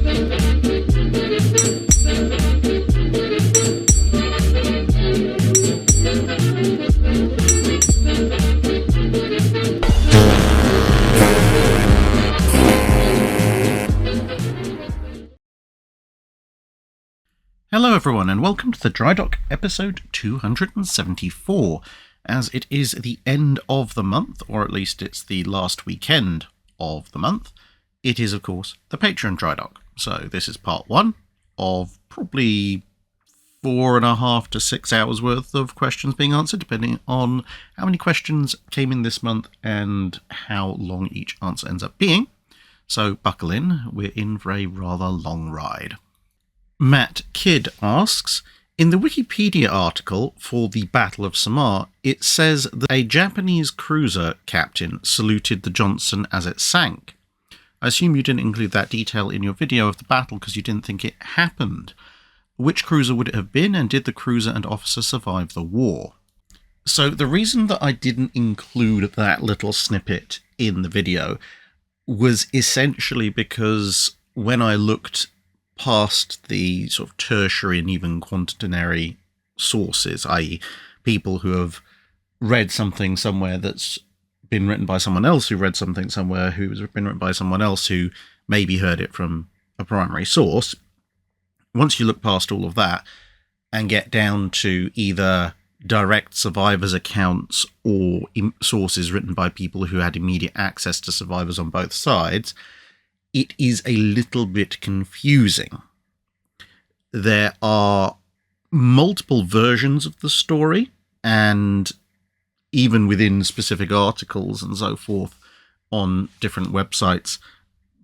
Hello everyone and welcome to the Drydock episode 274, as it is the end of the month, or at least it's the last weekend of the month. It is of course the Patreon Drydock, so this is part one of probably 4.5 to 6 hours worth of questions being answered, depending on how many questions came in this month and how long each answer ends up being. So buckle in, we're in for a rather long ride. Matt Kidd asks, in the Wikipedia article for the Battle of Samar, it says that a Japanese cruiser captain saluted the Johnston as it sank. I assume you didn't include that detail in your video of the battle because you didn't think it happened. Which cruiser would it have been, and did the cruiser and officer survive the war? So the reason that I didn't include that little snippet in the video was essentially because when I looked past the sort of tertiary and even quaternary sources, i.e. people who have read something somewhere that's been written by someone else who read something somewhere who's been written by someone else who maybe heard it from a primary source. Once you look past all of that and get down to either direct survivors' accounts or sources written by people who had immediate access to survivors on both sides, it is a little bit confusing. There are multiple versions of the story, and even within specific articles and so forth on different websites,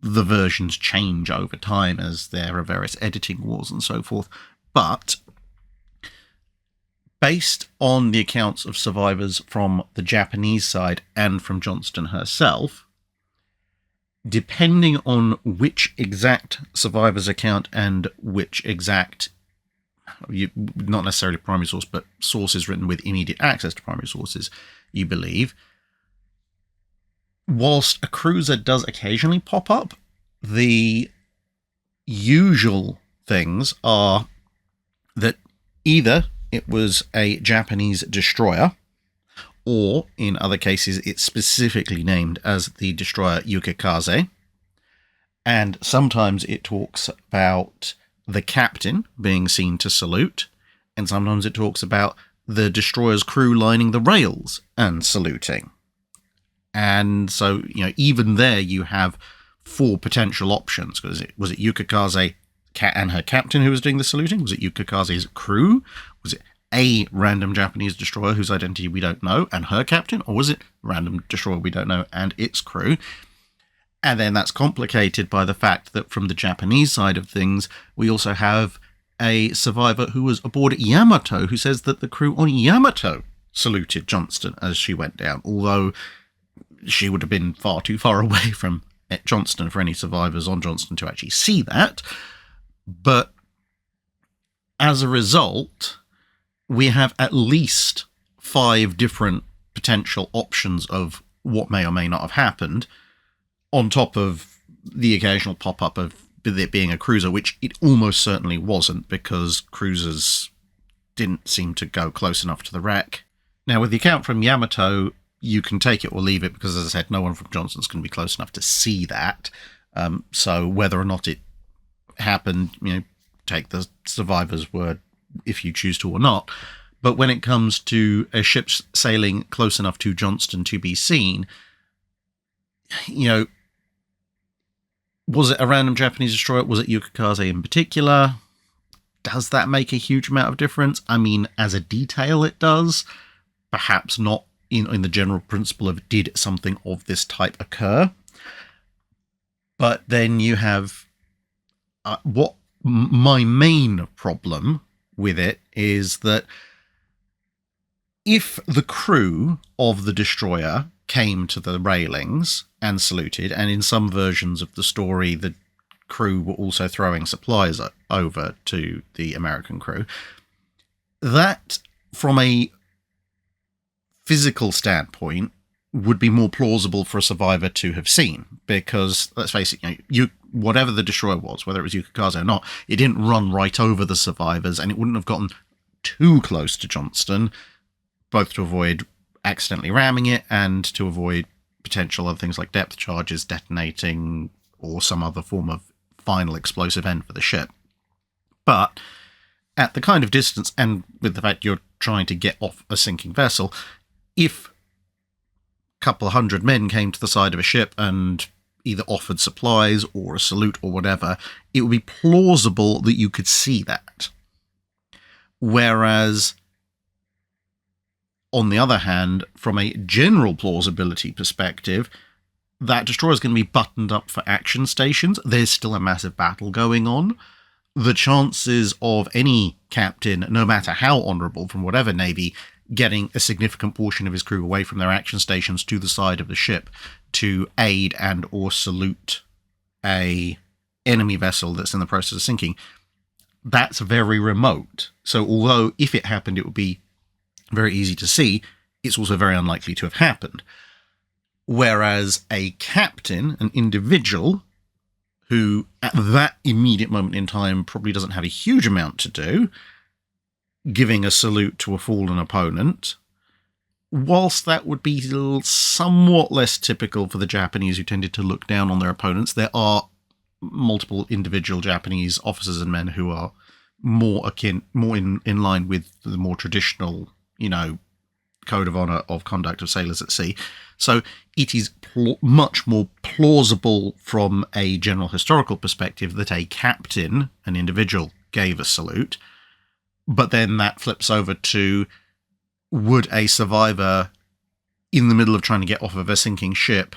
the versions change over time as there are various editing wars and so forth. But based on the accounts of survivors from the Japanese side and from Johnston herself, depending on which exact survivor's account and which exact, not necessarily primary source, but sources written with immediate access to primary sources, you believe, whilst a cruiser does occasionally pop up, the usual things are that either it was a Japanese destroyer, or, in other cases, it's specifically named as the destroyer Yukikaze. And sometimes it talks about the captain being seen to salute, and sometimes it talks about the destroyer's crew lining the rails and saluting. And so, even there you have 4 potential options. Was it Yukikaze and her captain who was doing the saluting? Was it Yukikaze's crew? Was it a random Japanese destroyer whose identity we don't know and her captain, or was it random destroyer we don't know and its crew? And then that's complicated by the fact that from the Japanese side of things, we also have a survivor who was aboard Yamato who says that the crew on Yamato saluted Johnston as she went down, although she would have been far too far away from Johnston for any survivors on Johnston to actually see that. But as a result, we have at least 5 different potential options of what may or may not have happened, on top of the occasional pop-up of it being a cruiser, which it almost certainly wasn't, because cruisers didn't seem to go close enough to the wreck. Now, with the account from Yamato, you can take it or leave it, because, as I said, no one from Johnston's going to be close enough to see that. So whether or not it happened, take the survivor's word if you choose to or not. But when it comes to a ship sailing close enough to Johnston to be seen, was it a random Japanese destroyer? Was it Yukikaze in particular? Does that make a huge amount of difference? I mean, as a detail it does. Perhaps not in the general principle of did something of this type occur. But then you have what my main problem with it is that if the crew of the destroyer came to the railings and saluted, and in some versions of the story the crew were also throwing supplies over to the American crew, that from a physical standpoint would be more plausible for a survivor to have seen, because let's face it, whatever the destroyer was, whether it was Yukikaze or not, it didn't run right over the survivors, and it wouldn't have gotten too close to Johnston, both to avoid accidentally ramming it and to avoid potential other things like depth charges detonating or some other form of final explosive end for the ship. But at the kind of distance, and with the fact you're trying to get off a sinking vessel, if a couple of hundred men came to the side of a ship and either offered supplies or a salute or whatever, it would be plausible that you could see that. Whereas, on the other hand, from a general plausibility perspective, that destroyer is going to be buttoned up for action stations. There's still a massive battle going on. The chances of any captain, no matter how honourable from whatever navy, getting a significant portion of his crew away from their action stations to the side of the ship to aid and or salute a enemy vessel that's in the process of sinking, that's very remote. So although if it happened it would be very easy to see, it's also very unlikely to have happened. Whereas a captain, an individual, who at that immediate moment in time probably doesn't have a huge amount to do, giving a salute to a fallen opponent, whilst that would be somewhat less typical for the Japanese who tended to look down on their opponents, there are multiple individual Japanese officers and men who are more in line with the more traditional, code of honor of conduct of sailors at sea. So it is much more plausible from a general historical perspective that a captain, an individual, gave a salute. But then that flips over to, would a survivor in the middle of trying to get off of a sinking ship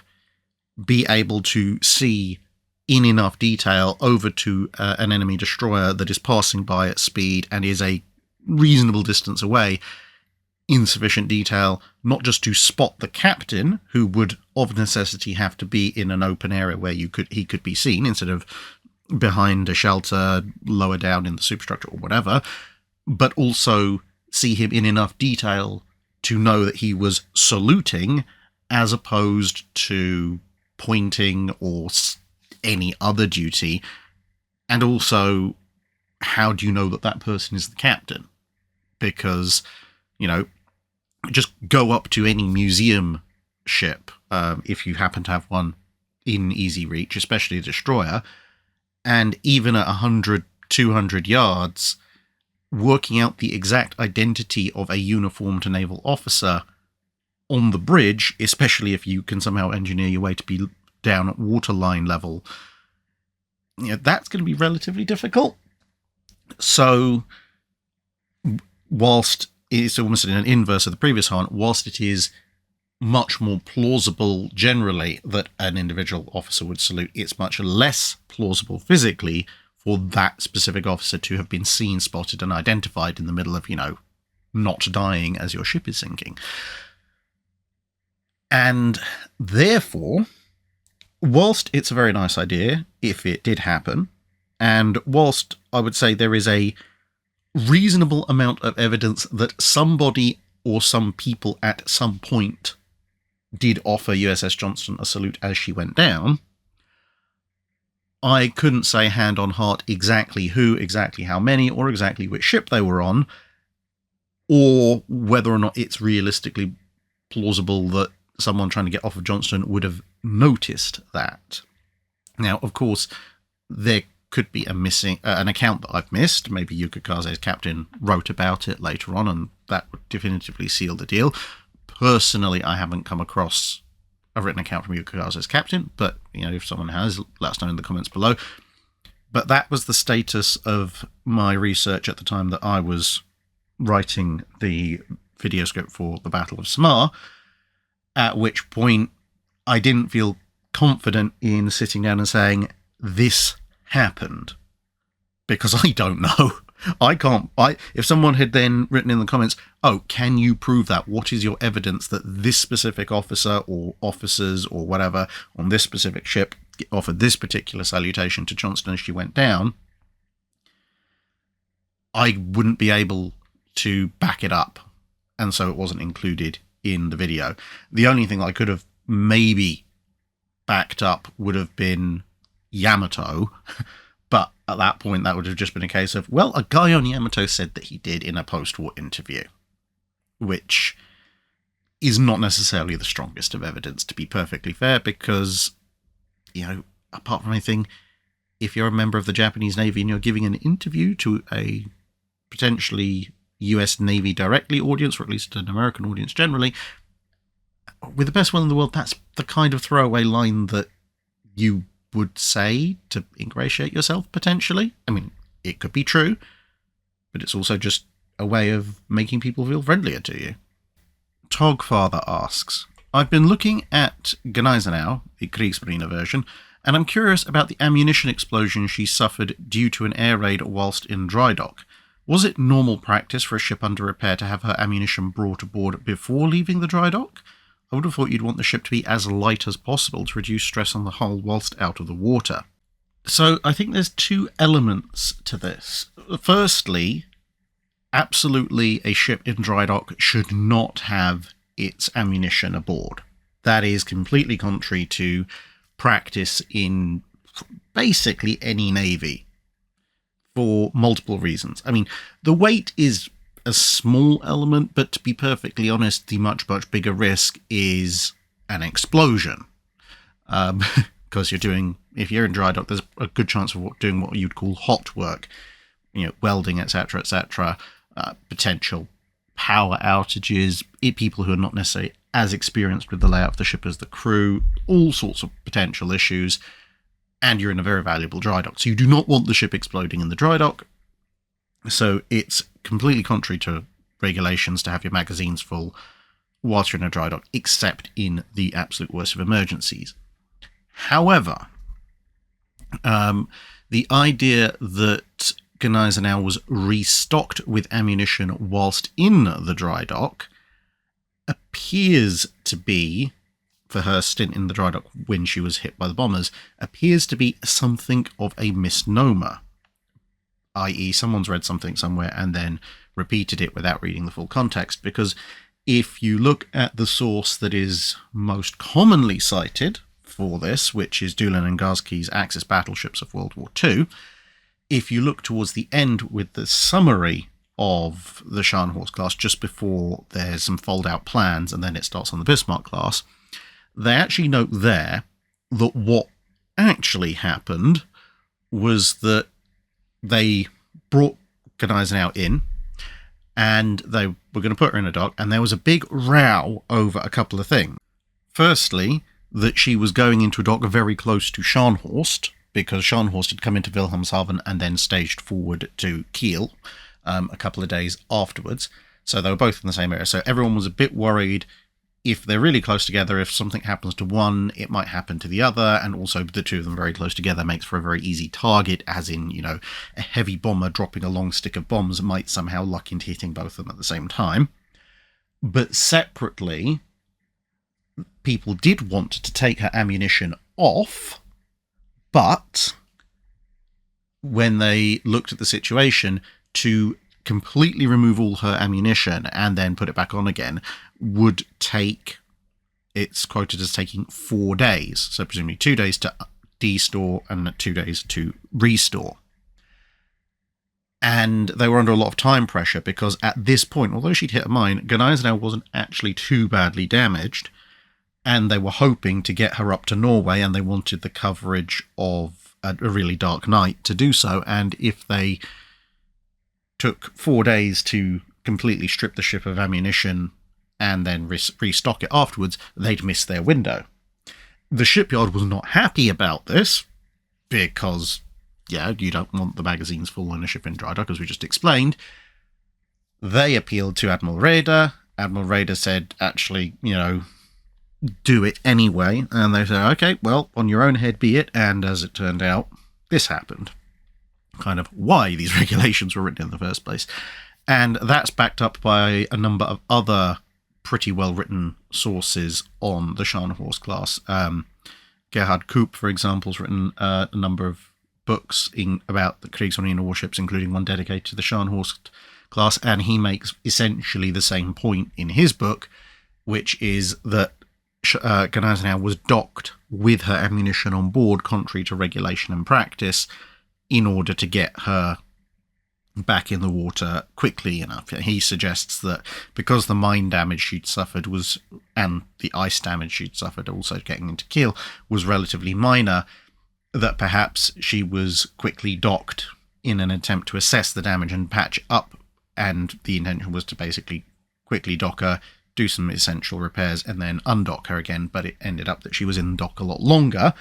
be able to see in enough detail over to an enemy destroyer that is passing by at speed and is a reasonable distance away, in sufficient detail, not just to spot the captain, who would of necessity have to be in an open area where he could be seen instead of behind a shelter lower down in the superstructure or whatever, but also see him in enough detail to know that he was saluting as opposed to pointing or any other duty. And also, how do you know that that person is the captain? Because, just go up to any museum ship, if you happen to have one in easy reach, especially a destroyer, and even at 100, 200 yards, working out the exact identity of a uniformed naval officer on the bridge, especially if you can somehow engineer your way to be down at waterline level, that's going to be relatively difficult. So, whilst it's almost an inverse of the previous one, whilst it is much more plausible generally that an individual officer would salute, it's much less plausible physically for that specific officer to have been seen, spotted, and identified in the middle of, not dying as your ship is sinking. And therefore, whilst it's a very nice idea, if it did happen, and whilst I would say there is a reasonable amount of evidence that somebody or some people at some point did offer USS Johnston a salute as she went down, I couldn't say hand on heart exactly who, exactly how many, or exactly which ship they were on, or whether or not it's realistically plausible that someone trying to get off of Johnston would have noticed that. Now, of course, there could be an account that I've missed. Maybe Yukikaze's captain wrote about it later on, and that would definitively seal the deal. Personally, I haven't come across a written account from Yukikaze's captain, but if someone has, let us know in the comments below. But that was the status of my research at the time that I was writing the video script for the Battle of Samar, at which point I didn't feel confident in sitting down and saying, this happened, because I don't know. If someone had then written in the comments, can you prove that? What is your evidence that this specific officer or officers or whatever on this specific ship offered this particular salutation to Johnston as she went down? I wouldn't be able to back it up, and so it wasn't included in the video. The only thing I could have maybe backed up would have been Yamato, but at that point that would have just been a case of, well, a guy on Yamato said that he did in a post-war interview, which is not necessarily the strongest of evidence, to be perfectly fair, because, apart from anything, if you're a member of the Japanese Navy and you're giving an interview to a potentially US Navy directly audience, or at least an American audience generally, with the best will in the world, that's the kind of throwaway line that you would say to ingratiate yourself, potentially. I mean, it could be true, but it's also just a way of making people feel friendlier to you. Togfather asks, I've been looking at Gneisenau, the Kriegsmarine version, and I'm curious about the ammunition explosion she suffered due to an air raid whilst in Drydock. Was it normal practice for a ship under repair to have her ammunition brought aboard before leaving the Drydock? I would have thought you'd want the ship to be as light as possible to reduce stress on the hull whilst out of the water. So I think there's two elements to this. Firstly, absolutely a ship in Drydock should not have its ammunition aboard. That is completely contrary to practice in basically any navy for multiple reasons. I mean, the weight is a small element, but to be perfectly honest, the much bigger risk is an explosion. Because if you're in dry dock, there's a good chance of doing what you'd call hot work, welding, etc., etc., potential power outages, people who are not necessarily as experienced with the layout of the ship as the crew, all sorts of potential issues, and you're in a very valuable dry dock. So you do not want the ship exploding in the dry dock. So it's completely contrary to regulations to have your magazines full whilst you're in a dry dock, except in the absolute worst of emergencies. However, the idea that Gneisenau was restocked with ammunition whilst in the dry dock appears to be, for her stint in the dry dock when she was hit by the bombers, appears to be something of a misnomer. I.e., someone's read something somewhere and then repeated it without reading the full context, because if you look at the source that is most commonly cited for this, which is Doolan and Garsky's Axis Battleships of World War II, if you look towards the end with the summary of the Scharnhorst class, just before there's some fold-out plans and then it starts on the Bismarck class, they actually note there that what actually happened was that they brought Gneisenau in, and they were going to put her in a dock, and there was a big row over a couple of things. Firstly, that she was going into a dock very close to Scharnhorst, because Scharnhorst had come into Wilhelmshaven and then staged forward to Kiel a couple of days afterwards. So they were both in the same area. So everyone was a bit worried, if they're really close together, if something happens to one, it might happen to the other, and also the two of them very close together makes for a very easy target, as in, a heavy bomber dropping a long stick of bombs might somehow luck into hitting both of them at the same time. But separately, people did want to take her ammunition off, but when they looked at the situation, to completely remove all her ammunition and then put it back on again would take, it's quoted as taking 4 days. So presumably 2 days to de-store and 2 days to restore. And they were under a lot of time pressure because at this point, although she'd hit a mine, Gneisenau wasn't actually too badly damaged. And they were hoping to get her up to Norway, and they wanted the coverage of a really dark night to do so. And if they took 4 days to completely strip the ship of ammunition and then restock it afterwards, they'd miss their window. The shipyard was not happy about this because, you don't want the magazines full in a ship in dry dock, as we just explained. They appealed to Admiral Raeder. Admiral Raeder said, actually, do it anyway. And they said, okay, well, on your own head be it. And as it turned out, this happened. Kind of why these regulations were written in the first place. And that's backed up by a number of other pretty well-written sources on the Scharnhorst class. Gerhard Koop, for example, has written a number of books about the Kriegsmarine warships, including one dedicated to the Scharnhorst class, and he makes essentially the same point in his book, which is that Gneisenau was docked with her ammunition on board, contrary to regulation and practice, in order to get her back in the water quickly enough. He suggests that because the mine damage she'd suffered was, and the ice damage she'd suffered also getting into keel, was relatively minor, that perhaps she was quickly docked in an attempt to assess the damage and patch up, and the intention was to basically quickly dock her, do some essential repairs, and then undock her again. But it ended up that she was in the dock a lot longer,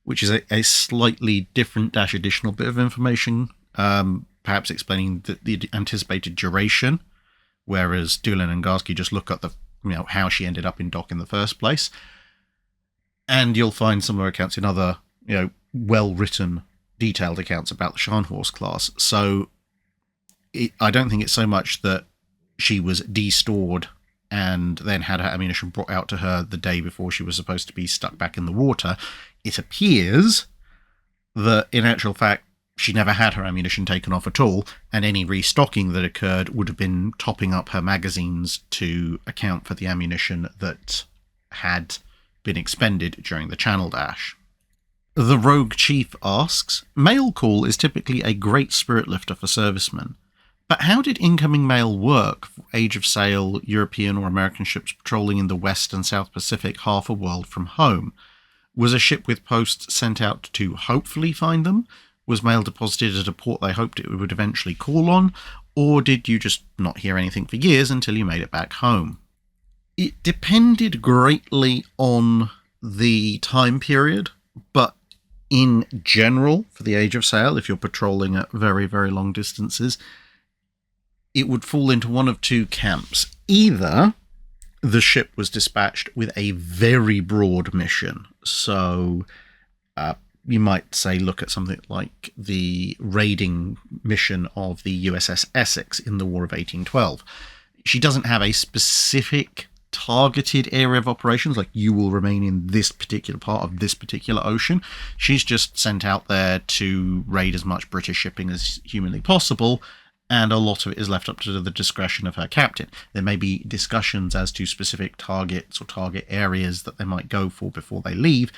which is a slightly different additional bit of information, perhaps explaining the anticipated duration, whereas Doolin and Garsky just look at the how she ended up in dock in the first place. And you'll find similar accounts in other well-written, detailed accounts about the Scharnhorst class. So I don't think it's so much that she was de-stored and then had her ammunition brought out to her the day before she was supposed to be stuck back in the water. It appears that, in actual fact, she never had her ammunition taken off at all, and any restocking that occurred would have been topping up her magazines to account for the ammunition that had been expended during the Channel Dash. The Rogue Chief asks, mail call is typically a great spirit lifter for servicemen, but how did incoming mail work for age of sail European or American ships patrolling in the West and South Pacific half a world from home? Was a ship with posts sent out to hopefully find them? Was mail deposited at a port they hoped it would eventually call on? Or did you just not hear anything for years until you made it back home? It depended greatly on the time period, but in general, for the age of sail, if you're patrolling at very, very long distances, it would fall into one of two camps. Either the ship was dispatched with a very broad mission, so you might say look at something like the raiding mission of the USS Essex in the War of 1812. She doesn't have a specific targeted area of operations, like you will remain in this particular part of this particular ocean. She's just sent out there to raid as much British shipping as humanly possible, and a lot of it is left up to the discretion of her captain. There may be discussions as to specific targets or target areas that they might go for before they leave,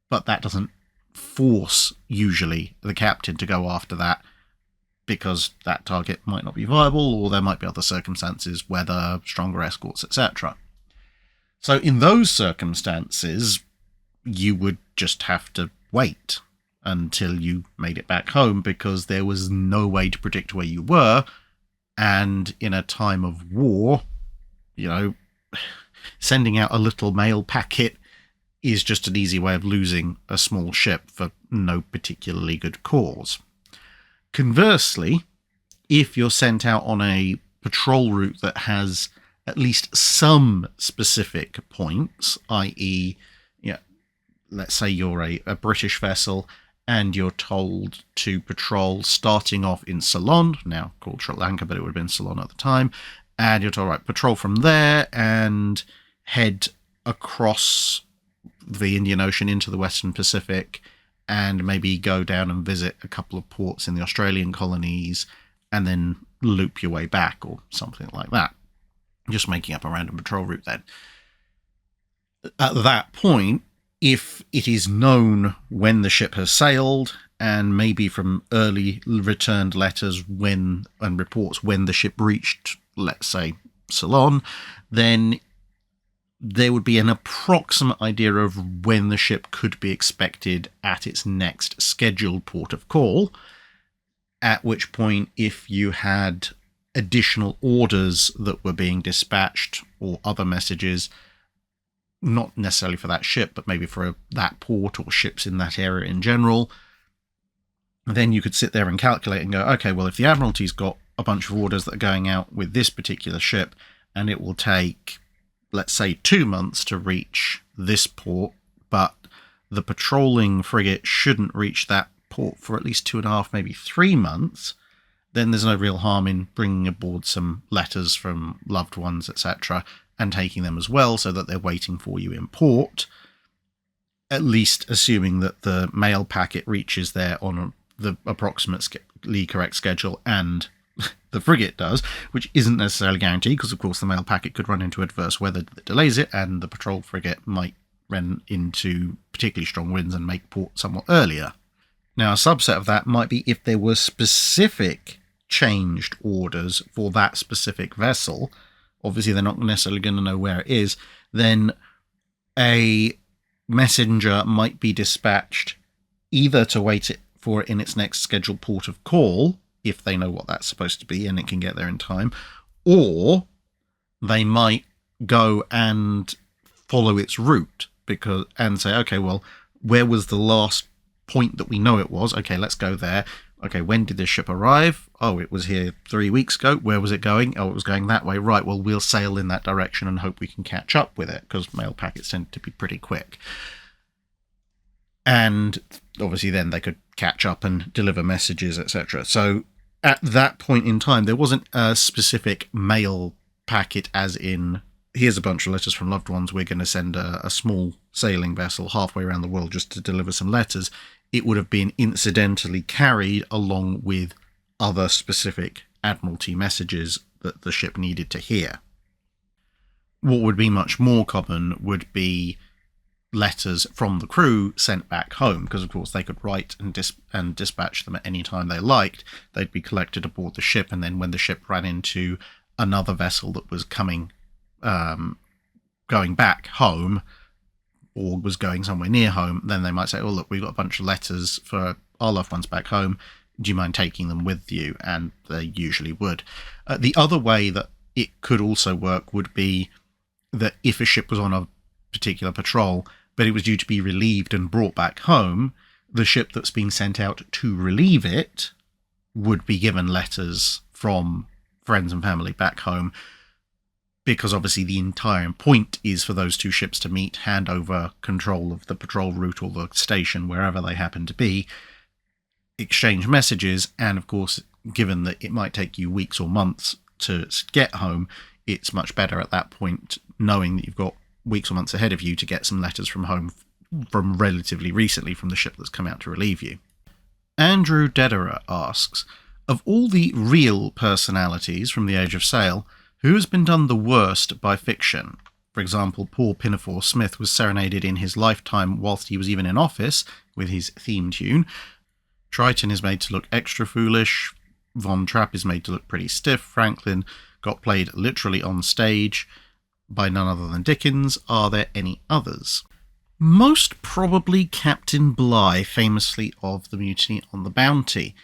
but that doesn't force, usually, the captain to go after that, because that target might not be viable, or there might be other circumstances, weather, stronger escorts, etc. So in those circumstances, you would just have to wait until you made it back home, because there was no way to predict where you were, and in a time of war, sending out a little mail packet is just an easy way of losing a small ship for no particularly good cause. Conversely, if you're sent out on a patrol route that has at least some specific points, i.e., let's say you're a British vessel and you're told to patrol starting off in Ceylon, now called Sri Lanka, but it would have been Ceylon at the time, and you're told, right, patrol from there and head across the Indian Ocean into the Western Pacific, and maybe go down and visit a couple of ports in the Australian colonies, and then loop your way back, or something like that. Just making up a random patrol route then. At that point, if it is known when the ship has sailed, and maybe from early returned letters and reports when the ship reached, let's say, Ceylon, then there would be an approximate idea of when the ship could be expected at its next scheduled port of call, at which point, if you had additional orders that were being dispatched or other messages, not necessarily for that ship, but maybe for that port or ships in that area in general, then you could sit there and calculate and go, okay, well, if the Admiralty's got a bunch of orders that are going out with this particular ship, and it will take, let's say, 2 months to reach this port, but the patrolling frigate shouldn't reach that port for at least 2.5, maybe 3 months, then there's no real harm in bringing aboard some letters from loved ones, etc., and taking them as well, so that they're waiting for you in port, at least assuming that the mail packet reaches there on the approximately correct schedule, and the frigate does, which isn't necessarily guaranteed, because of course the mail packet could run into adverse weather that delays it, and the patrol frigate might ran into particularly strong winds and make port somewhat earlier. Now, a subset of that might be if there were specific changed orders for that specific vessel. Obviously, they're not necessarily going to know where it is. Then a messenger might be dispatched either to wait for it in its next scheduled port of call, if they know what that's supposed to be and it can get there in time, or they might go and follow its route and say, okay, well, where was the last point that we know it was? Okay, let's go there. Okay, when did this ship arrive? Oh, it was here 3 weeks ago. Where was it going? Oh, it was going that way. Right, well, we'll sail in that direction and hope we can catch up with it, because mail packets tend to be pretty quick. And obviously then they could catch up and deliver messages, etc. So at that point in time, there wasn't a specific mail packet as in, here's a bunch of letters from loved ones, we're going to send a small sailing vessel halfway around the world just to deliver some letters. It would have been incidentally carried along with other specific Admiralty messages that the ship needed to hear. What would be much more common would be letters from the crew sent back home, because of course they could write and dispatch them at any time they liked. They'd be collected aboard the ship, and then when the ship ran into another vessel that was coming, going back home, or was going somewhere near home, then they might say, oh look, we've got a bunch of letters for our loved ones back home, do you mind taking them with you? And they usually would. The other way that it could also work would be that if a ship was on a particular patrol, but it was due to be relieved and brought back home, the ship that's being sent out to relieve it would be given letters from friends and family back home, because obviously the entire point is for those two ships to meet, hand over control of the patrol route or the station, wherever they happen to be, exchange messages, and of course, given that it might take you weeks or months to get home, it's much better at that point, knowing that you've got weeks or months ahead of you, to get some letters from home from relatively recently from the ship that's come out to relieve you. Andrew Dederer asks, of all the real personalities from the Age of Sail, who has been done the worst by fiction? For example, poor Pinafore Smith was serenaded in his lifetime whilst he was even in office with his theme tune. Triton is made to look extra foolish. Von Trapp is made to look pretty stiff. Franklin got played literally on stage by none other than Dickens. Are there any others? Most probably Captain Bligh, famously of the mutiny on the Bounty.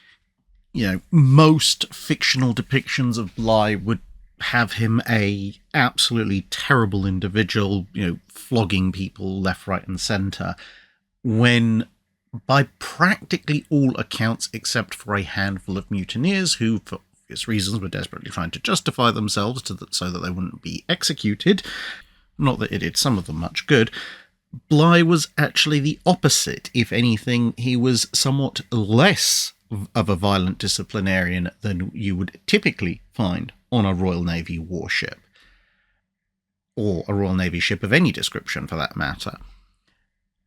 You know, most fictional depictions of Bligh would have him a absolutely terrible individual, you know, flogging people left, right and centre, when by practically all accounts, except for a handful of mutineers who, for obvious reasons, were desperately trying to justify themselves so that they wouldn't be executed, not that it did some of them much good, Bligh was actually the opposite. If anything, he was somewhat less of a violent disciplinarian than you would typically find on a Royal Navy warship, or a Royal Navy ship of any description for that matter.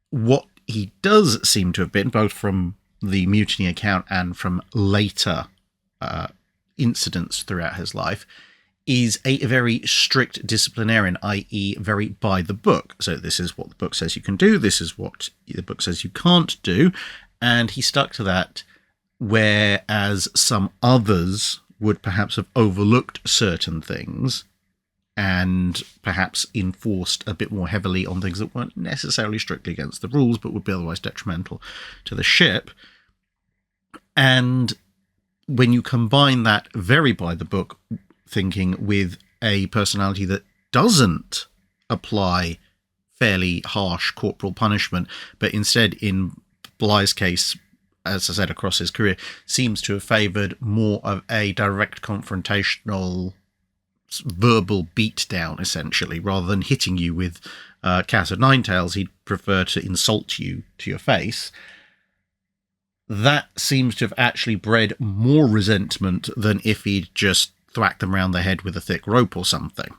What he does seem to have been, both from the mutiny account and from later incidents throughout his life, is a very strict disciplinarian, i.e. very by the book. So this is what the book says you can do, this is what the book says you can't do, and he stuck to that, whereas some others would perhaps have overlooked certain things and perhaps enforced a bit more heavily on things that weren't necessarily strictly against the rules but would be otherwise detrimental to the ship. And when you combine that very by the book thinking with a personality that doesn't apply fairly harsh corporal punishment, but instead, in Bligh's case, as I said, across his career, seems to have favoured more of a direct confrontational verbal beatdown, essentially, rather than hitting you with cat of nine tails. He'd prefer to insult you to your face. That seems to have actually bred more resentment than if he'd just thwacked them round the head with a thick rope or something.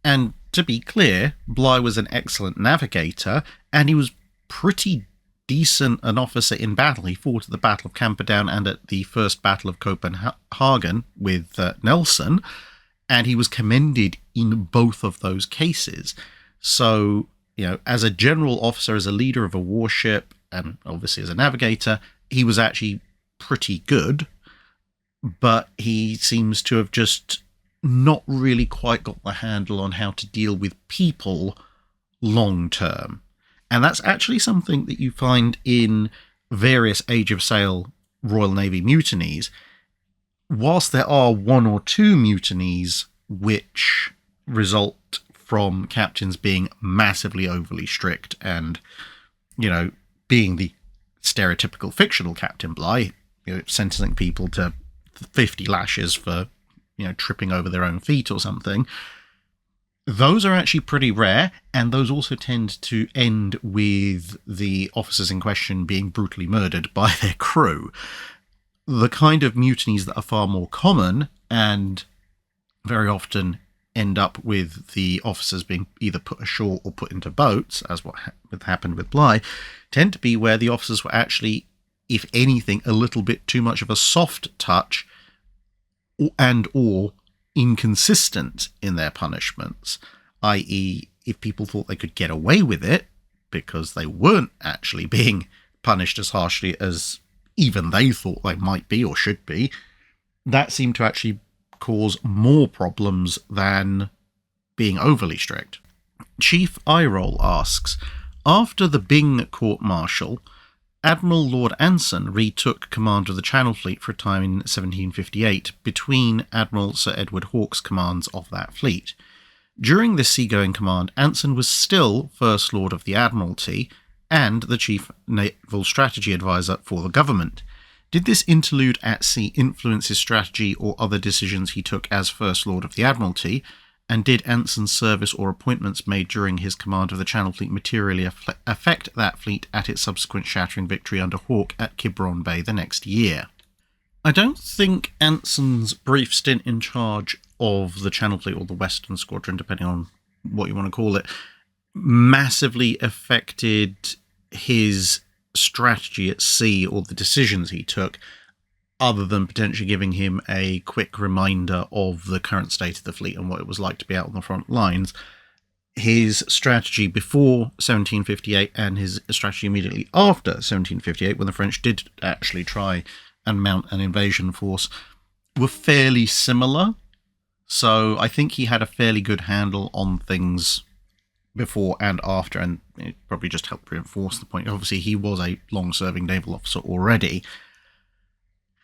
And to be clear, Bligh was an excellent navigator, and he was pretty decent an officer in battle. He fought at the Battle of Camperdown and at the First Battle of Copenhagen with Nelson, and he was commended in both of those cases. So as a general officer, as a leader of a warship, and obviously as a navigator, he was actually pretty good, but he seems to have just not really quite got the handle on how to deal with people long term. And that's actually something that you find in various Age of Sail Royal Navy mutinies. Whilst there are one or two mutinies which result from captains being massively overly strict and, being the stereotypical fictional Captain Bligh, sentencing people to 50 lashes for, tripping over their own feet or something, those are actually pretty rare, and those also tend to end with the officers in question being brutally murdered by their crew. The kind of mutinies that are far more common and very often end up with the officers being either put ashore or put into boats, as what happened with Bligh, tend to be where the officers were actually, if anything, a little bit too much of a soft touch or inconsistent in their punishments, i.e. if people thought they could get away with it because they weren't actually being punished as harshly as even they thought they might be or should be, that seemed to actually cause more problems than being overly strict. Chief Eyeroll asks, after the Byng court-martial, Admiral Lord Anson retook command of the Channel Fleet for a time in 1758 between Admiral Sir Edward Hawke's commands of that fleet. During this seagoing command, Anson was still First Lord of the Admiralty and the Chief Naval Strategy Advisor for the government. Did this interlude at sea influence his strategy or other decisions he took as First Lord of the Admiralty? And did Anson's service or appointments made during his command of the Channel Fleet materially affect that fleet at its subsequent shattering victory under Hawke at Quiberon Bay the next year? I don't think Anson's brief stint in charge of the Channel Fleet, or the Western Squadron, depending on what you want to call it, massively affected his strategy at sea or the decisions he took, other than potentially giving him a quick reminder of the current state of the fleet and what it was like to be out on the front lines. His strategy before 1758 and his strategy immediately after 1758, when the French did actually try and mount an invasion force, were fairly similar. So I think he had a fairly good handle on things before and after, and it probably just helped reinforce the point. Obviously, he was a long-serving naval officer already.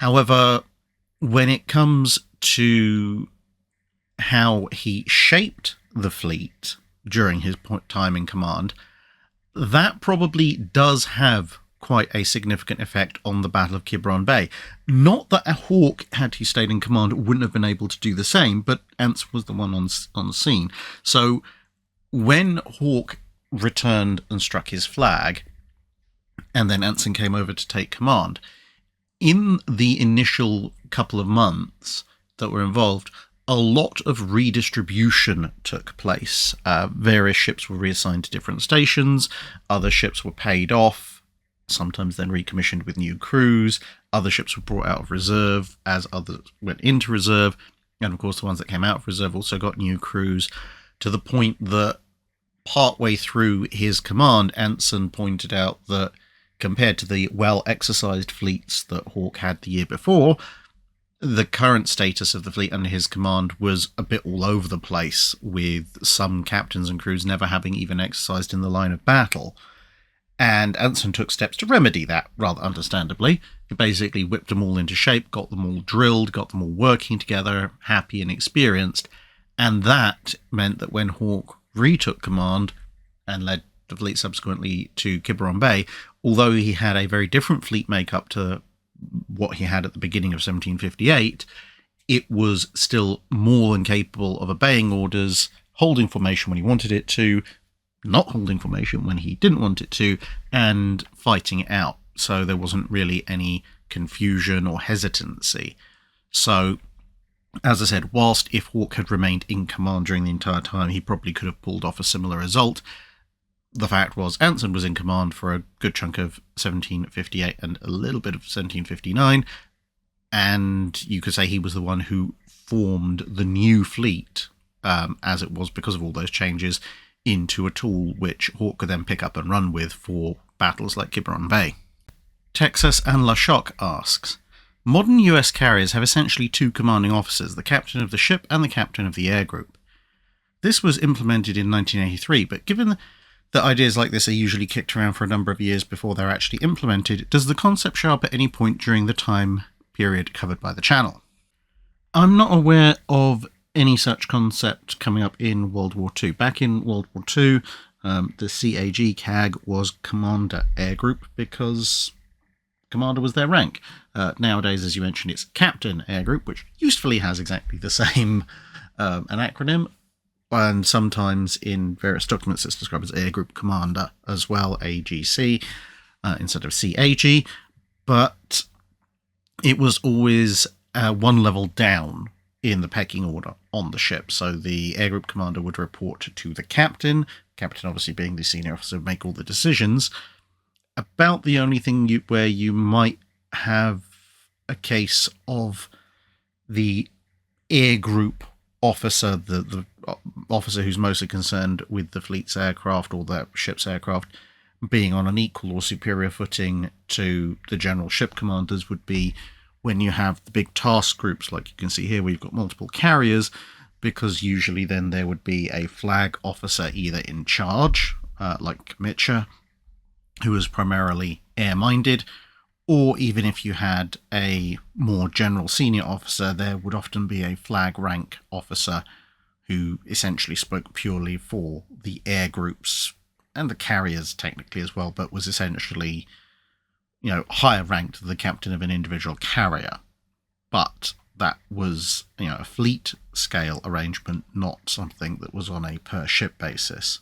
However, when it comes to how he shaped the fleet during his time in command, that probably does have quite a significant effect on the Battle of Quiberon Bay. Not that a Hawke, had he stayed in command, wouldn't have been able to do the same, but Anson was the one on the scene. So when Hawke returned and struck his flag, and then Anson came over to take command, in the initial couple of months that were involved, a lot of redistribution took place. Various ships were reassigned to different stations, other ships were paid off, sometimes then recommissioned with new crews, other ships were brought out of reserve as others went into reserve, and of course the ones that came out of reserve also got new crews, to the point that partway through his command, Anson pointed out that compared to the well-exercised fleets that Hawke had the year before, the current status of the fleet under his command was a bit all over the place, with some captains and crews never having even exercised in the line of battle. And Anson took steps to remedy that, rather understandably. He basically whipped them all into shape, got them all drilled, got them all working together, happy and experienced, and that meant that when Hawke retook command and led the fleet subsequently to Quiberon Bay, although he had a very different fleet makeup to what he had at the beginning of 1758, it was still more than capable of obeying orders, holding formation when he wanted it to, not holding formation when he didn't want it to, and fighting it out. So there wasn't really any confusion or hesitancy. So, as I said, whilst if Hawke had remained in command during the entire time, he probably could have pulled off a similar result. The fact was, Anson was in command for a good chunk of 1758 and a little bit of 1759, and you could say he was the one who formed the new fleet, as it was because of all those changes into a tool which Hawke could then pick up and run with for battles like Quiberon Bay. Texas and LaChoc asks, modern US carriers have essentially two commanding officers, the captain of the ship and the captain of the air group. This was implemented in 1983, but given that ideas like this are usually kicked around for a number of years before they're actually implemented, does the concept show up at any point during the time period covered by the channel? I'm not aware of any such concept coming up in World War II. Back in World War II, the CAG was Commander Air Group because Commander was their rank. Nowadays, as you mentioned, it's Captain Air Group, which usefully has exactly the same an acronym, and sometimes in various documents it's described as Air Group Commander as well, AGC, instead of CAG, but it was always one level down in the pecking order on the ship. So the Air Group Commander would report to the Captain, Captain obviously being the senior officer, would make all the decisions. About the only thing where you might have a case of the Air Group officer, the officer who's mostly concerned with the fleet's aircraft or the ship's aircraft, being on an equal or superior footing to the general ship commanders, would be when you have the big task groups, like you can see here, where you've got multiple carriers, because usually then there would be a flag officer either in charge, like Mitchell, who was primarily air-minded, or even if you had a more general senior officer, there would often be a flag rank officer who essentially spoke purely for the air groups and the carriers technically as well, but was essentially, you know, higher ranked than the captain of an individual carrier. But that was, you know, a fleet scale arrangement, not something that was on a per ship basis.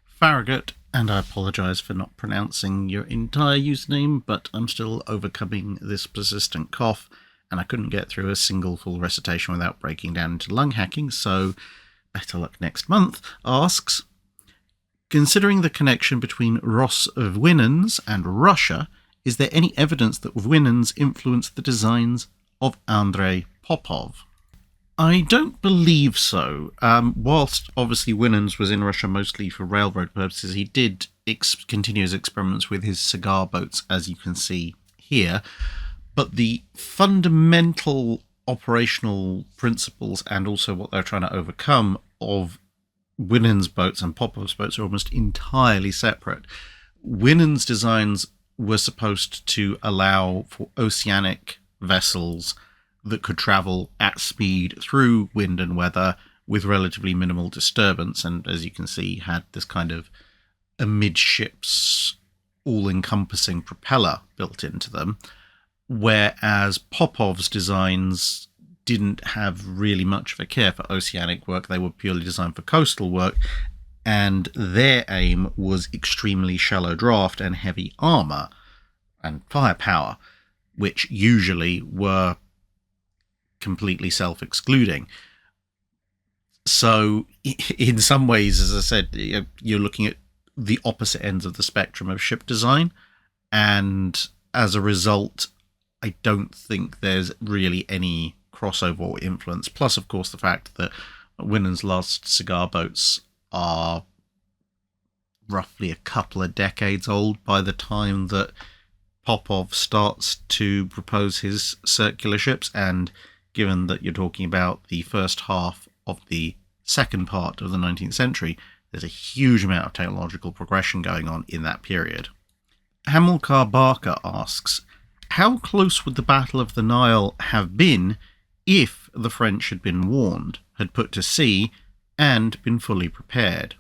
Farragut, and I apologise for not pronouncing your entire username, but I'm still overcoming this persistent cough, and I couldn't get through a single full recitation without breaking down into lung hacking, so better luck next month, asks, considering the connection between Ross Winans and Russia, is there any evidence that Winans influenced the designs of Andrei Popov? I don't believe so. Whilst obviously Winans was in Russia mostly for railroad purposes, he did continue his experiments with his cigar boats, as you can see here. But the fundamental operational principles and also what they're trying to overcome of Winans' boats and Popov's boats are almost entirely separate. Winans' designs were supposed to allow for oceanic vessels that could travel at speed through wind and weather with relatively minimal disturbance, and as you can see, had this kind of amidships all-encompassing propeller built into them, whereas Popov's designs didn't have really much of a care for oceanic work. They were purely designed for coastal work, and their aim was extremely shallow draft and heavy armour and firepower, which usually were completely self-excluding. So in some ways, as I said, you're looking at the opposite ends of the spectrum of ship design, and as a result, I don't think there's really any crossover or influence. Plus, of course, the fact that Winans' last cigar boats are roughly a couple of decades old by the time that Popov starts to propose his circular ships, and given that you're talking about the first half of the second part of the 19th century, there's a huge amount of technological progression going on in that period. Hamilcar Barker asks, how close would the Battle of the Nile have been if the French had been warned, had put to sea, and been fully prepared?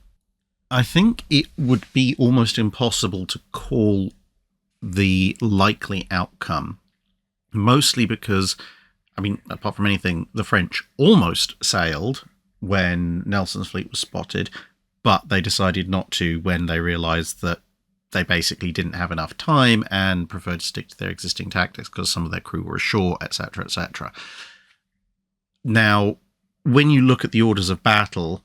I think it would be almost impossible to call the likely outcome, mostly because, I mean, apart from anything, the French almost sailed when Nelson's fleet was spotted, but they decided not to when they realised that they basically didn't have enough time and preferred to stick to their existing tactics because some of their crew were ashore, etc., etc. Now, when you look at the orders of battle,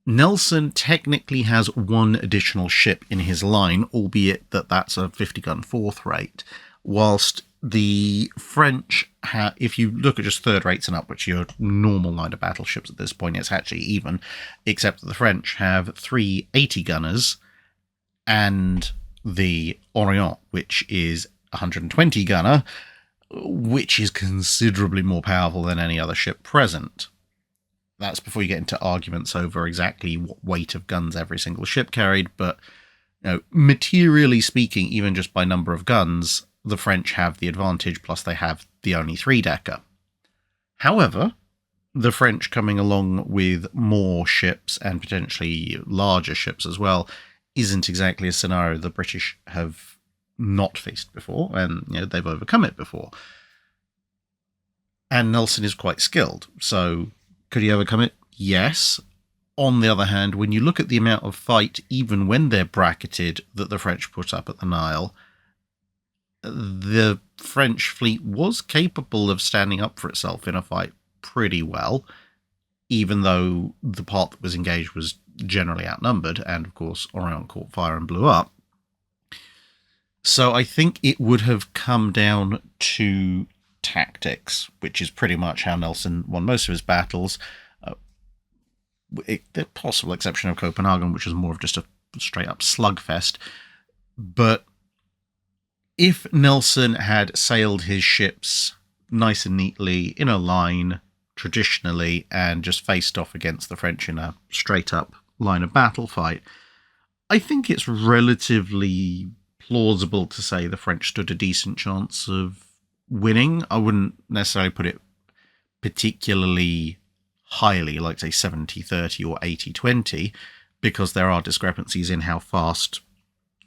Nelson technically has one additional ship in his line, albeit that that's a 50-gun fourth rate, whilst the French have, if you look at just third rates and up, which are your normal line of battleships at this point, it's actually even, except that the French have 3 80 gunners and the Orient, which is 120 gunner, which is considerably more powerful than any other ship present. That's before you get into arguments over exactly what weight of guns every single ship carried, but materially speaking, even just by number of guns, the French have the advantage, plus they have the only 3-decker. However, the French coming along with more ships and potentially larger ships as well isn't exactly a scenario the British have not faced before, and they've overcome it before. And Nelson is quite skilled, so could he overcome it? Yes. On the other hand, when you look at the amount of fight, even when they're bracketed, that the French put up at the Nile, the French fleet was capable of standing up for itself in a fight pretty well, even though the part that was engaged was generally outnumbered, and of course Orient caught fire and blew up. So I think it would have come down to tactics, which is pretty much how Nelson won most of his battles. The possible exception of Copenhagen, which is more of just a straight-up slugfest. But if Nelson had sailed his ships nice and neatly in a line, traditionally, and just faced off against the French in a straight-up line of battle fight, I think it's relatively plausible to say the French stood a decent chance of winning. I wouldn't necessarily put it particularly highly, like say 70-30 or 80-20, because there are discrepancies in how fast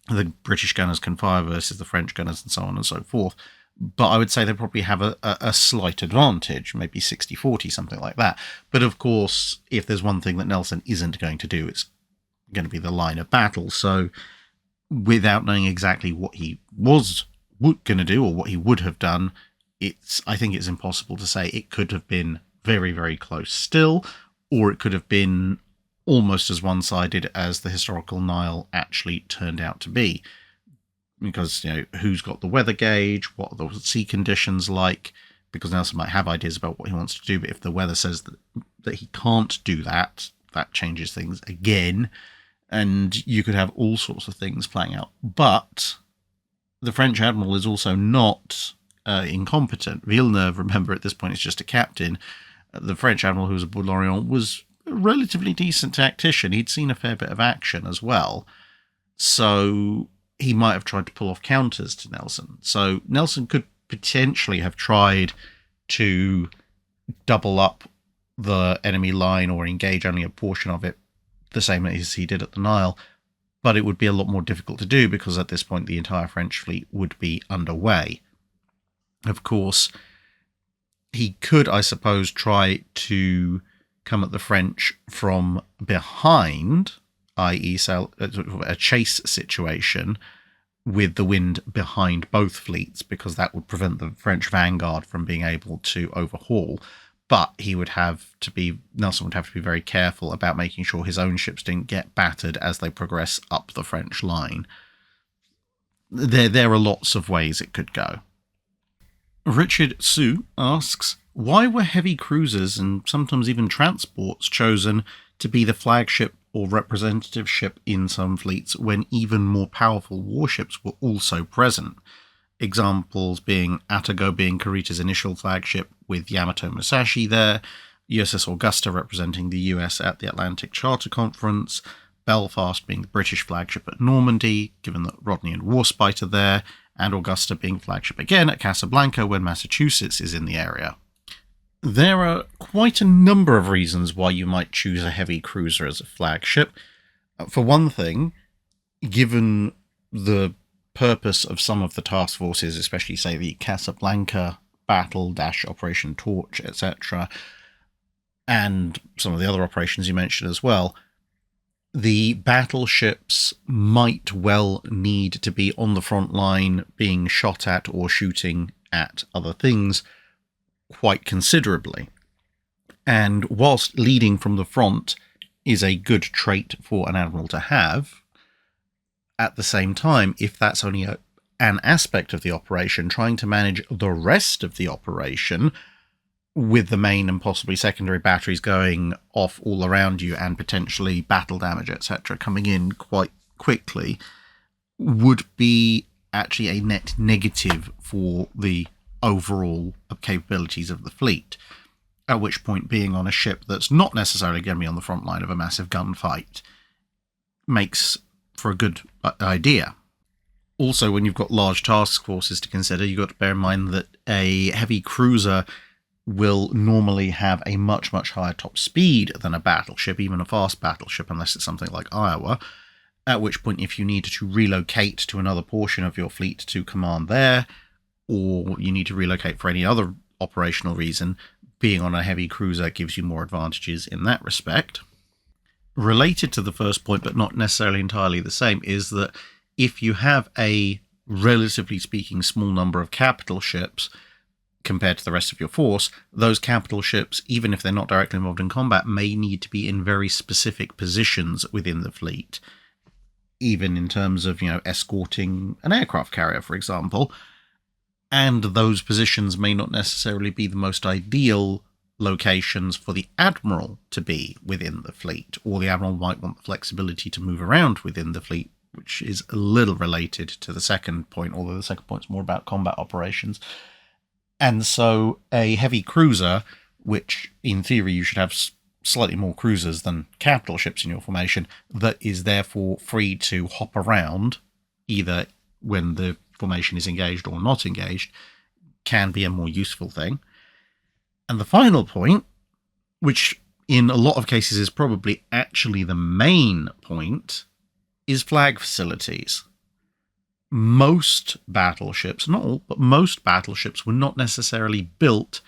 the British gunners can fire versus the French gunners and so on and so forth. But I would say they probably have a slight advantage, maybe 60-40, something like that. But of course, if there's one thing that Nelson isn't going to do, it's going to be the line of battle. So without knowing exactly what he was going to do or what he would have done, I think it's impossible to say. It could have been very, very close still, or it could have been almost as one-sided as the historical Nile actually turned out to be. Because, who's got the weather gauge, what are the sea conditions like, because Nelson might have ideas about what he wants to do, but if the weather says that he can't do that, that changes things again, and you could have all sorts of things playing out. But the French admiral is also not incompetent. Villeneuve, remember, at this point is just a captain. The French admiral who was aboard L'Orient was a relatively decent tactician. He'd seen a fair bit of action as well. So he might have tried to pull off counters to Nelson. So Nelson could potentially have tried to double up the enemy line or engage only a portion of it, the same as he did at the Nile. But it would be a lot more difficult to do because at this point the entire French fleet would be underway. Of course, he could, I suppose, try to come at the French from behind, i.e. a chase situation with the wind behind both fleets, because that would prevent the French Vanguard from being able to overhaul. But Nelson would have to be very careful about making sure his own ships didn't get battered as they progress up the French line. There are lots of ways it could go. Richard Sue asks, why were heavy cruisers and sometimes even transports chosen to be the flagship or representative ship in some fleets when even more powerful warships were also present? Examples being Atago being Kurita's initial flagship with Yamato Musashi there, USS Augusta representing the US at the Atlantic Charter Conference, Belfast being the British flagship at Normandy, given that Rodney and Warspite are there, and Augusta being flagship again at Casablanca when Massachusetts is in the area. There are quite a number of reasons why you might choose a heavy cruiser as a flagship. For one thing, given the purpose of some of the task forces, especially, say, the Casablanca battle, Operation Torch, etc., and some of the other operations you mentioned as well, the battleships might well need to be on the front line being shot at or shooting at other things quite considerably. And whilst leading from the front is a good trait for an admiral to have, at the same time, if that's only an aspect of the operation, trying to manage the rest of the operation with the main and possibly secondary batteries going off all around you and potentially battle damage, etc., coming in quite quickly, would be actually a net negative for the overall capabilities of the fleet. At which point, being on a ship that's not necessarily going to be on the front line of a massive gunfight makes for a good idea. Also, when you've got large task forces to consider, you've got to bear in mind that a heavy cruiser will normally have a much, much higher top speed than a battleship, even a fast battleship, unless it's something like Iowa, at which point if you need to relocate to another portion of your fleet to command there, or you need to relocate for any other operational reason, being on a heavy cruiser gives you more advantages in that respect. Related to the first point, but not necessarily entirely the same, is that if you have a, relatively speaking, small number of capital ships compared to the rest of your force, those capital ships, even if they're not directly involved in combat, may need to be in very specific positions within the fleet, even in terms of, escorting an aircraft carrier, for example. And those positions may not necessarily be the most ideal locations for the Admiral to be within the fleet, or the Admiral might want the flexibility to move around within the fleet, which is a little related to the second point, although the second point's more about combat operations. And so a heavy cruiser, which in theory you should have slightly more cruisers than capital ships in your formation, that is therefore free to hop around, either when the formation is engaged or not engaged, can be a more useful thing. And the final point, which in a lot of cases is probably actually the main point, is flag facilities. Most battleships, not all, but most battleships were not necessarily built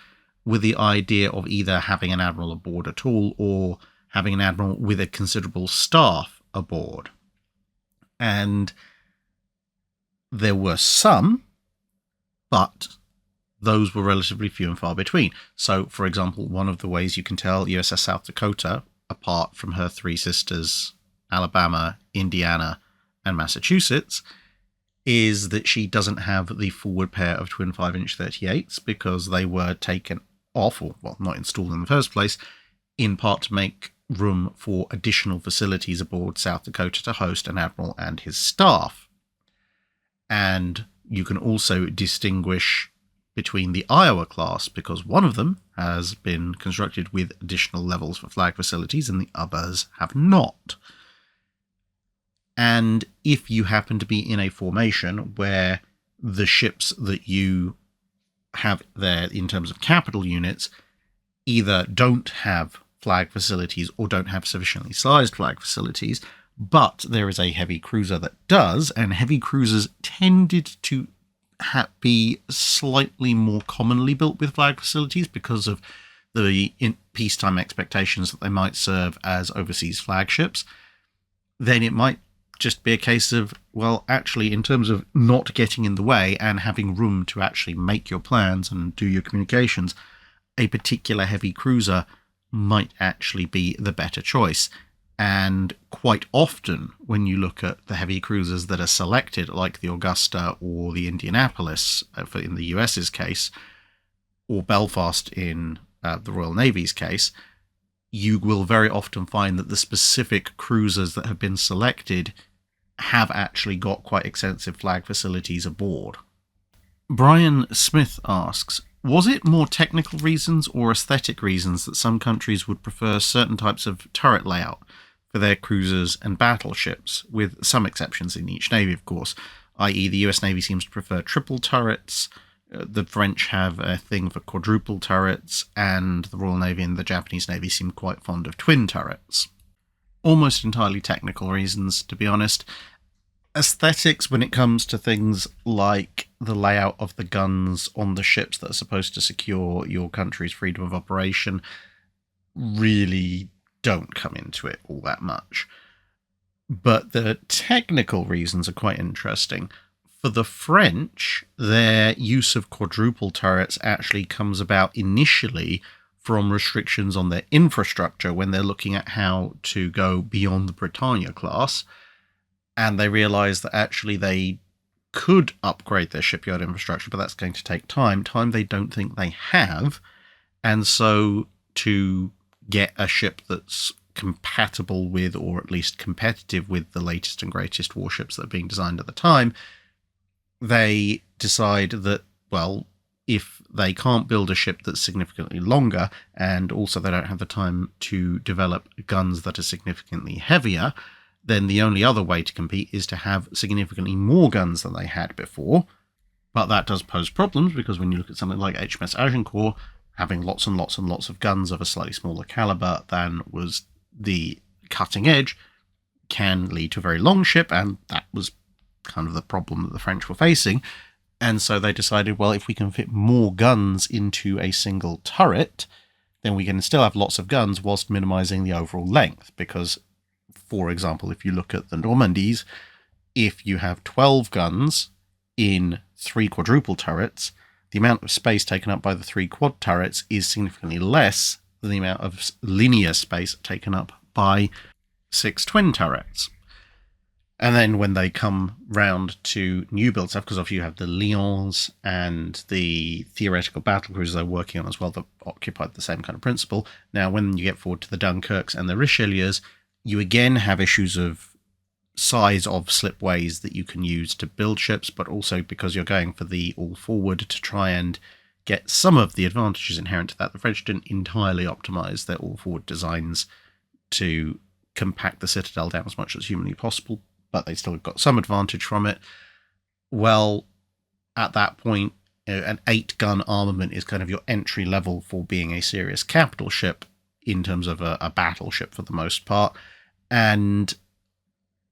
with the idea of either having an admiral aboard at all or having an admiral with a considerable staff aboard. And there were some, but those were relatively few and far between. So, for example, one of the ways you can tell USS South Dakota apart from her three sisters, Alabama, Indiana, and Massachusetts, is that she doesn't have the forward pair of twin 5-inch 38s because they were taken off, or, well, not installed in the first place, in part to make room for additional facilities aboard South Dakota to host an admiral and his staff. And you can also distinguish between the Iowa class, because one of them has been constructed with additional levels for flag facilities and the others have not. And if you happen to be in a formation where the ships that you have there in terms of capital units either don't have flag facilities or don't have sufficiently sized flag facilities, but there is a heavy cruiser that does, and heavy cruisers tended to be slightly more commonly built with flag facilities because of the peacetime expectations that they might serve as overseas flagships, then it might just be a case of, well, actually, in terms of not getting in the way and having room to actually make your plans and do your communications, a particular heavy cruiser might actually be the better choice. And quite often, when you look at the heavy cruisers that are selected, like the Augusta or the Indianapolis, in the US's case, or Belfast in the Royal Navy's case, you will very often find that the specific cruisers that have been selected have actually got quite extensive flag facilities aboard. Brian Smith asks, was it more technical reasons or aesthetic reasons that some countries would prefer certain types of turret layout for their cruisers and battleships, with some exceptions in each navy, of course, i.e. the US Navy seems to prefer triple turrets, the French have a thing for quadruple turrets, and the Royal Navy and the Japanese Navy seem quite fond of twin turrets. Almost entirely technical reasons, to be honest. Aesthetics, when it comes to things like the layout of the guns on the ships that are supposed to secure your country's freedom of operation, really don't come into it all that much. But the technical reasons are quite interesting. For the French, their use of quadruple turrets actually comes about initially from restrictions on their infrastructure when they're looking at how to go beyond the Britannia class, and they realise that actually they could upgrade their shipyard infrastructure, but that's going to take time they don't think they have. And so to get a ship that's compatible with, or at least competitive with, the latest and greatest warships that are being designed at the time, they decide that, well, if they can't build a ship that's significantly longer, and also they don't have the time to develop guns that are significantly heavier, then the only other way to compete is to have significantly more guns than they had before. But that does pose problems, because when you look at something like HMS Agincourt, having lots and lots and lots of guns of a slightly smaller caliber than was the cutting edge can lead to a very long ship, and that was kind of the problem that the French were facing. And so they decided, well, if we can fit more guns into a single turret, then we can still have lots of guns whilst minimizing the overall length. Because, for example, if you look at the Normandies, if you have 12 guns in 3 quadruple turrets, the amount of space taken up by the 3 quad turrets is significantly less than the amount of linear space taken up by 6 twin turrets. And then when they come round to new build stuff, because obviously you have the Lions and the theoretical battle cruisers they're working on as well that occupied the same kind of principle. Now, when you get forward to the Dunkirks and the Richelieus, you again have issues of size of slipways that you can use to build ships, but also because you're going for the all-forward to try and get some of the advantages inherent to that. The French didn't entirely optimize their all-forward designs to compact the citadel down as much as humanly possible, but they still got some advantage from it. Well, at that point, an 8-gun armament is kind of your entry level for being a serious capital ship in terms of a battleship for the most part. And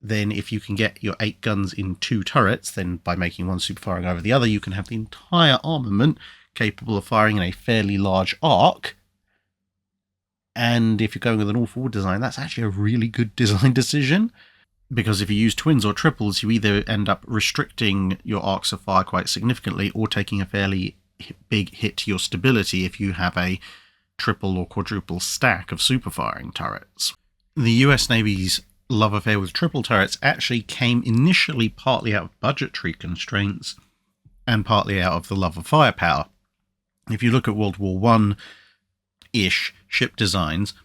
then if you can get your 8 guns in 2 turrets, then by making one super firing over the other, you can have the entire armament capable of firing in a fairly large arc. And if you're going with an all-forward design, that's actually a really good design decision. Because if you use twins or triples, you either end up restricting your arcs of fire quite significantly or taking a fairly big hit to your stability if you have a triple or quadruple stack of super firing turrets. The US Navy's love affair with triple turrets actually came initially partly out of budgetary constraints and partly out of the love of firepower. If you look at World War I-ish ship designs,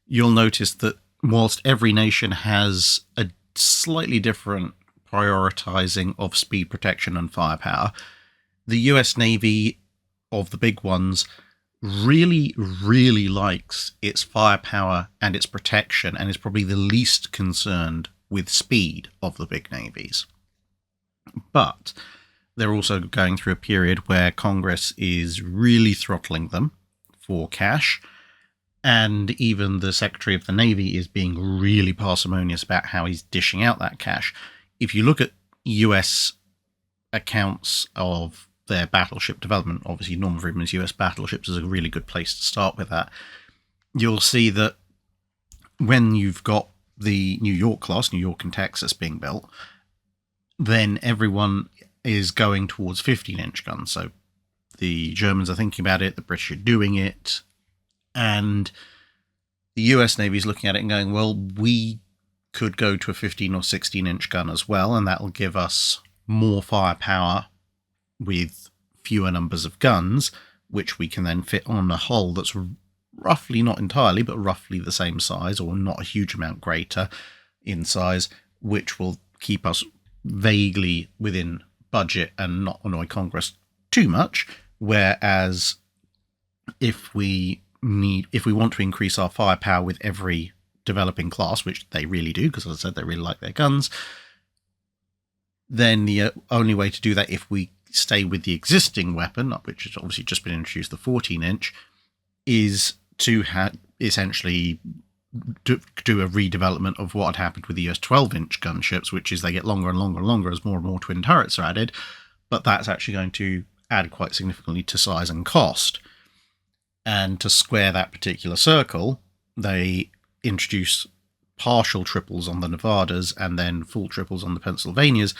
you'll notice that whilst every nation has a slightly different prioritizing of speed, protection, and firepower, the US Navy, of the big ones, really, really likes its firepower and its protection, and is probably the least concerned with speed of the big navies. But they're also going through a period where Congress is really throttling them for cash, and even the Secretary of the Navy is being really parsimonious about how he's dishing out that cash. If you look at US accounts of their battleship development, obviously Norman Friedman's US Battleships is a really good place to start with that. You'll see that when you've got the New York class, New York and Texas being built, then everyone is going towards 15-inch guns. So the Germans are thinking about it, the British are doing it, and the US Navy is looking at it and going, well, we could go to a 15 or 16-inch gun as well, and that will give us more firepower with fewer numbers of guns, which we can then fit on a hull that's roughly, not entirely, but roughly the same size, or not a huge amount greater in size, which will keep us vaguely within budget and not annoy Congress too much. Whereas if we want to increase our firepower with every developing class, which they really do, because as I said, they really like their guns, then the only way to do that, if we stay with the existing weapon, which has obviously just been introduced, the 14-inch, is to essentially do a redevelopment of what had happened with the US 12-inch gunships, which is they get longer and longer and longer as more and more twin turrets are added, but that's actually going to add quite significantly to size and cost. And to square that particular circle, they introduce partial triples on the Nevadas and then full triples on the Pennsylvanias,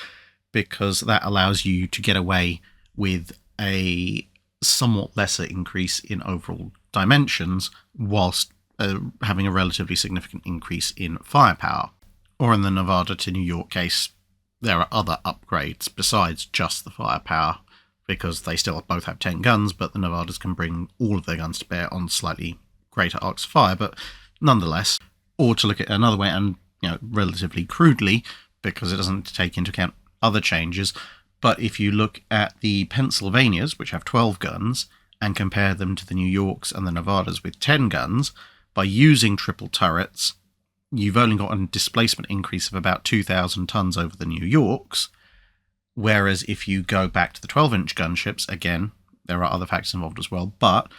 because that allows you to get away with a somewhat lesser increase in overall dimensions whilst having a relatively significant increase in firepower. Or in the Nevada to New York case, there are other upgrades besides just the firepower, because they still both have 10 guns, but the Nevadas can bring all of their guns to bear on slightly greater arcs of fire. But nonetheless, or to look at it another way, and relatively crudely, because it doesn't take into account other changes, but if you look at the Pennsylvanias, which have 12 guns, and compare them to the New Yorks and the Nevadas with 10 guns, by using triple turrets, you've only got a displacement increase of about 2,000 tons over the New Yorks, whereas if you go back to the 12-inch gunships, again, there are other factors involved as well, but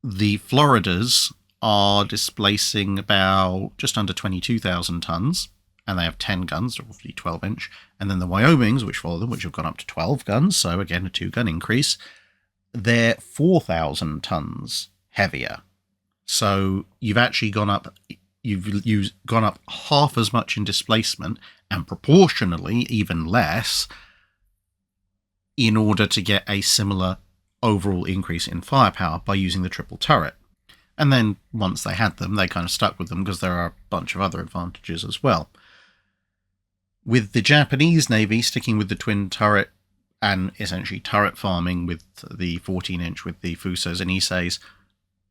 the Floridas are displacing about just under 22,000 tons, and they have 10 guns, roughly 12-inch, and then the Wyomings, which follow them, which have gone up to 12 guns, so again, a 2-gun increase, they're 4,000 tons heavier. So you've actually gone up, gone up half as much in displacement, and proportionally even less, in order to get a similar overall increase in firepower by using the triple turret. And then once they had them, they kind of stuck with them because there are a bunch of other advantages as well. With the Japanese Navy sticking with the twin turret and essentially turret farming with the 14-inch with the Fusos and Iseis,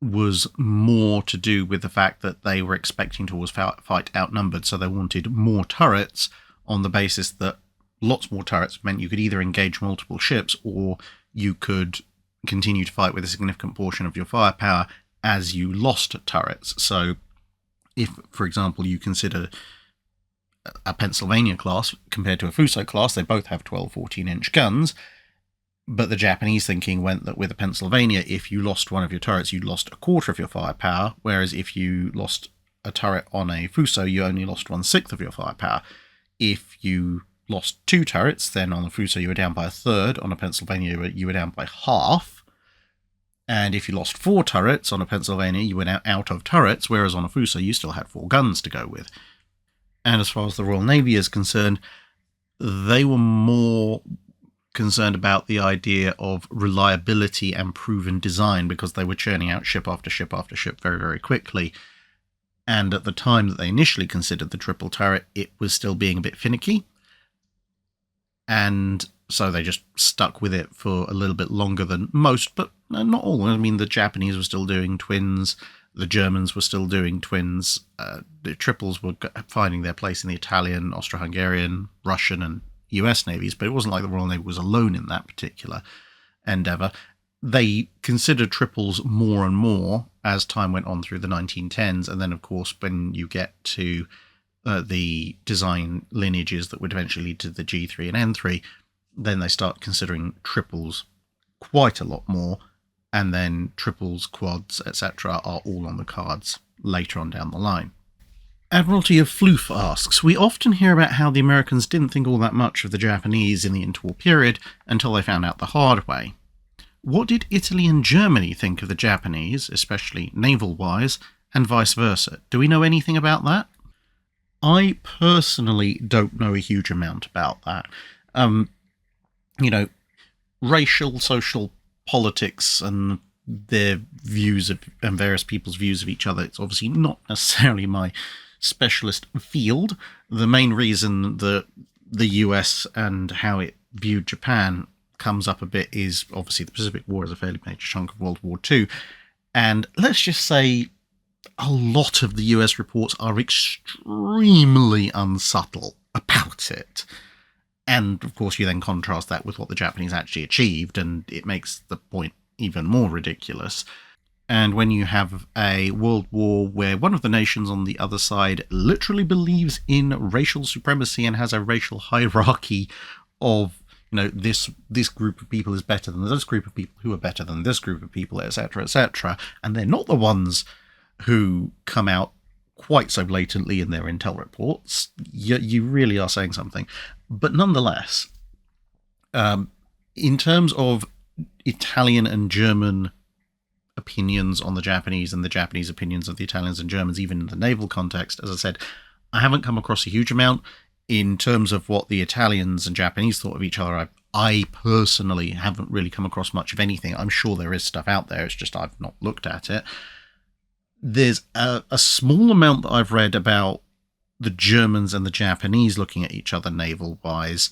was more to do with the fact that they were expecting to always fight outnumbered, so they wanted more turrets on the basis that lots more turrets meant you could either engage multiple ships or you could continue to fight with a significant portion of your firepower as you lost turrets. So if, for example, you consider a Pennsylvania class compared to a Fuso class, they both have 12 14-inch guns, but the Japanese thinking went that with a Pennsylvania, if you lost one of your turrets, you lost a quarter of your firepower, whereas if you lost a turret on a Fuso, you only lost 1/6 of your firepower. If you lost 2 turrets, then on a Fuso you were down by 1/3, on a Pennsylvania you were down by half, and if you lost 4 turrets on a Pennsylvania, you went out of turrets, whereas on a Fuso you still had 4 guns to go with. And as far as the Royal Navy is concerned, they were more concerned about the idea of reliability and proven design, because they were churning out ship after ship after ship very, very quickly. And at the time that they initially considered the triple turret, it was still being a bit finicky. And so they just stuck with it for a little bit longer than most, but not all. I mean, the Japanese were still doing twins. The Germans were still doing twins. The triples were finding their place in the Italian, Austro-Hungarian, Russian, and US navies, but it wasn't like the Royal Navy was alone in that particular endeavour. They considered triples more and more as time went on through the 1910s, and then, of course, when you get to the design lineages that would eventually lead to the G3 and N3, then they start considering triples quite a lot more, and then triples, quads, etc. are all on the cards later on down the line. Admiralty of Floof asks, we often hear about how the Americans didn't think all that much of the Japanese in the interwar period until they found out the hard way. What did Italy and Germany think of the Japanese, especially naval-wise, and vice versa? Do we know anything about that? I personally don't know a huge amount about that. Racial, social politics and their views of, and various people's views of each other, it's obviously not necessarily my specialist field. The main reason that the US and how it viewed Japan comes up a bit is obviously the Pacific War is a fairly major chunk of World War II. And let's just say a lot of the US reports are extremely unsubtle about it. And of course you then contrast that with what the Japanese actually achieved, and it makes the point even more ridiculous. And when you have a world war where one of the nations on the other side literally believes in racial supremacy and has a racial hierarchy of, this group of people is better than this group of people who are better than this group of people, etc., and they're not the ones who come out quite so blatantly in their intel reports, you really are saying something. But nonetheless, in terms of Italian and German opinions on the Japanese and the Japanese opinions of the Italians and Germans, even in the naval context, as I said, I haven't come across a huge amount. In terms of what the Italians and Japanese thought of each other, I personally haven't really come across much of anything. I'm sure there is stuff out there, it's just I've not looked at it. There's a small amount that I've read about the Germans and the Japanese looking at each other naval-wise.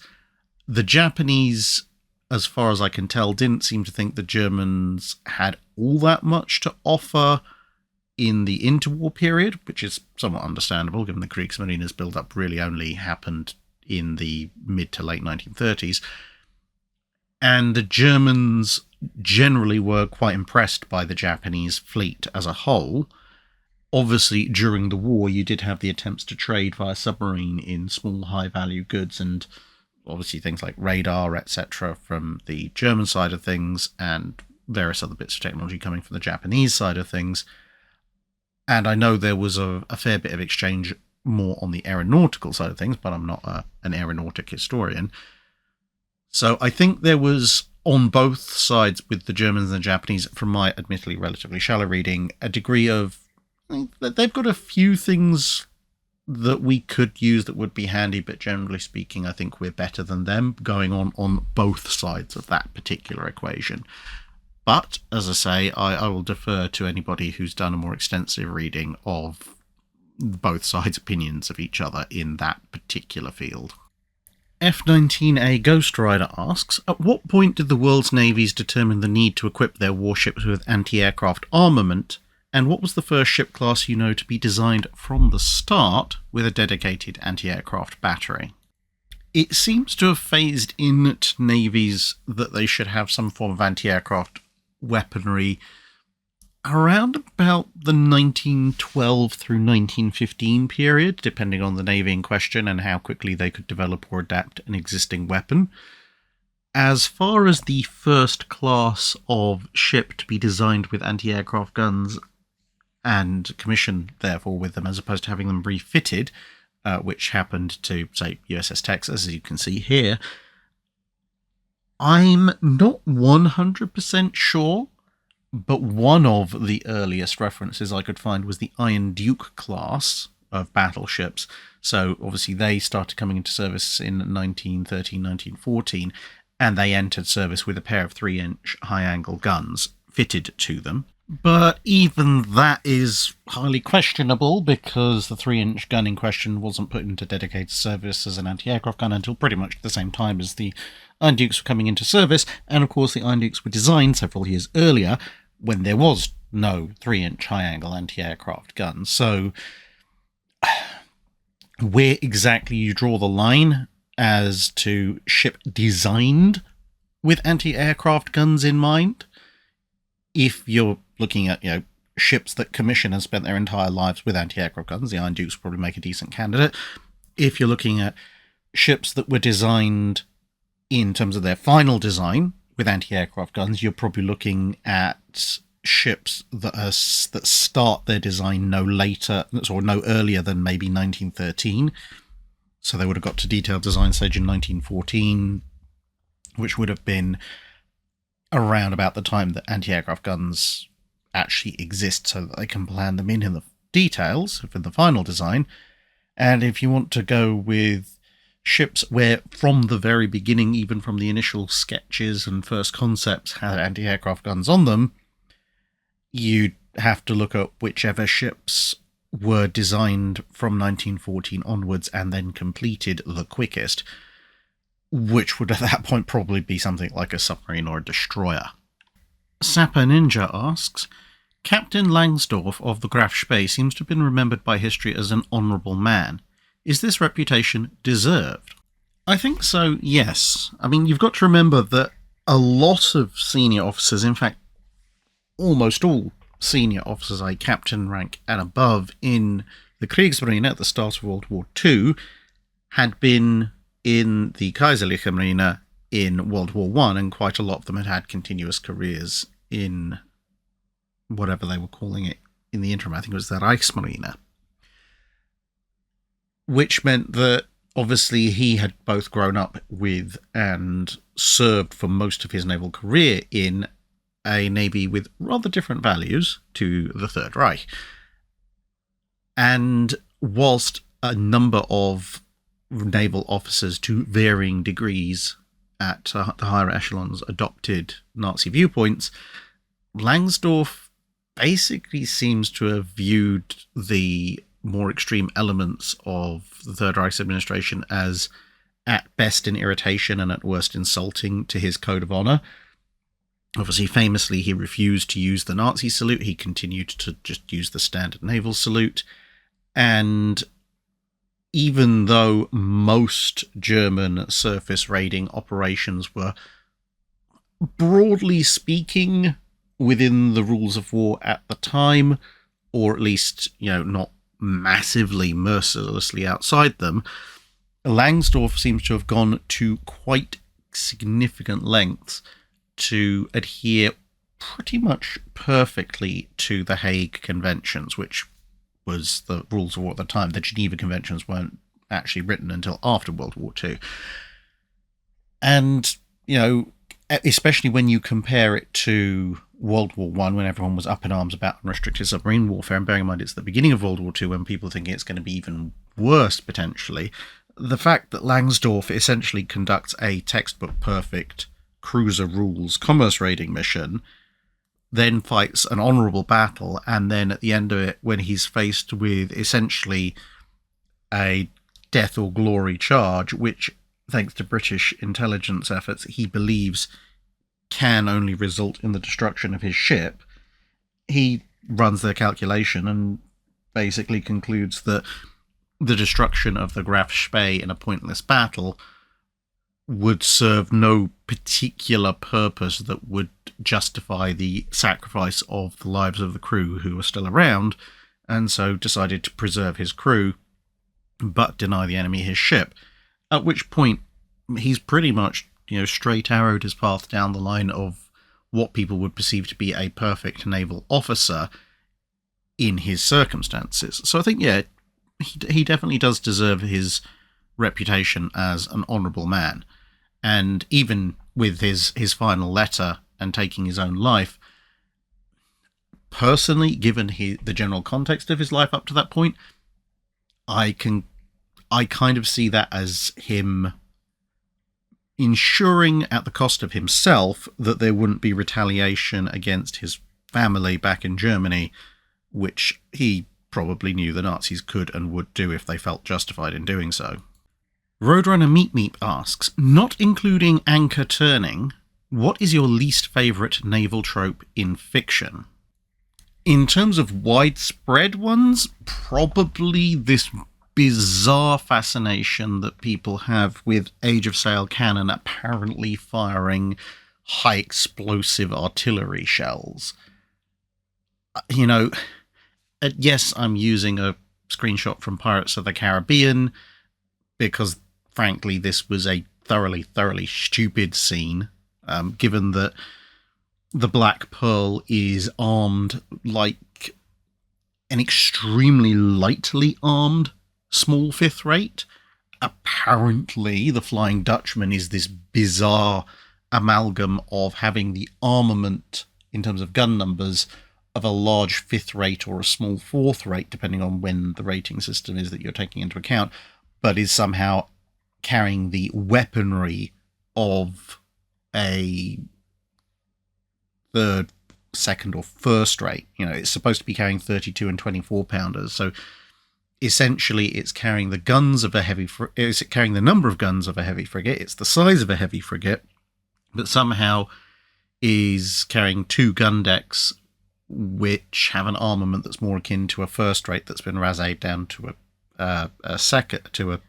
The Japanese, as far as I can tell, didn't seem to think the Germans had all that much to offer in the interwar period, which is somewhat understandable, given the Kriegsmarine's build-up really only happened in the mid to late 1930s. And the Germans generally were quite impressed by the Japanese fleet as a whole. Obviously, during the war, you did have the attempts to trade via submarine in small, high-value goods, and obviously things like radar, etc., from the German side of things, and various other bits of technology coming from the Japanese side of things. And I know there was a fair bit of exchange more on the aeronautical side of things, but I'm not an aeronautic historian. So I think there was, on both sides with the Germans and the Japanese, from my admittedly relatively shallow reading, a degree of, they've got a few things that we could use that would be handy, but generally speaking, I think we're better than them going on both sides of that particular equation. But, as I say, I will defer to anybody who's done a more extensive reading of both sides' opinions of each other in that particular field. F-19A Ghost Rider asks, at what point did the world's navies determine the need to equip their warships with anti-aircraft armament, and what was the first ship class you know to be designed from the start with a dedicated anti-aircraft battery? It seems to have phased in to navies that they should have some form of anti-aircraft weaponry around about the 1912 through 1915 period, depending on the navy in question and how quickly they could develop or adapt an existing weapon. As far as the first class of ship to be designed with anti-aircraft guns and commissioned, therefore, with them, as opposed to having them refitted, which happened to, say, USS Texas, as you can see here, I'm not 100% sure, but one of the earliest references I could find was the Iron Duke class of battleships. So obviously they started coming into service in 1913, 1914, and they entered service with a pair of 3-inch high-angle guns fitted to them. But even that is highly questionable, because the 3-inch gun in question wasn't put into dedicated service as an anti-aircraft gun until pretty much the same time as the Iron Dukes were coming into service, and of course the Iron Dukes were designed several years earlier, when there was no 3-inch high-angle anti-aircraft gun. So where exactly you draw the line as to ship designed with anti-aircraft guns in mind, if you're looking at, ships that commission and spent their entire lives with anti-aircraft guns, the Iron Dukes probably make a decent candidate. If you're looking at ships that were designed in terms of their final design with anti-aircraft guns, you're probably looking at ships that start their design no earlier than maybe 1913. So they would have got to detailed design stage in 1914, which would have been around about the time that anti-aircraft guns actually exist, so that they can plan them in the details for the final design. And if you want to go with ships where from the very beginning, even from the initial sketches and first concepts, had anti-aircraft guns on them, you'd have to look at whichever ships were designed from 1914 onwards and then completed the quickest, which would at that point probably be something like a submarine or a destroyer. Sapper Ninja asks, Captain Langsdorff of the Graf Spee seems to have been remembered by history as an honourable man. Is this reputation deserved? I think so, yes. I mean, you've got to remember that a lot of senior officers, in fact, almost all senior officers, like captain rank and above, in the Kriegsmarine at the start of World War II, had been in the Kaiserliche Marine in World War I, and quite a lot of them had had continuous careers in whatever they were calling it in the interim. I think it was the Reichsmarine. Which meant that obviously he had both grown up with and served for most of his naval career in a navy with rather different values to the Third Reich. And whilst a number of naval officers to varying degrees at the higher echelons adopted Nazi viewpoints, Langsdorff basically seems to have viewed the more extreme elements of the Third Reich's administration as at best in irritation and at worst insulting to his code of honor. Obviously, famously, he refused to use the Nazi salute. He continued to just use the standard naval salute. And even though most German surface raiding operations were, broadly speaking, within the rules of war at the time, or at least, not massively, mercilessly outside them, Langsdorff seems to have gone to quite significant lengths to adhere pretty much perfectly to the Hague Conventions, which was the rules of war at the time. The Geneva Conventions weren't actually written until after World War II. And, especially when you compare it to World War I, when everyone was up in arms about unrestricted submarine warfare, and bearing in mind it's the beginning of World War II when people think it's going to be even worse, potentially, the fact that Langsdorff essentially conducts a textbook-perfect cruiser rules commerce raiding mission, then fights an honourable battle, and then at the end of it, when he's faced with essentially a death or glory charge, which, thanks to British intelligence efforts, he believes can only result in the destruction of his ship, he runs the calculation and basically concludes that the destruction of the Graf Spee in a pointless battle would serve no particular purpose that would justify the sacrifice of the lives of the crew who were still around, and so decided to preserve his crew but deny the enemy his ship. At which point he's pretty much straight arrowed his path down the line of what people would perceive to be a perfect naval officer in his circumstances. So I think, he definitely does deserve his reputation as an honourable man. And even with his final letter and taking his own life, personally, given the general context of his life up to that point, I kind of see that as him ensuring at the cost of himself that there wouldn't be retaliation against his family back in Germany, which he probably knew the Nazis could and would do if they felt justified in doing so. Roadrunner Meep Meep asks, not including anchor turning, what is your least favourite naval trope in fiction? In terms of widespread ones, probably this bizarre fascination that people have with Age of Sail cannon apparently firing high explosive artillery shells. Yes, I'm using a screenshot from Pirates of the Caribbean because, frankly, this was a thoroughly, thoroughly stupid scene, given that the Black Pearl is armed like an extremely lightly armed small fifth rate. Apparently, the Flying Dutchman is this bizarre amalgam of having the armament, in terms of gun numbers, of a large fifth rate or a small fourth rate, depending on when the rating system is that you're taking into account, but is somehow carrying the weaponry of a third, second, or first rate. It's supposed to be carrying 32 and 24 pounders, so essentially it's carrying the guns of a heavy it's carrying the number of guns of a heavy frigate, it's the size of a heavy frigate, but somehow is carrying two gun decks which have an armament that's more akin to a first rate that's been razzed down to a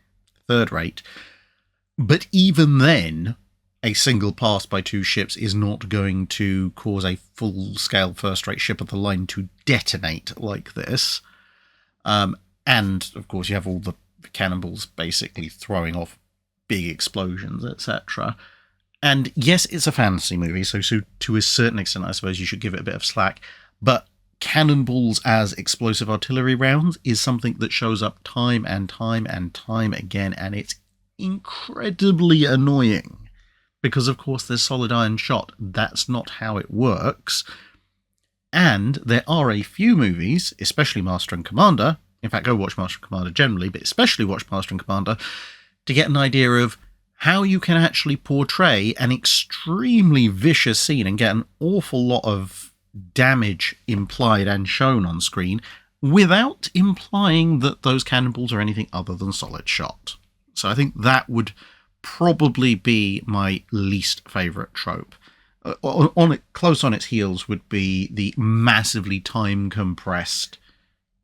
third rate. But even then, a single pass by two ships is not going to cause a full-scale first-rate ship of the line to detonate like this. And, of course, you have all the cannonballs basically throwing off big explosions, etc. And yes, it's a fantasy movie, so to a certain extent, I suppose you should give it a bit of slack. But cannonballs as explosive artillery rounds is something that shows up time and time and time again, and it's incredibly annoying. Because, of course, there's solid iron shot. That's not how it works. And there are a few movies, especially Master and Commander. In fact, go watch Master and Commander generally, but especially watch Master and Commander to get an idea of how you can actually portray an extremely vicious scene and get an awful lot of damage implied and shown on screen without implying that those cannonballs are anything other than solid shot. So I think that would probably be my least favourite trope. Close on its heels would be the massively time-compressed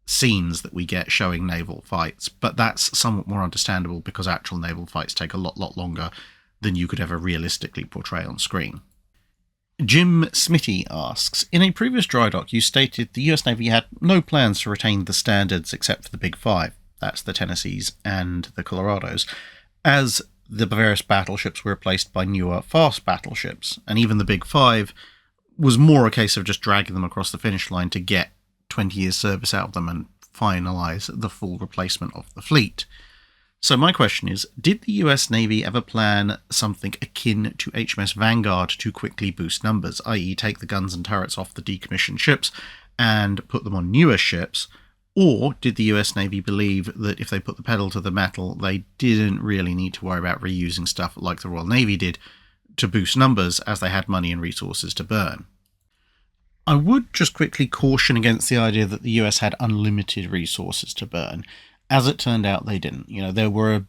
scenes that we get showing naval fights, but that's somewhat more understandable because actual naval fights take a lot longer than you could ever realistically portray on screen. Jim Smitty asks, in a previous Drydock you stated the US Navy had no plans to retain the standards except for the Big Five, that's the Tennessees and the Colorados, as the various battleships were replaced by newer, fast battleships, and even the Big Five was more a case of just dragging them across the finish line to get 20 years service out of them and finalise the full replacement of the fleet. So my question is, did the US Navy ever plan something akin to HMS Vanguard to quickly boost numbers, i.e. take the guns and turrets off the decommissioned ships and put them on newer ships? Or did the US Navy believe that if they put the pedal to the metal, they didn't really need to worry about reusing stuff like the Royal Navy did to boost numbers, as they had money and resources to burn? I would just quickly caution against the idea that the US had unlimited resources to burn. As it turned out, they didn't. There were a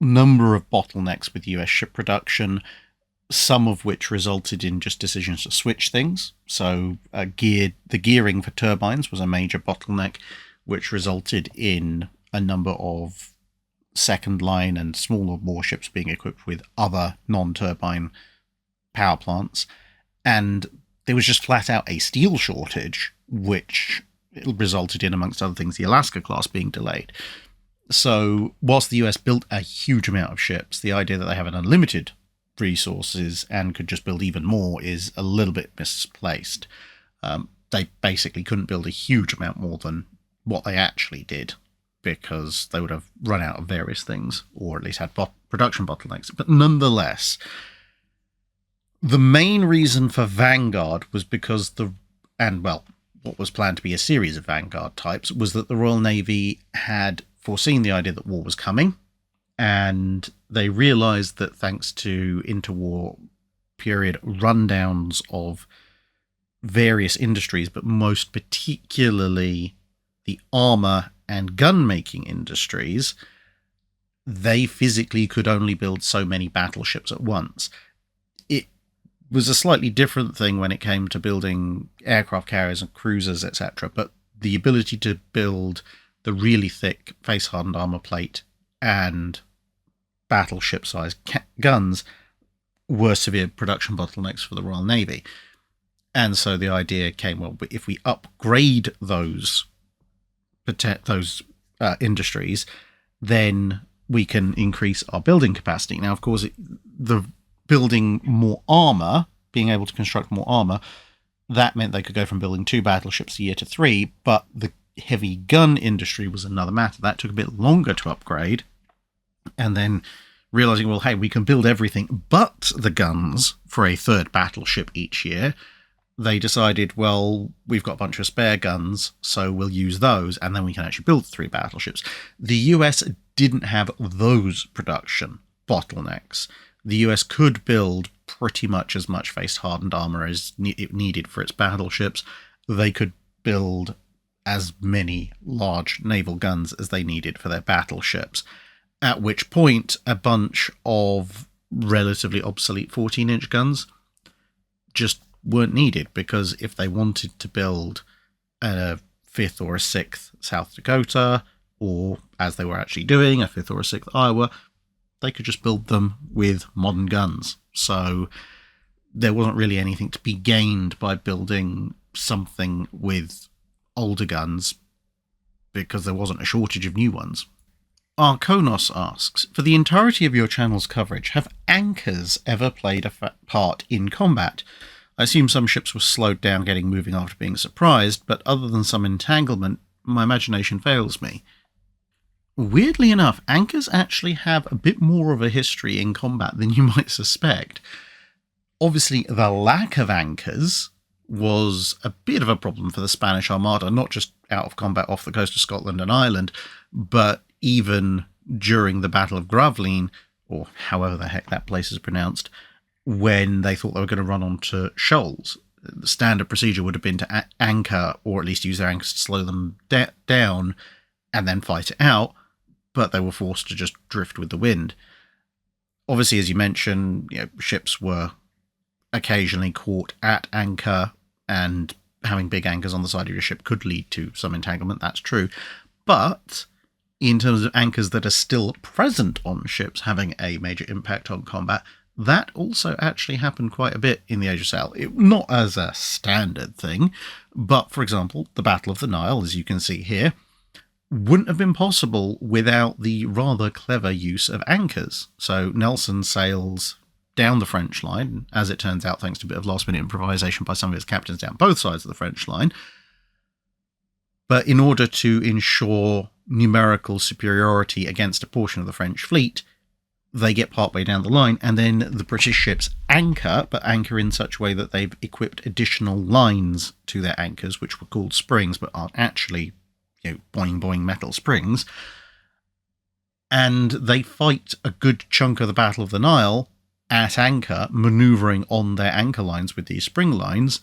number of bottlenecks with US ship production, some of which resulted in just decisions to switch things. So the gearing for turbines was a major bottleneck, which resulted in a number of second line and smaller warships being equipped with other non-turbine power plants. And there was just flat out a steel shortage, which resulted in, amongst other things, the Alaska class being delayed. So whilst the US built a huge amount of ships, the idea that they have an unlimited resources and could just build even more is a little bit misplaced. They basically couldn't build a huge amount more than what they actually did, because they would have run out of various things, or at least had production bottlenecks. But nonetheless, the main reason for Vanguard was because what was planned to be a series of Vanguard types was that the Royal Navy had foreseen the idea that war was coming, and they realised that thanks to interwar period rundowns of various industries, but most particularly the armour and gun-making industries, they physically could only build so many battleships at once. It was a slightly different thing when it came to building aircraft carriers and cruisers, etc., but the ability to build the really thick face-hardened armour plate and battleship-sized guns were severe production bottlenecks for the Royal Navy. And so the idea came, well, if we upgrade those industries, then we can increase our building capacity. Now, of course, the building more armour, being able to construct more armour, that meant they could go from building 2 battleships a year to 3, but the heavy gun industry was another matter. That took a bit longer to upgrade, and then realising, well, hey, we can build everything but the guns for a 3rd battleship each year. They decided, well, we've got a bunch of spare guns, so we'll use those, and then we can actually build 3 battleships. The US didn't have those production bottlenecks. The US could build pretty much as much face-hardened armour as it needed for its battleships. They could build as many large naval guns as they needed for their battleships, at which point a bunch of relatively obsolete 14-inch guns just weren't needed, because if they wanted to build a 5th or a 6th South Dakota, or as they were actually doing, a 5th or a 6th Iowa, they could just build them with modern guns. So there wasn't really anything to be gained by building something with older guns, because there wasn't a shortage of new ones. Arkonos asks, for the entirety of your channel's coverage, have anchors ever played a part in combat? I assume some ships were slowed down getting moving after being surprised, but other than some entanglement, my imagination fails me. Weirdly enough, anchors actually have a bit more of a history in combat than you might suspect. Obviously, the lack of anchors was a bit of a problem for the Spanish Armada, not just out of combat off the coast of Scotland and Ireland, but even during the Battle of Gravelines, or however the heck that place is pronounced, when they thought they were going to run onto shoals. The standard procedure would have been to anchor, or at least use their anchors to slow them down, and then fight it out, but they were forced to just drift with the wind. Obviously, as you mentioned, ships were occasionally caught at anchor, and having big anchors on the side of your ship could lead to some entanglement, that's true. But in terms of anchors that are still present on ships having a major impact on combat, that also actually happened quite a bit in the Age of Sail. Not as a standard thing, but for example, the Battle of the Nile, as you can see here, wouldn't have been possible without the rather clever use of anchors. So Nelson sails down the French line, as it turns out, thanks to a bit of last-minute improvisation by some of his captains down both sides of the French line. But in order to ensure numerical superiority against a portion of the French fleet, they get partway down the line, and then the British ships anchor, but anchor in such a way that they've equipped additional lines to their anchors, which were called springs, but aren't actually, boing boing metal springs. And they fight a good chunk of the Battle of the Nile at anchor, manoeuvring on their anchor lines with these spring lines,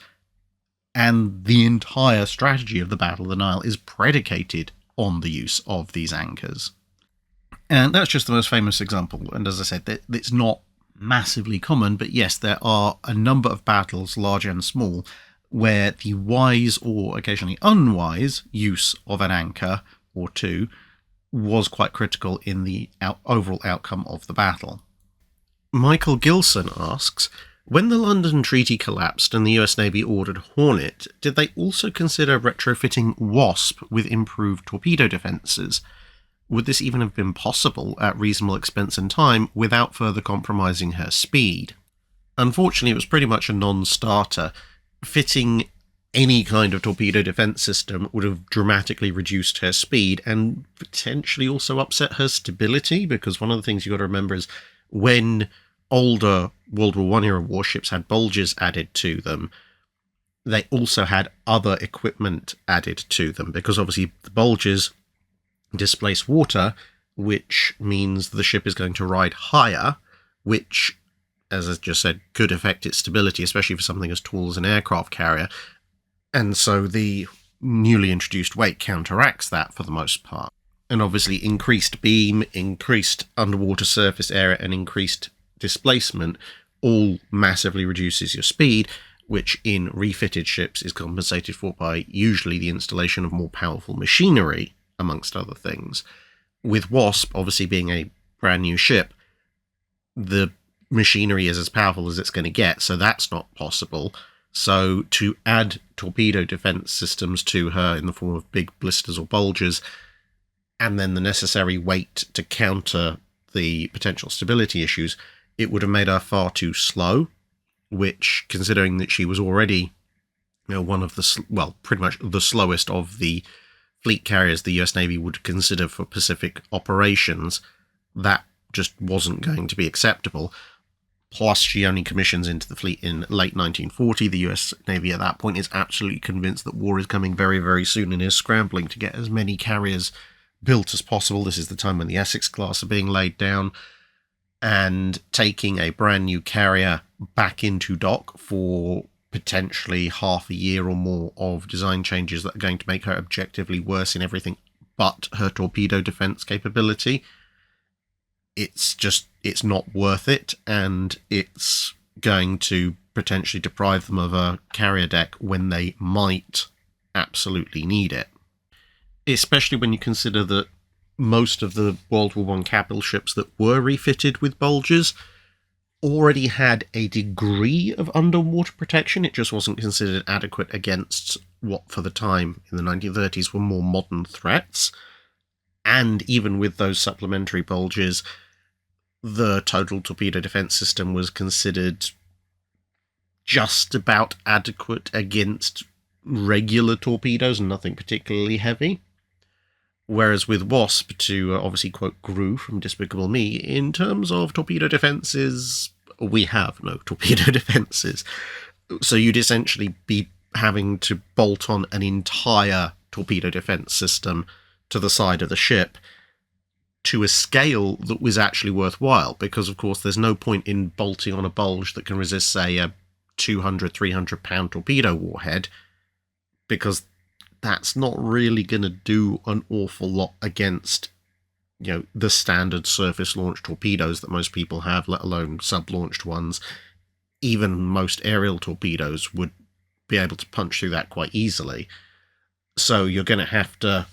and the entire strategy of the Battle of the Nile is predicated on the use of these anchors. And that's just the most famous example, and as I said, it's not massively common, but yes, there are a number of battles, large and small, where the wise or occasionally unwise use of an anchor or two was quite critical in the overall outcome of the battle. Michael Gilson asks, when the London Treaty collapsed and the US Navy ordered Hornet, did they also consider retrofitting Wasp with improved torpedo defences? Would this even have been possible at reasonable expense and time without further compromising her speed? Unfortunately, it was pretty much a non-starter. Fitting any kind of torpedo defence system would have dramatically reduced her speed and potentially also upset her stability, because one of the things you've got to remember is when older World War I era warships had bulges added to them, they also had other equipment added to them, because obviously the bulges displace water, which means the ship is going to ride higher, which, as I just said, could affect its stability, especially for something as tall as an aircraft carrier. And so the newly introduced weight counteracts that for the most part. And obviously increased beam, increased underwater surface area, and increased displacement all massively reduces your speed, which in refitted ships is compensated for by usually the installation of more powerful machinery, amongst other things. With Wasp, obviously being a brand new ship, the machinery is as powerful as it's going to get, so that's not possible. So to add torpedo defense systems to her in the form of big blisters or bulges, and then the necessary weight to counter the potential stability issues, it would have made her far too slow, which, considering that she was already one of the, pretty much the slowest of the fleet carriers the US Navy would consider for Pacific operations, that just wasn't going to be acceptable. Plus, she only commissions into the fleet in late 1940. The US Navy at that point is absolutely convinced that war is coming very, very soon and is scrambling to get as many carriers built as possible. This is the time when the Essex class are being laid down, and taking a brand new carrier back into dock for potentially half a year or more of design changes that are going to make her objectively worse in everything but her torpedo defense capability. It's not worth it, and it's going to potentially deprive them of a carrier deck when they might absolutely need it. Especially when you consider that most of the World War I capital ships that were refitted with bulges already had a degree of underwater protection. It just wasn't considered adequate against what for the time in the 1930s were more modern threats. And even with those supplementary bulges, the total torpedo defense system was considered just about adequate against regular torpedoes and nothing particularly heavy. Whereas with Wasp, to obviously quote Gru from Despicable Me, in terms of torpedo defences, we have no torpedo defences. So you'd essentially be having to bolt on an entire torpedo defence system to the side of the ship to a scale that was actually worthwhile, because of course there's no point in bolting on a bulge that can resist, say, a 200, 300 pound torpedo warhead, because that's not really going to do an awful lot against, the standard surface launched torpedoes that most people have, let alone sub-launched ones. Even most aerial torpedoes would be able to punch through that quite easily. So you're going to have to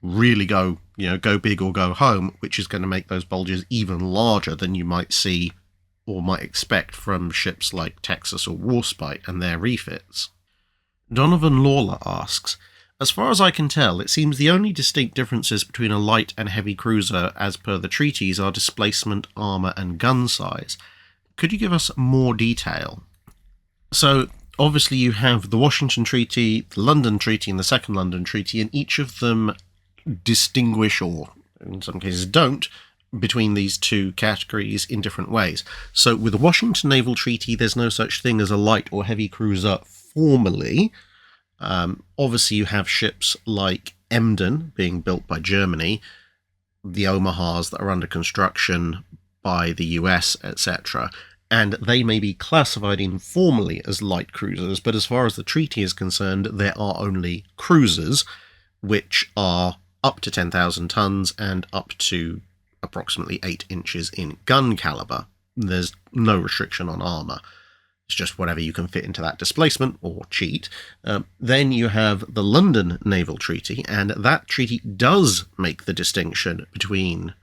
really go big or go home, which is going to make those bulges even larger than you might see or might expect from ships like Texas or Warspite and their refits. Donovan Lawler asks, as far as I can tell, it seems the only distinct differences between a light and heavy cruiser as per the treaties are displacement, armour and gun size. Could you give us more detail? So, obviously you have the Washington Treaty, the London Treaty and the Second London Treaty, and each of them distinguish, or in some cases don't, between these two categories in different ways. So with the Washington Naval Treaty, there's no such thing as a light or heavy cruiser formally. Obviously you have ships like Emden being built by Germany, the Omahas that are under construction by the US, etc., and they may be classified informally as light cruisers, but as far as the treaty is concerned, there are only cruisers, which are up to 10,000 tons and up to approximately 8 inches in gun caliber. There's no restriction on armour. It's just whatever you can fit into that displacement or cheat. Then you have the London Naval Treaty, and that treaty does make the distinction between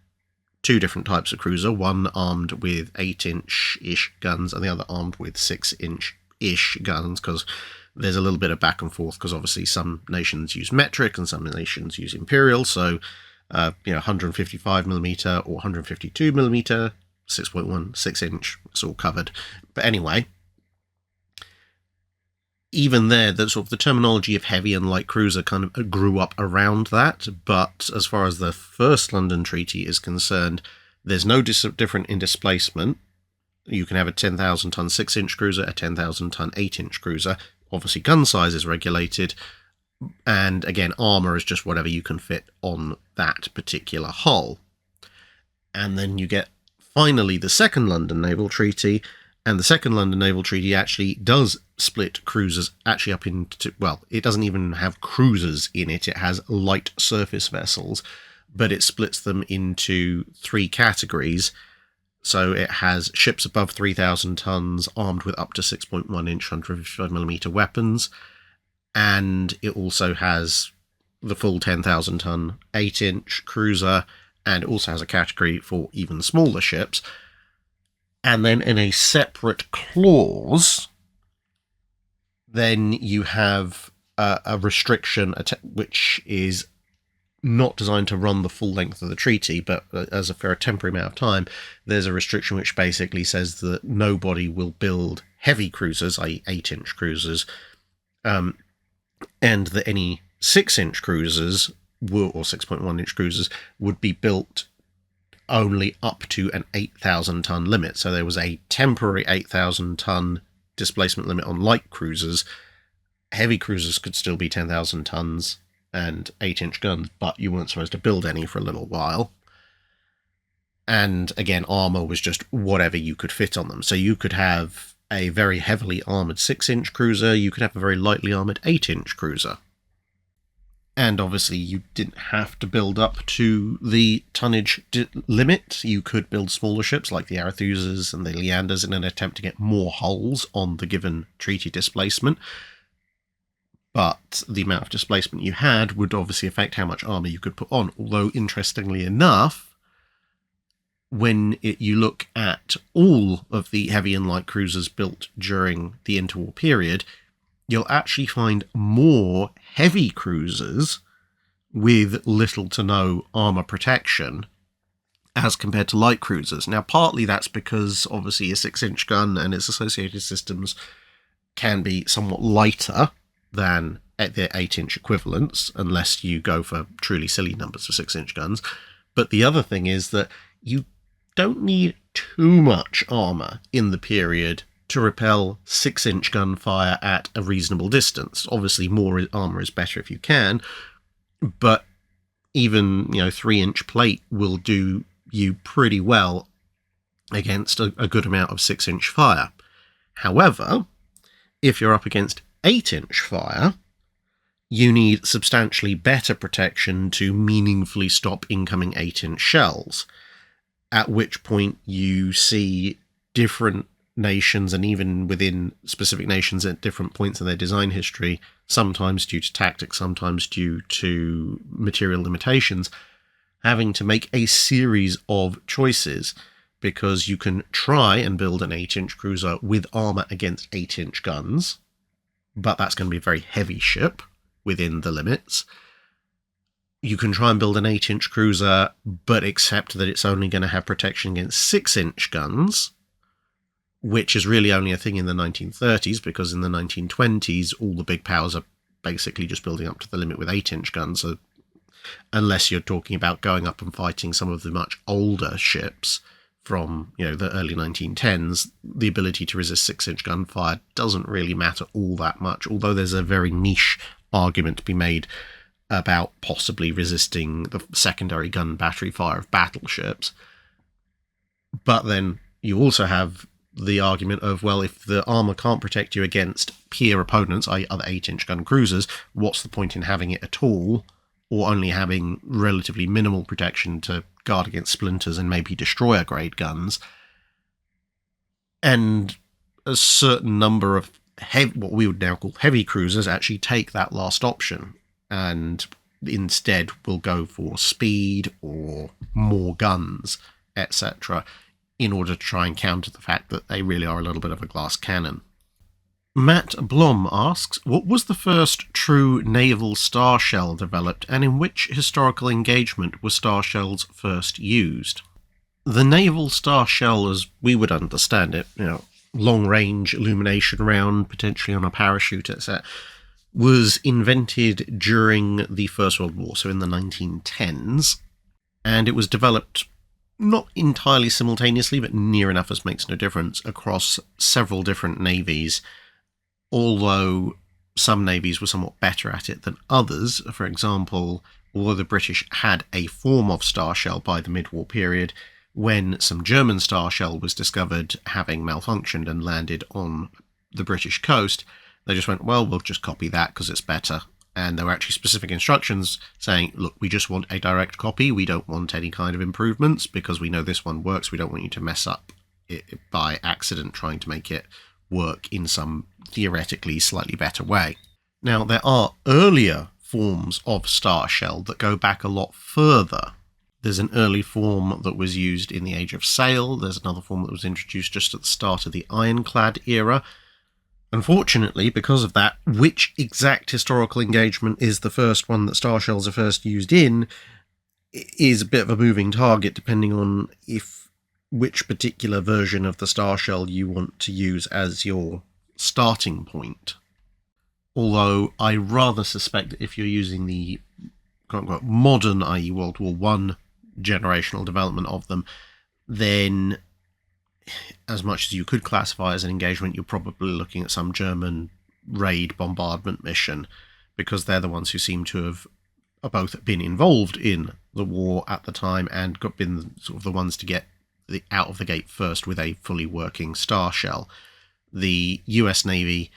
two different types of cruiser, one armed with 8-inch-ish guns and the other armed with 6-inch-ish guns, because there's a little bit of back and forth, because obviously some nations use metric and some nations use imperial, so 155mm or 152mm, 6.1, 6-inch, it's all covered. But anyway, even there, the terminology of heavy and light cruiser kind of grew up around that, but as far as the first London Treaty is concerned, there's no different in displacement. You can have a 10,000-ton 6-inch cruiser, a 10,000-ton 8-inch cruiser. Obviously, gun size is regulated, and again, armour is just whatever you can fit on that particular hull. And then you get, finally, the Second London Naval Treaty, and the Second London Naval Treaty actually does split cruisers actually up into, well, it doesn't even have cruisers in it, it has light surface vessels, but it splits them into 3 categories. So it has ships above 3,000 tons armed with up to 6.1-inch 155mm weapons, and it also has the full 10,000-ton 8-inch cruiser, and it also has a category for even smaller ships. And then in a separate clause, then you have a restriction which is not designed to run the full length of the treaty, but for a temporary amount of time, there's a restriction which basically says that nobody will build heavy cruisers, i.e. 8-inch cruisers, and that any 6-inch cruisers, or 6.1-inch cruisers, would be built only up to an 8,000-ton limit. So there was a temporary 8,000-ton displacement limit on light cruisers. Heavy cruisers could still be 10,000 tons and 8-inch guns, but you weren't supposed to build any for a little while. And again, armour was just whatever you could fit on them. So you could have a very heavily armoured 6-inch cruiser, you could have a very lightly armoured 8-inch cruiser. And obviously you didn't have to build up to the tonnage limit. You could build smaller ships like the Arethuses and the Leanders in an attempt to get more hulls on the given treaty displacement. But the amount of displacement you had would obviously affect how much armour you could put on. Although, interestingly enough, when you look at all of the heavy and light cruisers built during the interwar period, you'll actually find more heavy cruisers with little to no armour protection as compared to light cruisers. Now, partly that's because, obviously, a 6-inch gun and its associated systems can be somewhat lighter than at their 8-inch equivalents, unless you go for truly silly numbers for 6-inch guns. But the other thing is that you don't need too much armour in the period to repel 6-inch gunfire at a reasonable distance. Obviously, more armour is better if you can, but even 3-inch plate will do you pretty well against a good amount of 6-inch fire. However, If you're up against 8-inch fire, you need substantially better protection to meaningfully stop incoming 8-inch shells, at which point you see different nations, and even within specific nations at different points in their design history, sometimes due to tactics, sometimes due to material limitations, having to make a series of choices, because you can try and build an 8-inch cruiser with armour against 8-inch guns, but that's going to be a very heavy ship within the limits. You can try and build an 8-inch cruiser, but accept that it's only going to have protection against 6-inch guns, which is really only a thing in the 1930s, because in the 1920s, all the big powers are basically just building up to the limit with 8-inch guns. So unless you're talking about going up and fighting some of the much older ships from, the early 1910s, the ability to resist 6-inch gunfire doesn't really matter all that much, although there's a very niche argument to be made about possibly resisting the secondary gun battery fire of battleships. But then you also have the argument of, well, if the armour can't protect you against peer opponents, i.e. other 8-inch gun cruisers, what's the point in having it at all, or only having relatively minimal protection to guard against splinters and maybe destroyer-grade guns? And a certain number of what we would now call heavy cruisers actually take that last option, and instead will go for speed or more guns, etc., in order to try and counter the fact that they really are a little bit of a glass cannon. Matt Blom asks, what was the first true naval starshell developed, and in which historical engagement were starshells first used? The naval starshell, as we would understand it, long-range illumination round, potentially on a parachute, etc., was invented during the First World War, so in the 1910s, and it was developed not entirely simultaneously, but near enough as makes no difference, across several different navies, although some navies were somewhat better at it than others. For example, although the British had a form of starshell by the mid-war period, when some German starshell was discovered having malfunctioned and landed on the British coast, they just went, well, we'll just copy that because it's better. And there were actually specific instructions saying, look, we just want a direct copy. We don't want any kind of improvements because we know this one works. We don't want you to mess up it by accident trying to make it work in some theoretically slightly better way. Now, there are earlier forms of starshell that go back a lot further. There's an early form that was used in the Age of Sail. There's another form that was introduced just at the start of the ironclad era. Unfortunately, because of that, which exact historical engagement is the first one that starshells are first used in is a bit of a moving target, depending on which particular version of the starshell you want to use as your starting point. Although I rather suspect that if you're using the quote-unquote modern, i.e. World War I generational development of them, then as much as you could classify as an engagement, you're probably looking at some German raid bombardment mission, because they're the ones who seem to have both been involved in the war at the time and been sort of the ones to get out of the gate first with a fully working starshell. The US Navy,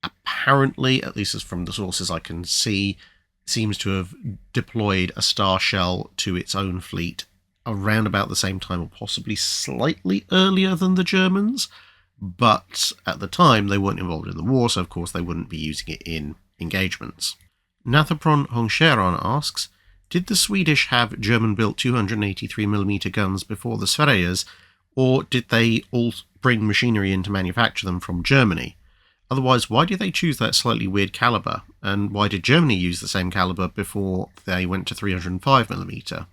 apparently, at least as from the sources I can see, seems to have deployed a starshell to its own fleet around about the same time, or possibly slightly earlier than the Germans, but at the time they weren't involved in the war, so of course they wouldn't be using it in engagements. Nathapron Hongcheron asks, did the Swedish have German-built 283mm guns before the Sveriges, or did they all bring machinery in to manufacture them from Germany? Otherwise, why did they choose that slightly weird caliber, and why did Germany use the same caliber before they went to 305mm?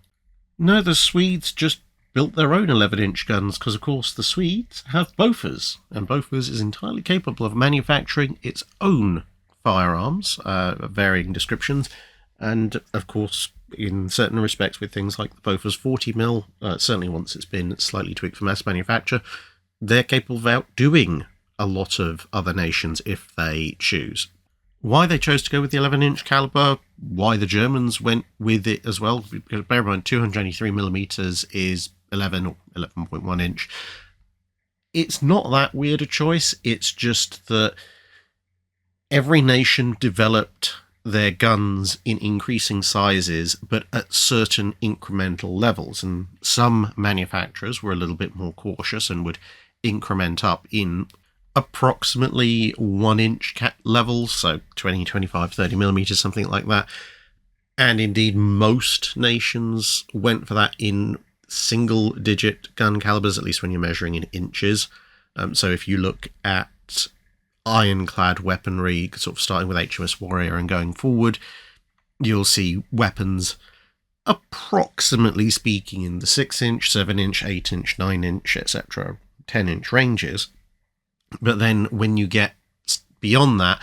No, the Swedes just built their own 11-inch guns, because of course the Swedes have Bofors, and Bofors is entirely capable of manufacturing its own firearms, of varying descriptions, and of course in certain respects with things like the Bofors 40mm, certainly once it's been slightly tweaked for mass manufacture, they're capable of outdoing a lot of other nations if they choose. Why they chose to go with the 11-inch caliber, why the Germans went with it as well, because bear in mind 283mm is 11 or 11.1 inch. It's not that weird a choice, it's just that every nation developed their guns in increasing sizes, but at certain incremental levels. And some manufacturers were a little bit more cautious and would increment up in approximately 1-inch levels, so 20, 25, 30 millimeters, something like that. And indeed, most nations went for that in single-digit gun calibers, at least when you're measuring in inches. So if you look at ironclad weaponry, sort of starting with HMS Warrior and going forward, you'll see weapons approximately speaking in the 6-inch, 7-inch, 8-inch, 9-inch, etc., 10-inch ranges. But then when you get beyond that,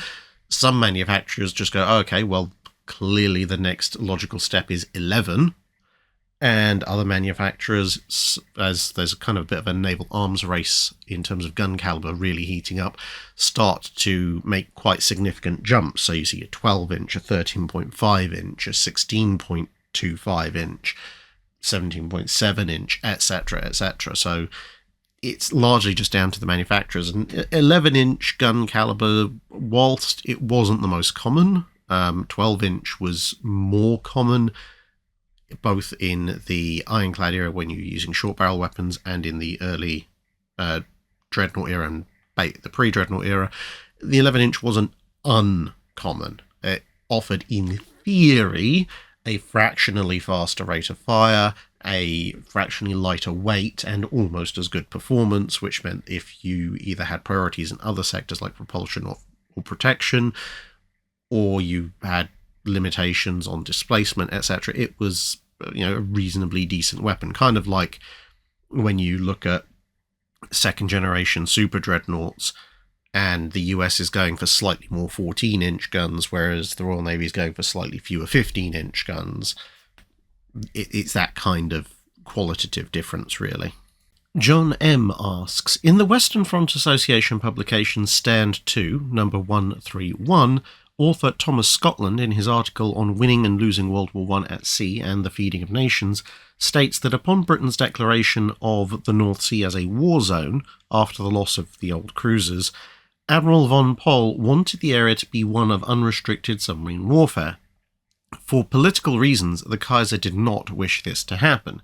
some manufacturers just go, okay, well, clearly the next logical step is 11. And other manufacturers, as there's kind of a bit of a naval arms race in terms of gun caliber really heating up, start to make quite significant jumps. So you see a 12-inch, a 13.5-inch, a 16.25-inch, 17.7-inch, etc., etc. So it's largely just down to the manufacturers. And 11-inch gun caliber, whilst it wasn't the most common, 12-inch was more common, both in the ironclad era when you're using short barrel weapons and in the early dreadnought era and the pre-dreadnought era. The 11-inch wasn't uncommon. It offered, in theory, a fractionally faster rate of fire, a fractionally lighter weight, and almost as good performance, which meant if you either had priorities in other sectors like propulsion or protection, or you had limitations on displacement, etc., it was, a reasonably decent weapon. Kind of like when you look at second generation super dreadnoughts and the US is going for slightly more 14-inch guns, whereas the Royal Navy is going for slightly fewer 15-inch guns. It's that kind of qualitative difference, really. John M. asks, in the Western Front Association publication Stand 2, number 131, author Thomas Scotland, in his article on winning and losing World War I at sea and the feeding of nations, states that upon Britain's declaration of the North Sea as a war zone after the loss of the old cruisers, Admiral von Pohl wanted the area to be one of unrestricted submarine warfare. For political reasons, the Kaiser did not wish this to happen.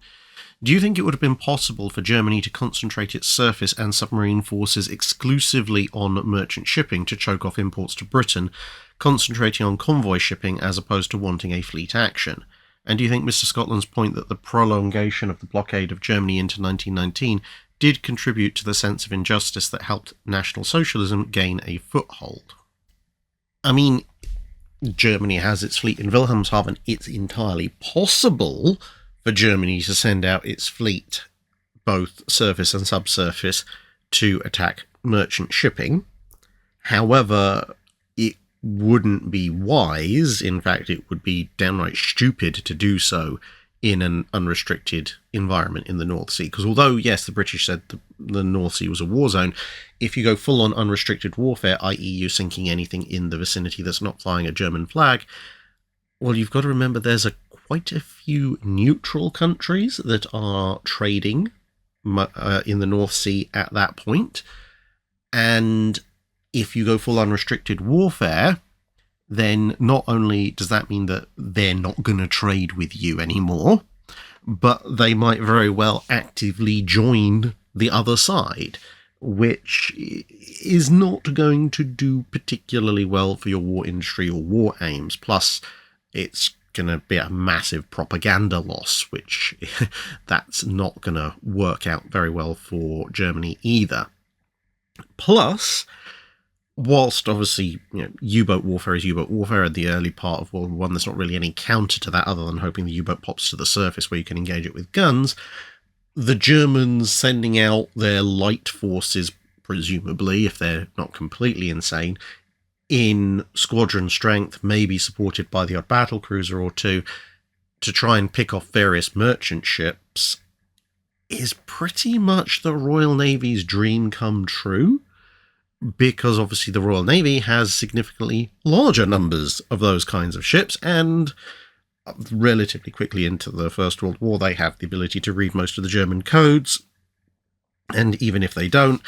Do you think it would have been possible for Germany to concentrate its surface and submarine forces exclusively on merchant shipping to choke off imports to Britain, concentrating on convoy shipping as opposed to wanting a fleet action? And do you think Mr. Scotland's point that the prolongation of the blockade of Germany into 1919 did contribute to the sense of injustice that helped National Socialism gain a foothold? I mean, Germany has its fleet in Wilhelmshaven. It's entirely possible for Germany to send out its fleet, both surface and subsurface, to attack merchant shipping. However, it wouldn't be wise, in fact it would be downright stupid to do so in an unrestricted environment in the North Sea. Because although, yes, the British said the North Sea was a war zone, if you go full-on unrestricted warfare, i.e. you're sinking anything in the vicinity that's not flying a German flag, well, you've got to remember there's quite a few neutral countries that are trading in the North Sea at that point. And if you go full unrestricted warfare, then not only does that mean that they're not going to trade with you anymore, but they might very well actively join the other side, which is not going to do particularly well for your war industry or war aims. Plus, it's going to be a massive propaganda loss, which that's not going to work out very well for Germany either. Plus, whilst obviously U-boat warfare is U-boat warfare at the early part of World War I, there's not really any counter to that other than hoping the U-boat pops to the surface where you can engage it with guns. The Germans sending out their light forces, presumably, if they're not completely insane, in squadron strength, maybe supported by the odd battle cruiser or two, to try and pick off various merchant ships, is pretty much the Royal Navy's dream come true, because obviously the Royal Navy has significantly larger numbers of those kinds of ships, and relatively quickly into the First World War they have the ability to read most of the German codes, and even if they don't,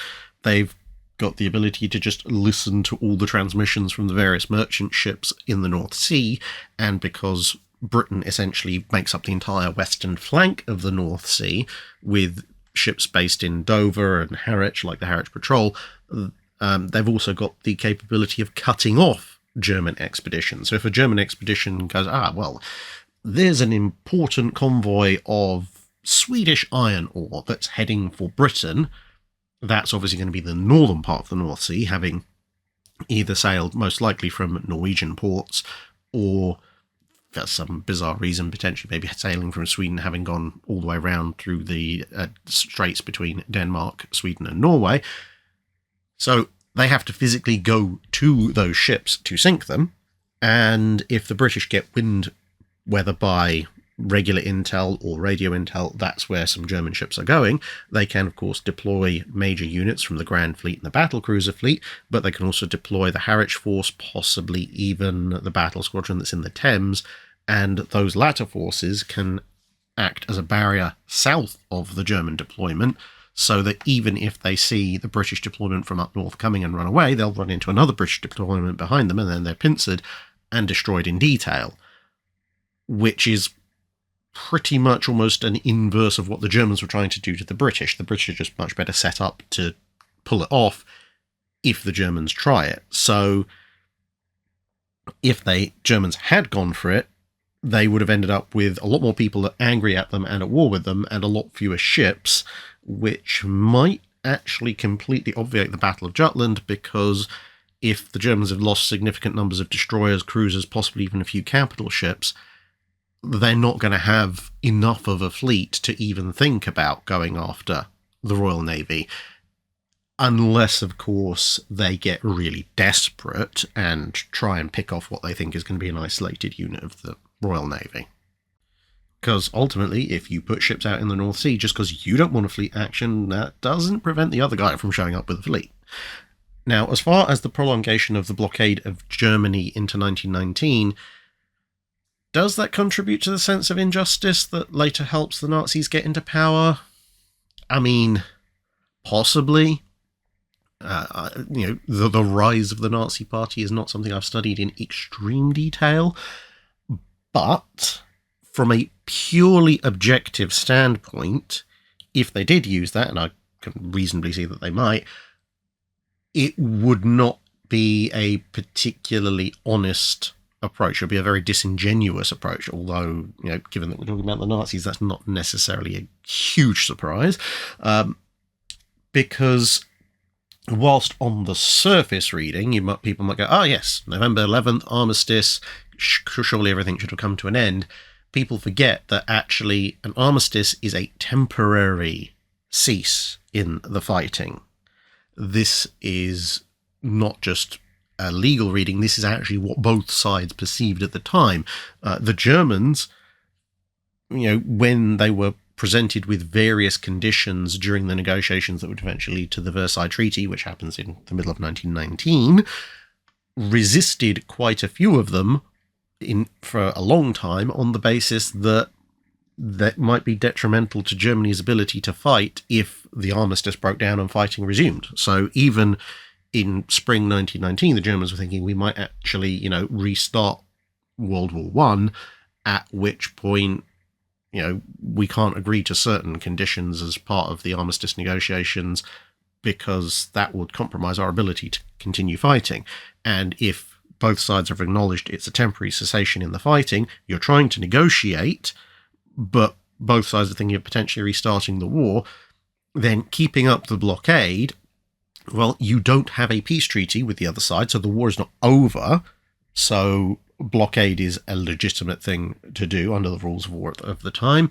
they've got the ability to just listen to all the transmissions from the various merchant ships in the North Sea, and because Britain essentially makes up the entire western flank of the North Sea, with ships based in Dover and Harwich, like the Harwich Patrol, they've also got the capability of cutting off German expeditions. So if a German expedition goes, there's an important convoy of Swedish iron ore that's heading for Britain, that's obviously going to be the northern part of the North Sea, having either sailed most likely from Norwegian ports, or for some bizarre reason, potentially maybe sailing from Sweden, having gone all the way around through the straits between Denmark, Sweden and Norway. So they have to physically go to those ships to sink them, and if the British get wind, whether by regular intel or radio intel, that's where some German ships are going, they can of course deploy major units from the Grand Fleet and the Battle Cruiser Fleet, but they can also deploy the Harwich Force, possibly even the Battle Squadron that's in the Thames, and those latter forces can act as a barrier south of the German deployment, so that even if they see the British deployment from up north coming and run away, they'll run into another British deployment behind them, and then they're pincered and destroyed in detail, which is pretty much almost an inverse of what the Germans were trying to do to the British. The British are just much better set up to pull it off if the Germans try it. So if Germans had gone for it, they would have ended up with a lot more people angry at them and at war with them, and a lot fewer ships, which might actually completely obviate the Battle of Jutland, because if the Germans have lost significant numbers of destroyers, cruisers, possibly even a few capital ships, they're not going to have enough of a fleet to even think about going after the Royal Navy, unless, of course, they get really desperate and try and pick off what they think is going to be an isolated unit of the Royal Navy. Because ultimately, if you put ships out in the North Sea just because you don't want a fleet action, that doesn't prevent the other guy from showing up with a fleet. Now, as far as the prolongation of the blockade of Germany into 1919, does that contribute to the sense of injustice that later helps the Nazis get into power? I mean, possibly. The rise of the Nazi Party is not something I've studied in extreme detail, but from a purely objective standpoint, if they did use that, and I can reasonably see that they might, it would not be a particularly honest approach. It would be a very disingenuous approach, although, given that we're talking about the Nazis, that's not necessarily a huge surprise, because whilst on the surface reading, people might go, oh yes, November 11th, armistice, surely everything should have come to an end. People forget that actually an armistice is a temporary cease in the fighting. This is not just a legal reading, this is actually what both sides perceived at the time. The Germans, when they were presented with various conditions during the negotiations that would eventually lead to the Versailles Treaty, which happens in the middle of 1919, resisted quite a few of them for a long time on the basis that might be detrimental to Germany's ability to fight if the armistice broke down and fighting resumed. So even in spring 1919, the Germans were thinking we might actually, restart World War I, at which point, we can't agree to certain conditions as part of the armistice negotiations because that would compromise our ability to continue fighting. And if both sides have acknowledged it's a temporary cessation in the fighting, you're trying to negotiate, but both sides are thinking of potentially restarting the war, then keeping up the blockade, well, you don't have a peace treaty with the other side, so the war is not over, so blockade is a legitimate thing to do under the rules of war of the time,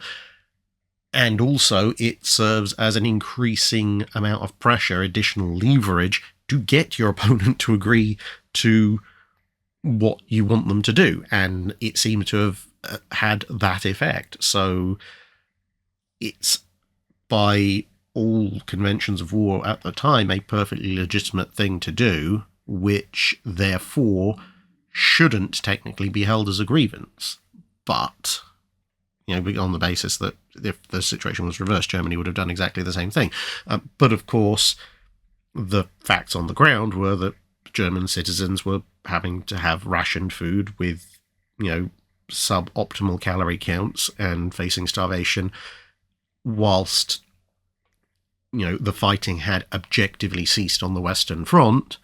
and also it serves as an increasing amount of pressure, additional leverage, to get your opponent to agree to what you want them to do, and it seems to have had that effect. So it's, by all conventions of war at the time, a perfectly legitimate thing to do, which therefore shouldn't technically be held as a grievance. But, on the basis that if the situation was reversed, Germany would have done exactly the same thing. But of course, the facts on the ground were that German citizens were having to have rationed food with, suboptimal calorie counts and facing starvation, whilst, the fighting had objectively ceased on the Western Front.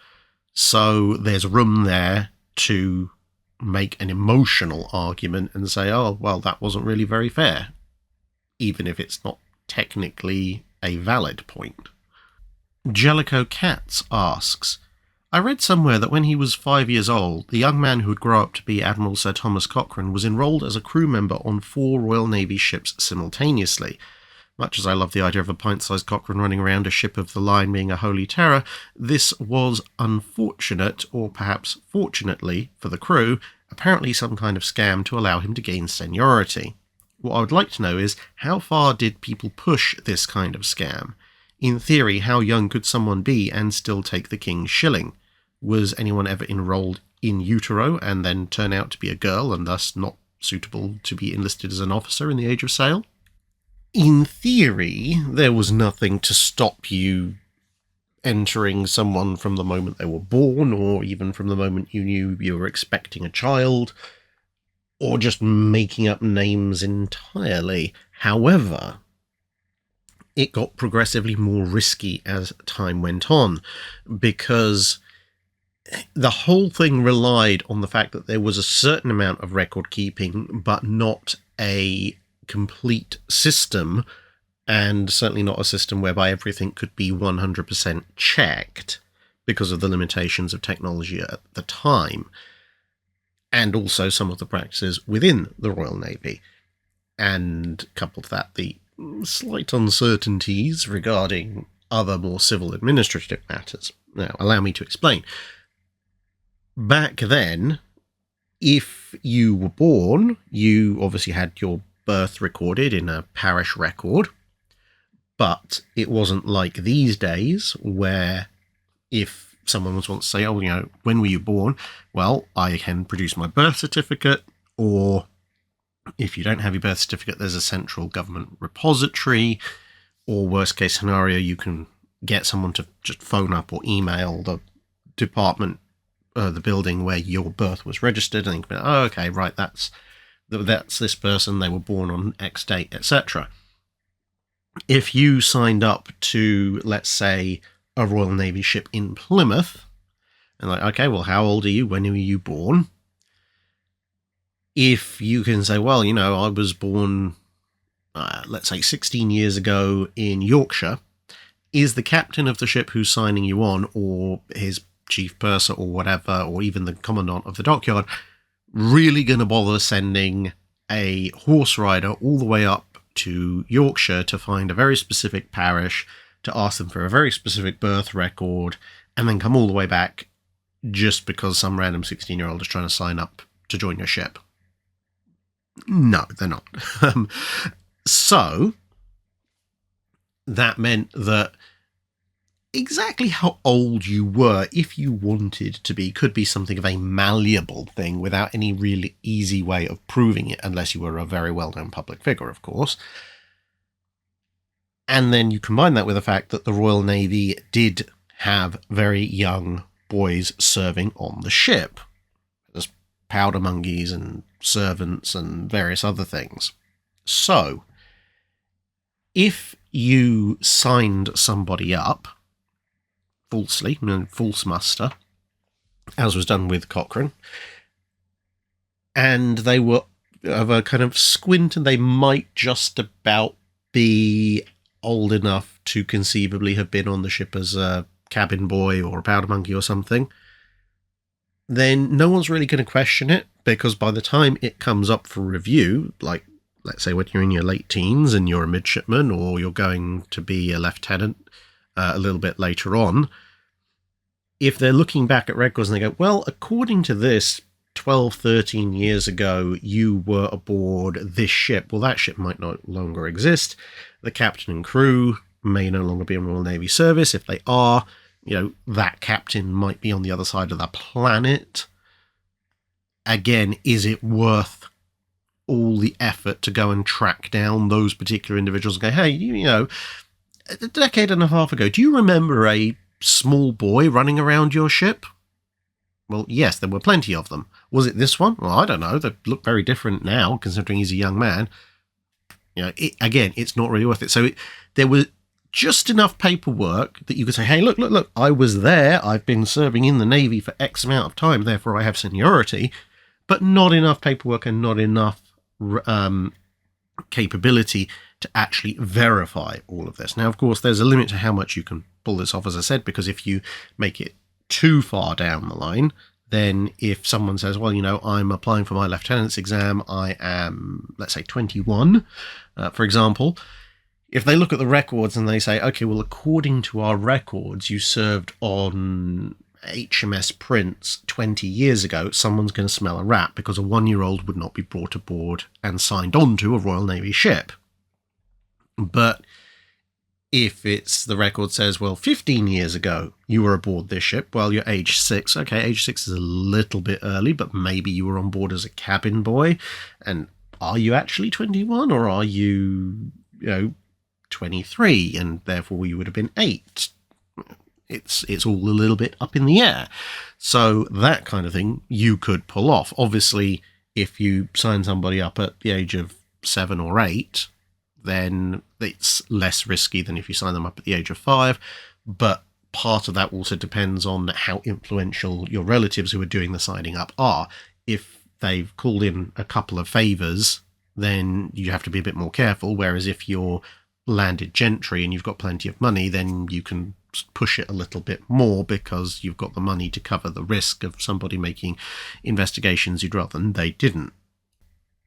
So there's room there to make an emotional argument and say, oh, well, that wasn't really very fair, even if it's not technically a valid point. Jellicoe Katz asks, I read somewhere that when he was 5 years old, the young man who would grow up to be Admiral Sir Thomas Cochrane was enrolled as a crew member on 4 Royal Navy ships simultaneously. Much as I love the idea of a pint-sized Cochrane running around a ship of the line being a holy terror, this was unfortunate, or perhaps fortunately for the crew, apparently some kind of scam to allow him to gain seniority. What I would like to know is, how far did people push this kind of scam? In theory, how young could someone be and still take the king's shilling? Was anyone ever enrolled in utero and then turn out to be a girl and thus not suitable to be enlisted as an officer in the Age of Sail? In theory, there was nothing to stop you entering someone from the moment they were born, or even from the moment you knew you were expecting a child, or just making up names entirely. However, it got progressively more risky as time went on, because the whole thing relied on the fact that there was a certain amount of record keeping, but not a complete system, and certainly not a system whereby everything could be 100% checked because of the limitations of technology at the time, and also some of the practices within the Royal Navy, and coupled with that, the slight uncertainties regarding other more civil administrative matters. Now, allow me to explain. Back then, if you were born, you obviously had your birth recorded in a parish record, but it wasn't like these days where if someone was wants to say, oh, when were you born? Well, I can produce my birth certificate, or if you don't have your birth certificate, there's a central government repository, or worst case scenario, you can get someone to just phone up or email the department, the building where your birth was registered, and you can be like, oh, okay, right, that's this person, they were born on X date, etc. If you signed up to, let's say, a Royal Navy ship in Plymouth, and like, okay, well, how old are you? When were you born? If you can say, well, I was born, let's say, 16 years ago in Yorkshire, is the captain of the ship who's signing you on, or his chief purser or whatever, or even the commandant of the dockyard, really going to bother sending a horse rider all the way up to Yorkshire to find a very specific parish, to ask them for a very specific birth record, and then come all the way back just because some random 16-year-old is trying to sign up to join your ship? No, they're not. So that meant that exactly how old you were, if you wanted to be, could be something of a malleable thing without any really easy way of proving it, unless you were a very well-known public figure, of course. And then you combine that with the fact that the Royal Navy did have very young boys serving on the ship. There's powder monkeys and servants and various other things. So, if you signed somebody up falsely, false muster, as was done with Cochrane, and they were of a kind of squint, and they might just about be old enough to conceivably have been on the ship as a cabin boy or a powder monkey or something, then no one's really going to question it, because by the time it comes up for review, like, let's say when you're in your late teens and you're a midshipman, or you're going to be a lieutenant a little bit later on, if they're looking back at records and they go, well, according to this, 12, 13 years ago, you were aboard this ship. Well, that ship might no longer exist. The captain and crew may no longer be in Royal Navy service. If they are, that captain might be on the other side of the planet. Again, is it worth all the effort to go and track down those particular individuals and go, hey, a decade and a half ago, do you remember a small boy running around your ship? Well, yes, there were plenty of them. Was it this one? Well, I don't know. They look very different now, considering he's a young man. Again, it's not really worth it. So there was just enough paperwork that you could say, hey, look, I was there. I've been serving in the Navy for X amount of time, therefore I have seniority, but not enough paperwork and not enough capability to actually verify all of this. Now, of course, there's a limit to how much you can pull this off, as I said, because if you make it too far down the line, then if someone says, well, I'm applying for my lieutenant's exam, I am, let's say, 21, for example, if they look at the records and they say, okay, well, according to our records, you served on HMS Prince 20 years ago, someone's going to smell a rat, because a 1-year-old would not be brought aboard and signed on to a Royal Navy ship. But if it's the record says, well, 15 years ago you were aboard this ship, well, you're age 6. Okay, age 6 is a little bit early, but maybe you were on board as a cabin boy. And are you actually 21, or are you, 23, and therefore you would have been 8? It's all a little bit up in the air. So that kind of thing you could pull off. Obviously, if you sign somebody up at the age of 7 or 8, then it's less risky than if you sign them up at the age of 5. But part of that also depends on how influential your relatives who are doing the signing up are. If they've called in a couple of favours, then you have to be a bit more careful. Whereas if you're landed gentry and you've got plenty of money, then you can push it a little bit more, because you've got the money to cover the risk of somebody making investigations you'd rather than they didn't.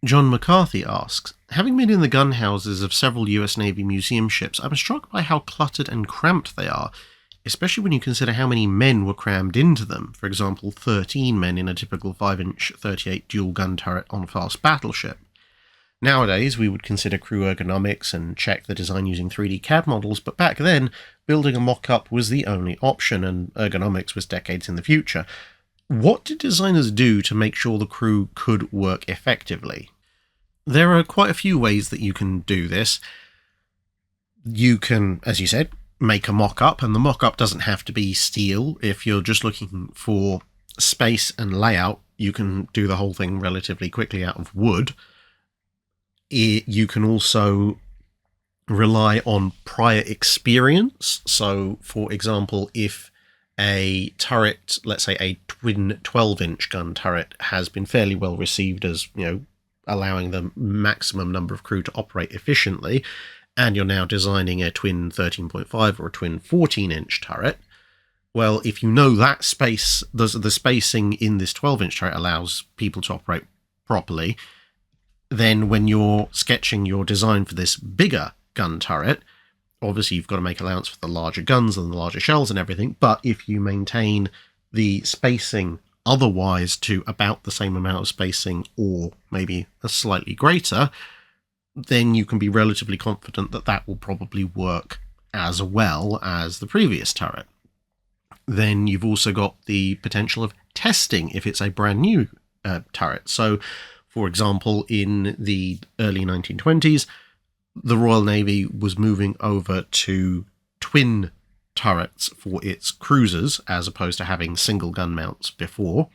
John McCarthy asks, having been in the gun houses of several US Navy museum ships, I'm struck by how cluttered and cramped they are, especially when you consider how many men were crammed into them. For example, 13 men in a typical 5-inch 38 dual gun turret on a fast battleship. Nowadays, we would consider crew ergonomics and check the design using 3D CAD models, but back then, building a mock-up was the only option, and ergonomics was decades in the future. What did designers do to make sure the crew could work effectively? There are quite a few ways that you can do this. You can, as you said, make a mock-up, and the mock-up doesn't have to be steel. If you're just looking for space and layout, you can do the whole thing relatively quickly out of wood. You can also rely on prior experience. So, for example, if a turret, let's say a twin 12-inch gun turret, has been fairly well received as, allowing the maximum number of crew to operate efficiently, and you're now designing a twin 13.5 or a twin 14-inch turret, well, if you know that space, the spacing in this 12-inch turret allows people to operate properly, then when you're sketching your design for this bigger gun turret, obviously you've got to make allowance for the larger guns and the larger shells and everything, but if you maintain the spacing otherwise to about the same amount of spacing, or maybe a slightly greater, then you can be relatively confident that that will probably work as well as the previous turret. Then you've also got the potential of testing if it's a brand new turret. So, for example, in the early 1920s, the Royal Navy was moving over to twin turrets for its cruisers, as opposed to having single gun mounts before.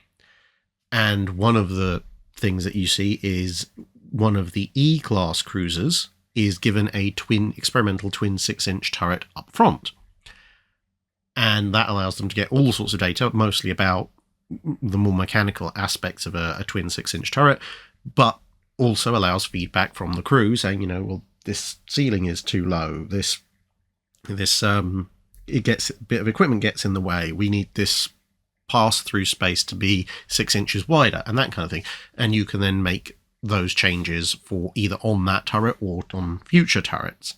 And one of the things that you see is one of the E-class cruisers is given a experimental twin 6-inch turret up front. And that allows them to get all sorts of data, mostly about the more mechanical aspects of a twin 6-inch turret, but also allows feedback from the crew saying, well, this ceiling is too low. This it gets a bit of equipment gets in the way. We need this pass-through space to be 6 inches wider, and that kind of thing. And you can then make those changes for either on that turret or on future turrets.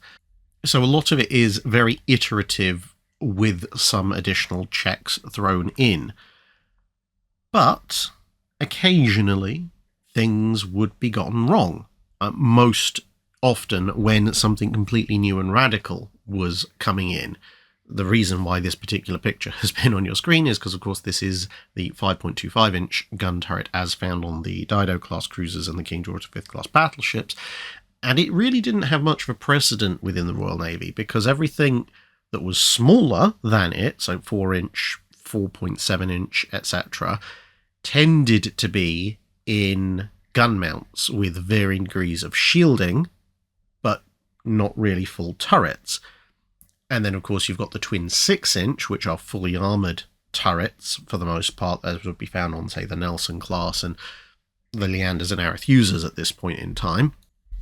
So a lot of it is very iterative with some additional checks thrown in. But occasionally things would be gotten wrong. Most often when something completely new and radical was coming in. The reason why this particular picture has been on your screen is because, of course, this is the 5.25-inch gun turret as found on the Drydock class cruisers and the King George V class battleships. And it really didn't have much of a precedent within the Royal Navy, because everything that was smaller than it, so 4-inch, 4.7-inch, etc., tended to be in gun mounts with varying degrees of shielding, but not really full turrets. And then, of course, you've got the twin 6-inch, which are fully armoured turrets, for the most part, as would be found on, say, the Nelson class and the Leanders and Arethusas at this point in time.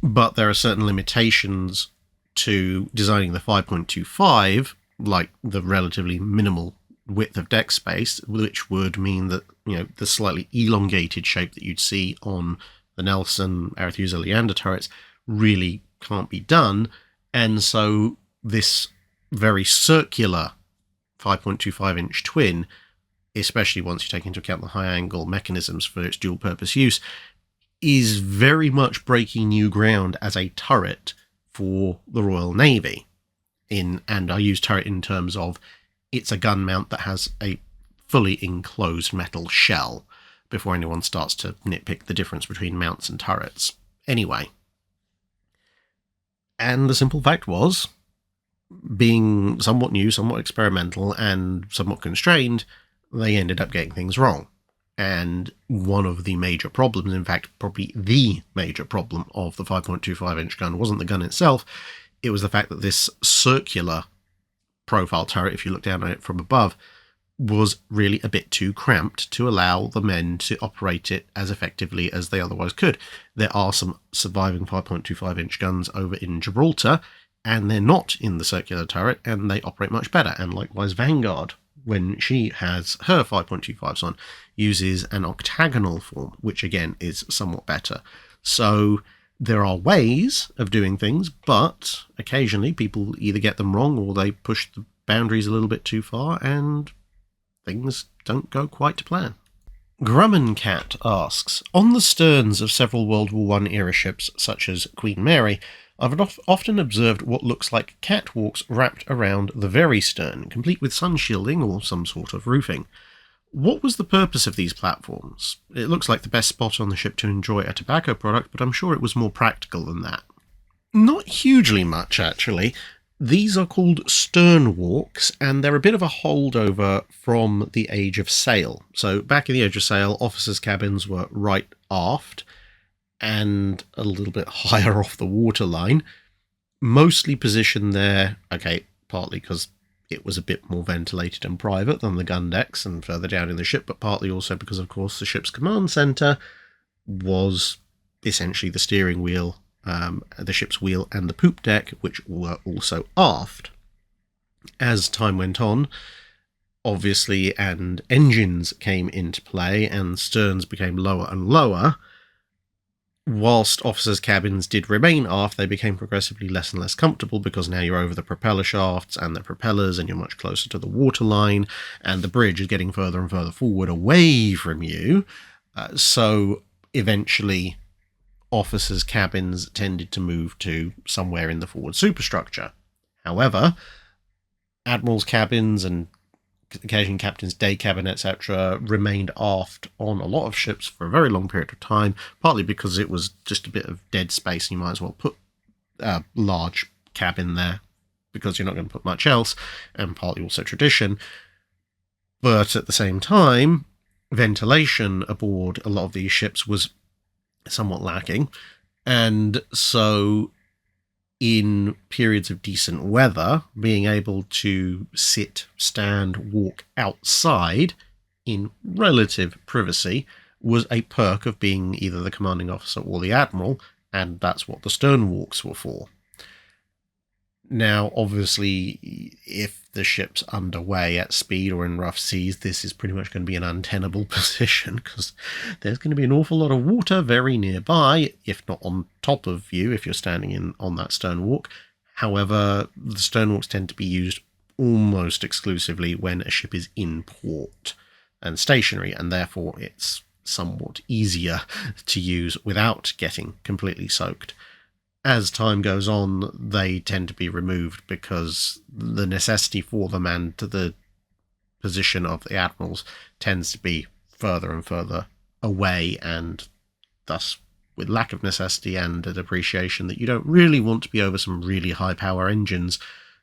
But there are certain limitations to designing the 5.25, like the relatively minimal width of deck space, which would mean that, the slightly elongated shape that you'd see on the Nelson, Arethusa, Leander turrets really can't be done. And so this very circular 5.25-inch twin, especially once you take into account the high-angle mechanisms for its dual-purpose use, is very much breaking new ground as a turret for the Royal Navy. And I use turret in terms of it's a gun mount that has a fully enclosed metal shell, before anyone starts to nitpick the difference between mounts and turrets. Anyway. And the simple fact was, being somewhat new, somewhat experimental, and somewhat constrained, they ended up getting things wrong. And one of the major problems, in fact, probably the major problem of the 5.25-inch gun wasn't the gun itself, it was the fact that this circular profile turret, if you look down at it from above, was really a bit too cramped to allow the men to operate it as effectively as they otherwise could. There are some surviving 5.25-inch guns over in Gibraltar, and they're not in the circular turret, and they operate much better. And likewise, Vanguard, when she has her 5.25s on, uses an octagonal form, which again is somewhat better. So there are ways of doing things, but occasionally people either get them wrong or they push the boundaries a little bit too far, and things don't go quite to plan. Grummancat asks, on the sterns of several World War I era ships, such as Queen Mary, I've often observed what looks like catwalks wrapped around the very stern, complete with sun shielding or some sort of roofing. What was the purpose of these platforms? It looks like the best spot on the ship to enjoy a tobacco product, but I'm sure it was more practical than that. Not hugely much, actually. These are called stern walks, and they're a bit of a holdover from the Age of Sail. So back in the Age of Sail, officers' cabins were right aft and a little bit higher off the waterline, mostly positioned there, okay, partly because it was a bit more ventilated and private than the gun decks and further down in the ship, but partly also because, of course, the ship's command centre was essentially the steering wheel, the ship's wheel and the poop deck, which were also aft. As time went on, obviously, and engines came into play and sterns became lower and lower, whilst officers' cabins did remain aft, they became progressively less and less comfortable because now you're over the propeller shafts and the propellers and you're much closer to the waterline and the bridge is getting further and further forward away from you. So eventually officers' cabins tended to move to somewhere in the forward superstructure. However, admirals' cabins and occasionally captain's day cabin, etc., remained aft on a lot of ships for a very long period of time, partly because it was just a bit of dead space. You might as well put a large cabin there because you're not going to put much else, and partly also tradition. But at the same time, ventilation aboard a lot of these ships was somewhat lacking, and so in periods of decent weather, being able to sit, stand, walk outside in relative privacy was a perk of being either the commanding officer or the admiral, and that's what the stern walks were for. Now, obviously, if the ship's underway at speed or in rough seas, this is pretty much going to be an untenable position because there's going to be an awful lot of water very nearby, if not on top of you, if you're standing on that stern walk. However, the stern walks tend to be used almost exclusively when a ship is in port and stationary, and therefore it's somewhat easier to use without getting completely soaked. As time goes on, they tend to be removed because the necessity for them and the position of the admirals tends to be further and further away, and thus with lack of necessity and a depreciation that you don't really want to be over some really high power engines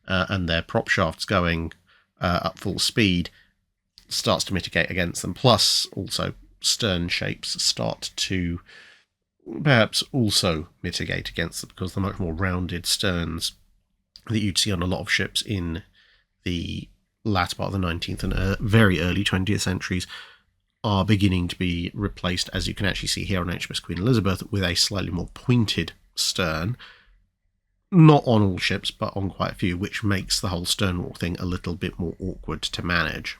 and their prop shafts going up full speed starts to mitigate against them. Plus, also, stern shapes start to perhaps also mitigate against them, because the much more rounded sterns that you'd see on a lot of ships in the latter part of the 19th and very early 20th centuries are beginning to be replaced, as you can actually see here on HMS Queen Elizabeth, with a slightly more pointed stern. Not on all ships, but on quite a few, which makes the whole sternwalk thing a little bit more awkward to manage.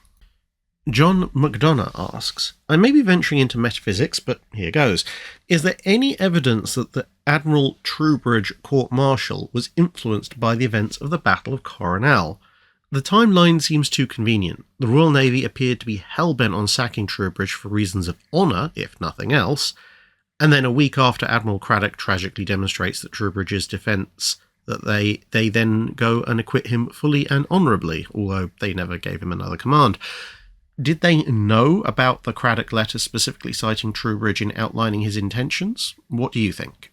John McDonough asks, I may be venturing into metaphysics, but here goes. Is there any evidence that the Admiral Troubridge court-martial was influenced by the events of the Battle of Coronel? The timeline seems too convenient. The Royal Navy appeared to be hell-bent on sacking Troubridge for reasons of honour, if nothing else, and then a week after Admiral Craddock tragically demonstrates that Troubridge's defence, that they then go and acquit him fully and honourably, although they never gave him another command. Did they know about the Craddock letter specifically citing Troubridge in outlining his intentions? What do you think?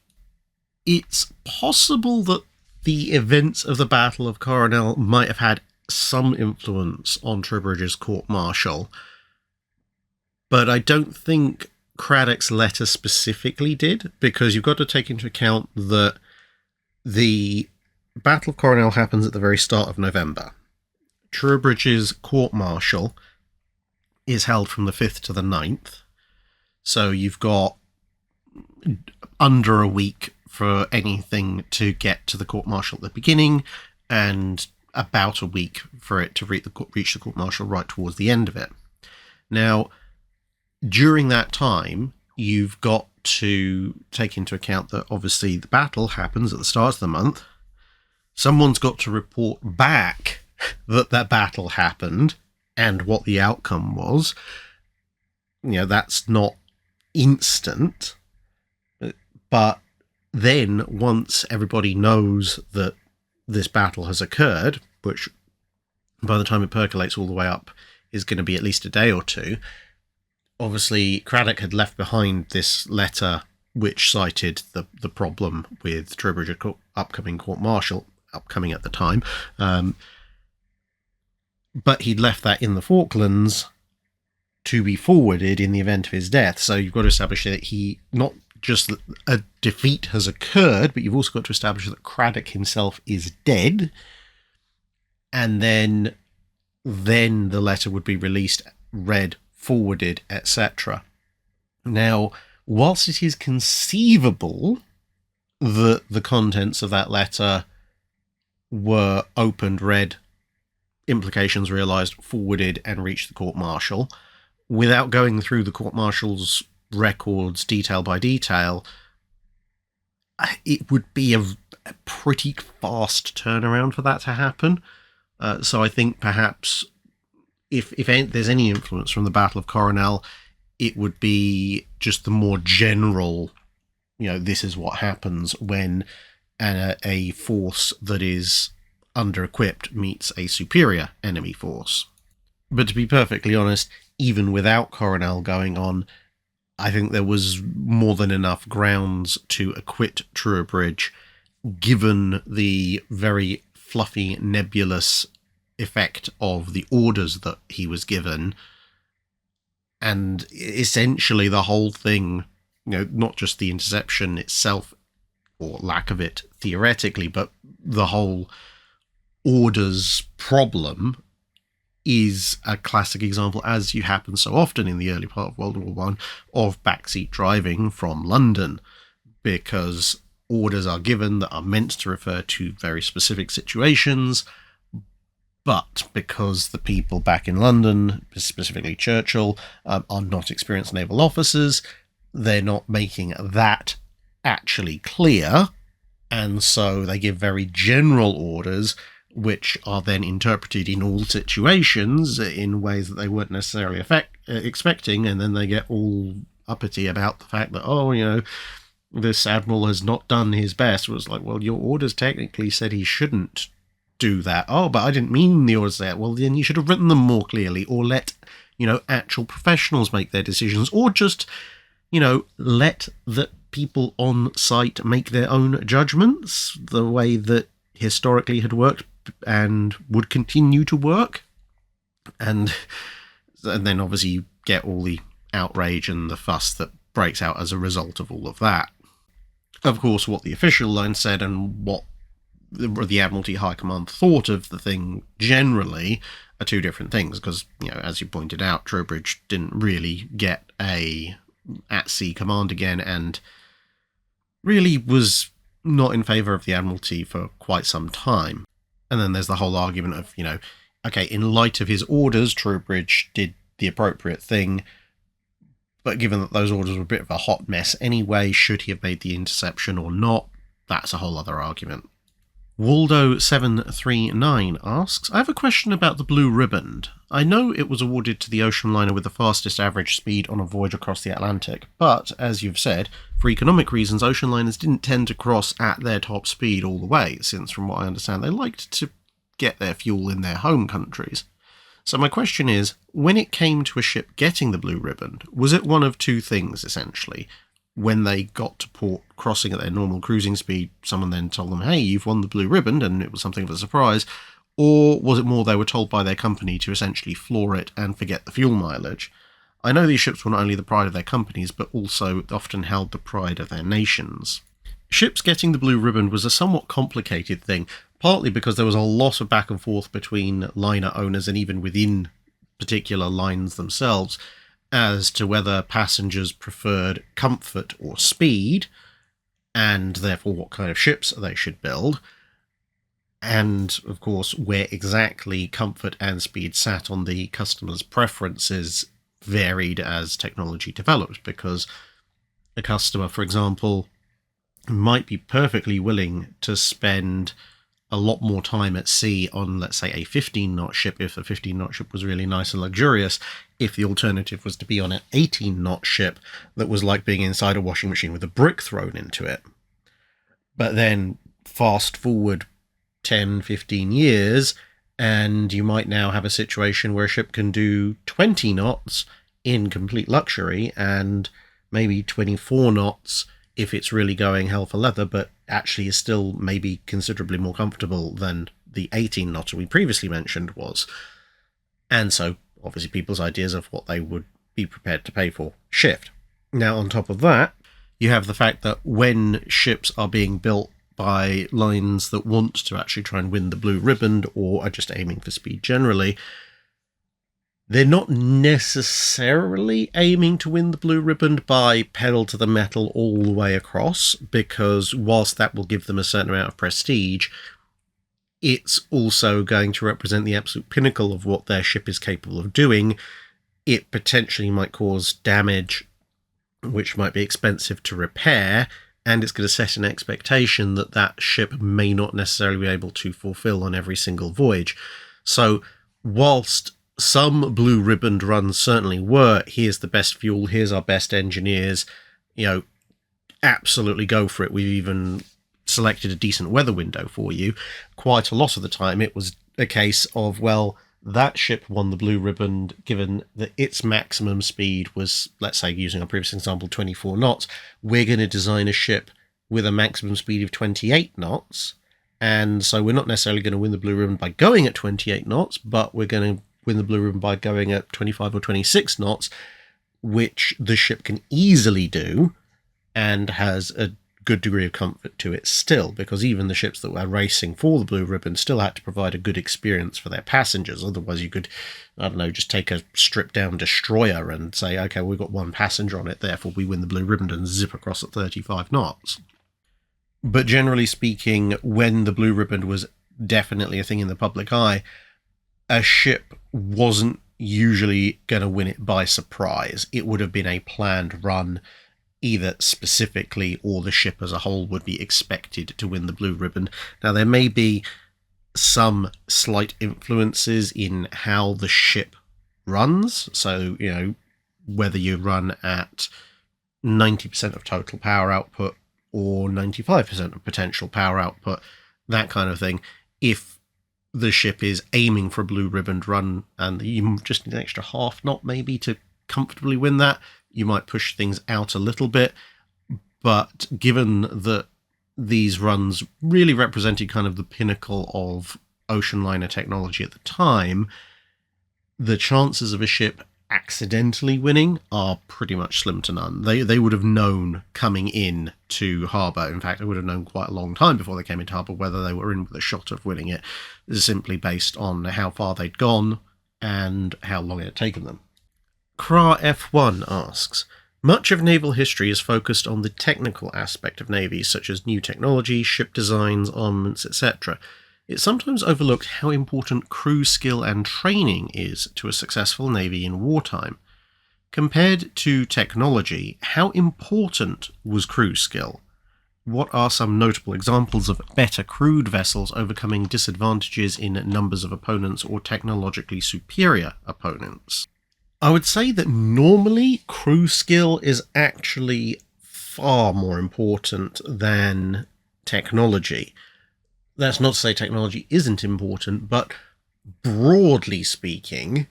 It's possible that the events of the Battle of Coronel might have had some influence on Troubridge's court-martial, but I don't think Craddock's letter specifically did, because you've got to take into account that the Battle of Coronel happens at the very start of November. Troubridge's court-martial is held from the 5th to the 9th, so you've got under a week for anything to get to the court-martial at the beginning, and about a week for it to reach the court-martial right towards the end of it. Now, during that time, you've got to take into account that obviously the battle happens at the start of the month. Someone's got to report back that that battle happened and what the outcome was. You know, that's not instant. But then once everybody knows that this battle has occurred, which by the time it percolates all the way up is going to be at least a day or two, obviously Craddock had left behind this letter which cited the problem with Troubridge's upcoming court-martial, upcoming at the time, but he'd left that in the Falklands to be forwarded in the event of his death. So you've got to establish that he, not just that a defeat has occurred, but you've also got to establish that Craddock himself is dead, and then the letter would be released, read, forwarded, etc. Now, whilst it is conceivable that the contents of that letter were opened, read, implications realised, forwarded, and reached the court-martial, without going through the court-martial's records detail by detail, it would be a pretty fast turnaround for that to happen. So I think perhaps if there's any influence from the Battle of Coronel, it would be just the more general, this is what happens when a force that is under-equipped meets a superior enemy force. But to be perfectly honest, even without Coronel going on, I think there was more than enough grounds to acquit Troubridge, given the very fluffy, nebulous effect of the orders that he was given, and essentially the whole thing, not just the interception itself, or lack of it theoretically, but the whole orders problem is a classic example, as you happen so often in the early part of World War One, of backseat driving from London, because orders are given that are meant to refer to very specific situations, but because the people back in London, specifically Churchill, are not experienced naval officers, they're not making that actually clear, and so they give very general orders which are then interpreted in all situations in ways that they weren't necessarily expecting, and then they get all uppity about the fact that, this admiral has not done his best. It was like, well, your orders technically said he shouldn't do that. Oh, but I didn't mean the orders that. Well, then you should have written them more clearly, or let, actual professionals make their decisions, or just, let the people on site make their own judgments, the way that historically had worked and would continue to work. And then obviously you get all the outrage and the fuss that breaks out as a result of all of that. Of course, what the official line said and what the Admiralty High Command thought of the thing generally are two different things, because, as you pointed out, Troubridge didn't really get a at-sea command again, and really was not in favour of the Admiralty for quite some time. And then there's the whole argument of, okay, in light of his orders, Troubridge did the appropriate thing, but given that those orders were a bit of a hot mess anyway, should he have made the interception or not? That's a whole other argument. Waldo739 asks, I have a question about the Blue Riband. I know it was awarded to the ocean liner with the fastest average speed on a voyage across the Atlantic, but, as you've said, for economic reasons, ocean liners didn't tend to cross at their top speed all the way, since, from what I understand, they liked to get their fuel in their home countries. So my question is, when it came to a ship getting the Blue Riband, was it one of two things, essentially? When they got to port, crossing at their normal cruising speed, someone then told them, hey, you've won the Blue Riband, and it was something of a surprise? Or was it more they were told by their company to essentially floor it and forget the fuel mileage? I know these ships were not only the pride of their companies, but also often held the pride of their nations. Ships getting the Blue Riband was a somewhat complicated thing, partly because there was a lot of back and forth between liner owners and even within particular lines themselves as to whether passengers preferred comfort or speed, and therefore what kind of ships they should build, and of course where exactly comfort and speed sat on the customer's preferences varied as technology developed, because a customer, for example, might be perfectly willing to spend a lot more time at sea on, let's say, a 15-knot ship if the 15-knot ship was really nice and luxurious, if the alternative was to be on an 18-knot ship that was like being inside a washing machine with a brick thrown into it. But then fast forward 10, 15 years, and you might now have a situation where a ship can do 20 knots in complete luxury and maybe 24 knots if it's really going hell for leather, but actually is still maybe considerably more comfortable than the 18-knotter we previously mentioned was. And so, obviously, people's ideas of what they would be prepared to pay for shift. Now, on top of that, you have the fact that when ships are being built by lines that want to actually try and win the Blue Riband or are just aiming for speed generally, they're not necessarily aiming to win the Blue Riband by pedal to the metal all the way across, because whilst that will give them a certain amount of prestige, it's also going to represent the absolute pinnacle of what their ship is capable of doing. It potentially might cause damage, which might be expensive to repair, and it's going to set an expectation that that ship may not necessarily be able to fulfill on every single voyage. So, whilst some Blue Riband runs certainly were, here's the best fuel, here's our best engineers, absolutely go for it, we've even selected a decent weather window for you, quite a lot of the time it was a case of, well, that ship won the Blue Riband given that its maximum speed was, let's say, using our previous example, 24 knots. We're going to design a ship with a maximum speed of 28 knots, and so we're not necessarily going to win the Blue Riband by going at 28 knots, but we're going to win the Blue Riband by going at 25 or 26 knots, which the ship can easily do and has a good degree of comfort to it still, because even the ships that were racing for the Blue Riband still had to provide a good experience for their passengers. Otherwise you could, just take a stripped down destroyer and say, okay, we've got one passenger on it, therefore we win the Blue Riband, and zip across at 35 knots. But generally speaking, when the Blue Riband was definitely a thing in the public eye, a ship wasn't usually going to win it by surprise. It would have been a planned run, either specifically or the ship as a whole would be expected to win the Blue Riband. Now, there may be some slight influences in how the ship runs. So, whether you run at 90% of total power output or 95% of potential power output, that kind of thing. If the ship is aiming for a Blue Riband run and you just need an extra half knot maybe to comfortably win that, you might push things out a little bit. But given that these runs really represented kind of the pinnacle of ocean liner technology at the time, the chances of a ship accidentally winning are pretty much slim to none. They would have known coming in to harbour. In fact, they would have known quite a long time before they came into harbour whether they were in with a shot of winning it. This is simply based on how far they'd gone and how long it had taken them. Kra F1 asks, much of naval history is focused on the technical aspect of navies, such as new technology, ship designs, armaments, etc. It's sometimes overlooked how important crew skill and training is to a successful navy in wartime. Compared to technology, how important was crew skill? What are some notable examples of better crewed vessels overcoming disadvantages in numbers of opponents or technologically superior opponents? I would say that normally crew skill is actually far more important than technology. That's not to say technology isn't important, but broadly speaking,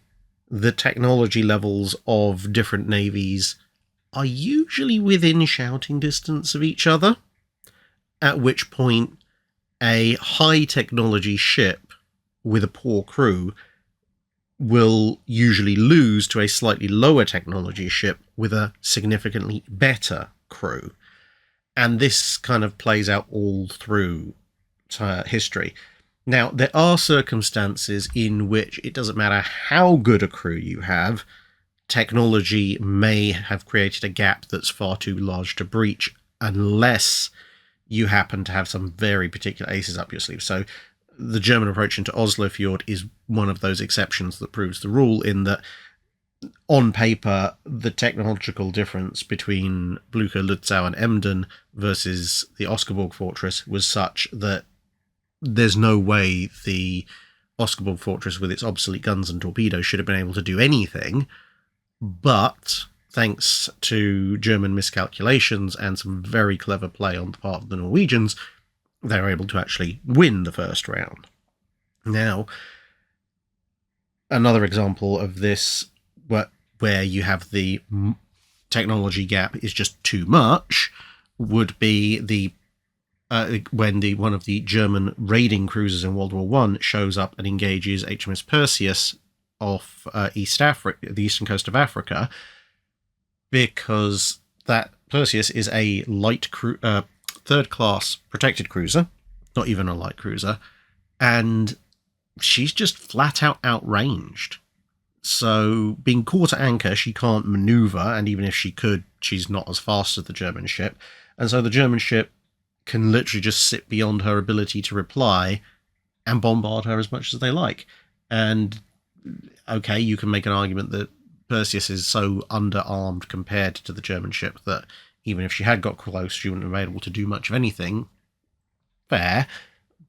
the technology levels of different navies are usually within shouting distance of each other, at which point a high technology ship with a poor crew will usually lose to a slightly lower technology ship with a significantly better crew. And this kind of plays out all through history. Now, there are circumstances in which it doesn't matter how good a crew you have, technology may have created a gap that's far too large to breach unless you happen to have some very particular aces up your sleeve. So the German approach into Oslofjord is one of those exceptions that proves the rule, in that on paper, the technological difference between Blucher, Lützow and Emden versus the Oscaburg fortress was such that there's no way the Oscaburg fortress with its obsolete guns and torpedoes should have been able to do anything, but thanks to German miscalculations and some very clever play on the part of the Norwegians, they were able to actually win the first round. Now, another example of this where you have the technology gap is just too much would be the when one of the German raiding cruisers in World War I shows up and engages HMS Perseus off East Africa, the eastern coast of Africa, because that Perseus is a light third-class protected cruiser, not even a light cruiser, and she's just flat-out outranged. So, being caught at anchor, she can't maneuver, and even if she could, she's not as fast as the German ship. And so the German ship can literally just sit beyond her ability to reply and bombard her as much as they like. And, okay, you can make an argument that Perseus is so underarmed compared to the German ship that even if she had got close, she wouldn't have been able to do much of anything. Fair.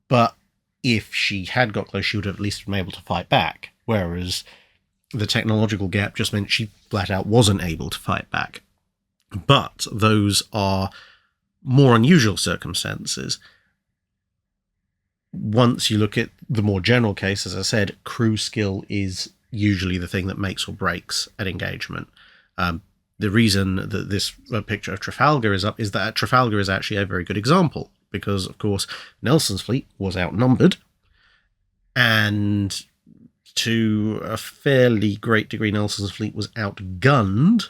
But if she had got close, she would have at least been able to fight back. Whereas the technological gap just meant she flat out wasn't able to fight back. But those are more unusual circumstances. Once you look at the more general case, as I said, crew skill is usually the thing that makes or breaks an engagement. The reason that this picture of Trafalgar is up is that Trafalgar is actually a very good example, because, of course, Nelson's fleet was outnumbered, and to a fairly great degree, Nelson's fleet was outgunned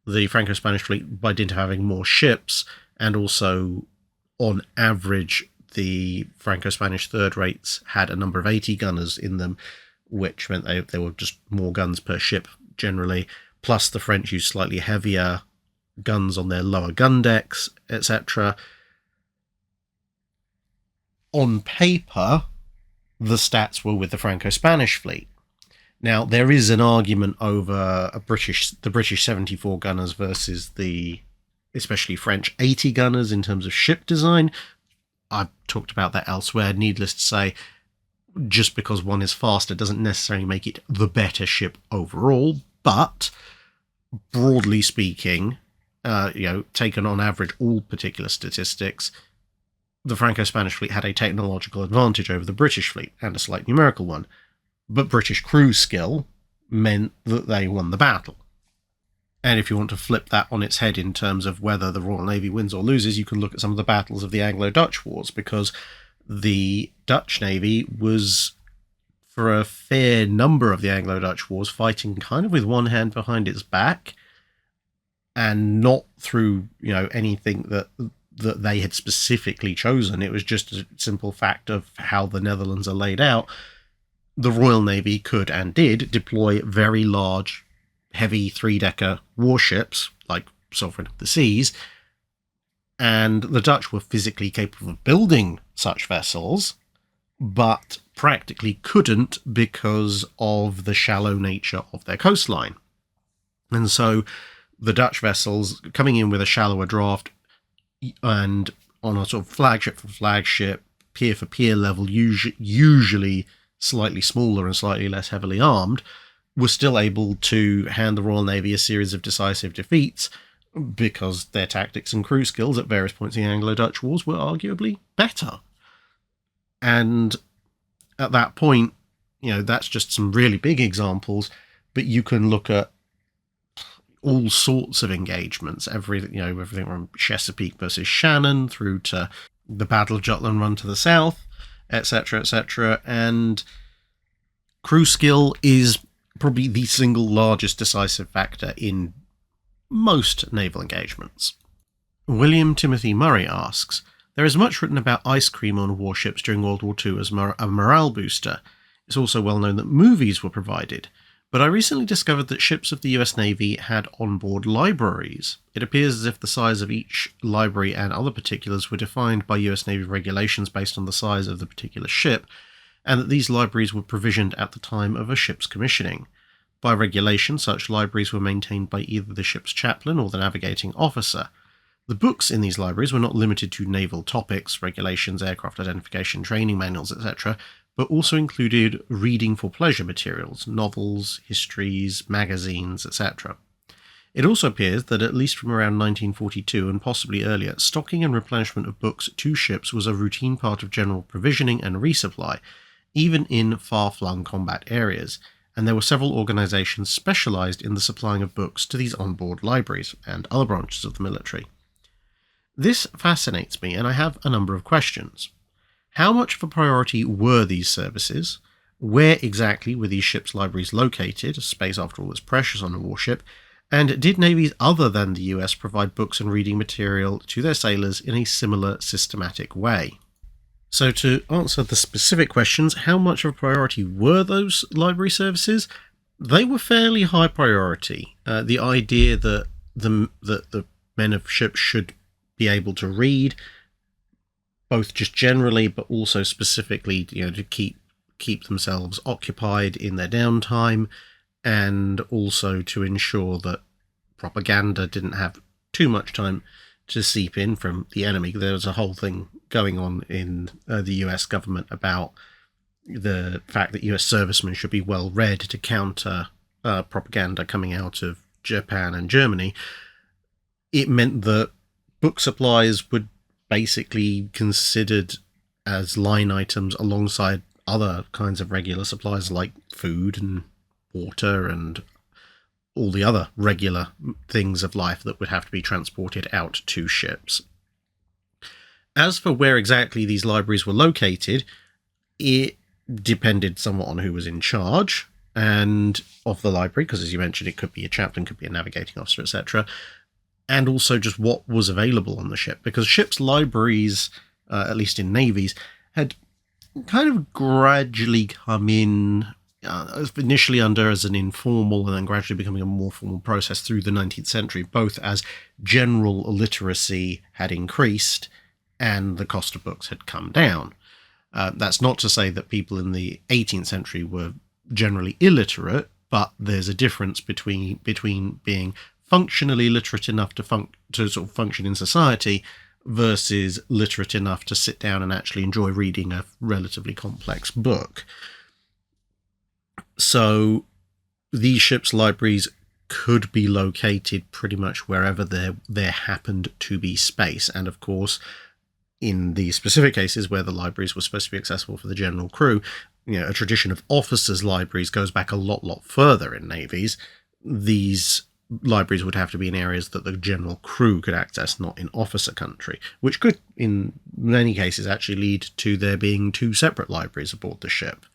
the Franco-Spanish fleet by dint of having more ships, and also, on average, the Franco-Spanish third rates had a number of 80 gunners in them, which meant they were just more guns per ship generally, plus the French used slightly heavier guns on their lower gun decks, etc. On paper, the stats were with the Franco-Spanish fleet. Now, there is an argument over the British 74 gunners versus the especially French 80 gunners in terms of ship design. I've talked about that elsewhere. Needless to say, just because one is faster doesn't necessarily make it the better ship overall, but broadly speaking, taken on average all particular statistics, the Franco-Spanish fleet had a technological advantage over the British fleet, and a slight numerical one, but British crew skill meant that they won the battle. And if you want to flip that on its head in terms of whether the Royal Navy wins or loses, you can look at some of the battles of the Anglo-Dutch Wars, because the Dutch Navy was, for a fair number of the Anglo-Dutch wars, fighting kind of with one hand behind its back, and not through, anything that they had specifically chosen. It was just a simple fact of how the Netherlands are laid out. The Royal Navy could and did deploy very large, heavy 3-decker warships, like Sovereign of the Seas, and the Dutch were physically capable of building such vessels, but practically couldn't because of the shallow nature of their coastline. And so the Dutch vessels coming in with a shallower draft and on a sort of flagship for flagship, pier for pier level, usually slightly smaller and slightly less heavily armed, were still able to hand the Royal Navy a series of decisive defeats because their tactics and crew skills at various points in the Anglo-Dutch wars were arguably better. And at that point, that's just some really big examples, but you can look at all sorts of engagements, everything from Chesapeake versus Shannon through to the Battle of Jutland Run to the south, etc., etc. And crew skill is probably the single largest decisive factor in most naval engagements. William Timothy Murray asks, there is much written about ice cream on warships during World War II as a morale booster. It's also well known that movies were provided, but I recently discovered that ships of the US Navy had onboard libraries. It appears as if the size of each library and other particulars were defined by US Navy regulations based on the size of the particular ship, and that these libraries were provisioned at the time of a ship's commissioning. By regulation, such libraries were maintained by either the ship's chaplain or the navigating officer. The books in these libraries were not limited to naval topics, regulations, aircraft identification, training manuals, etc., but also included reading for pleasure materials, novels, histories, magazines, etc. It also appears that at least from around 1942 and possibly earlier, stocking and replenishment of books to ships was a routine part of general provisioning and resupply, even in far-flung combat areas, and there were several organisations specialised in the supplying of books to these onboard libraries and other branches of the military. This fascinates me, and I have a number of questions. How much of a priority were these services? Where exactly were these ships' libraries located? Space, after all, is precious on a warship. And did navies other than the US provide books and reading material to their sailors in a similar systematic way? So to answer the specific questions, how much of a priority were those library services? They were fairly high priority. The idea that the men of ships should be able to read, both just generally, but also specifically, to keep themselves occupied in their downtime, and also to ensure that propaganda didn't have too much time to seep in from the enemy. There was a whole thing going on in the US government about the fact that US servicemen should be well read to counter propaganda coming out of Japan and Germany. It meant that book supplies were basically considered as line items alongside other kinds of regular supplies like food and water and all the other regular things of life that would have to be transported out to ships. As for where exactly these libraries were located, it depended somewhat on who was in charge and of the library, because as you mentioned, it could be a chaplain, could be a navigating officer, etc., and also just what was available on the ship, because ships' libraries, at least in navies, had kind of gradually come in, initially under as an informal and then gradually becoming a more formal process through the 19th century, both as general literacy had increased and the cost of books had come down. That's not to say that people in the 18th century were generally illiterate, but there's a difference between being functionally literate enough to sort of function in society versus literate enough to sit down and actually enjoy reading a relatively complex book. So these ships' libraries could be located pretty much wherever there happened to be space. And of course, in the specific cases where the libraries were supposed to be accessible for the general crew, a tradition of officers' libraries goes back a lot further in navies. These libraries would have to be in areas that the general crew could access, not in officer country, which could, in many cases actually lead to there being two separate libraries aboard the ship,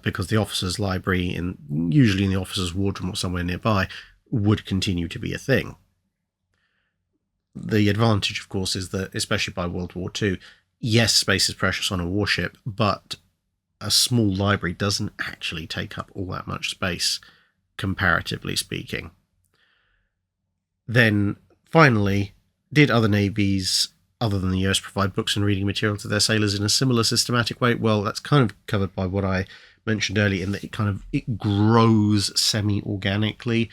because the officer's library, usually in the officer's wardroom or somewhere nearby, would continue to be a thing. The advantage, of course, is that, especially by World War II, yes, space is precious on a warship, but a small library doesn't actually take up all that much space, comparatively speaking. Then, finally, did other navies, other than the US, provide books and reading material to their sailors in a similar systematic way? Well, that's kind of covered by what I mentioned earlier, in that it grows semi-organically.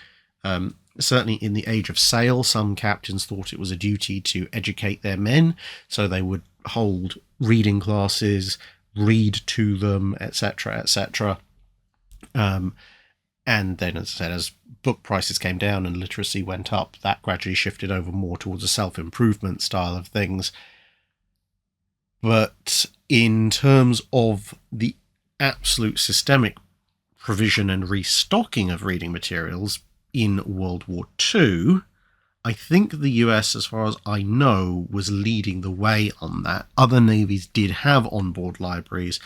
Certainly in the Age of Sail, some captains thought it was a duty to educate their men, so they would hold reading classes, read to them, etc., etc. And then, as I said, as book prices came down and literacy went up, that gradually shifted over more towards a self-improvement style of things. But in terms of the absolute systemic provision and restocking of reading materials in World War II, I think the US, as far as I know, was leading the way on that. Other navies did have onboard libraries,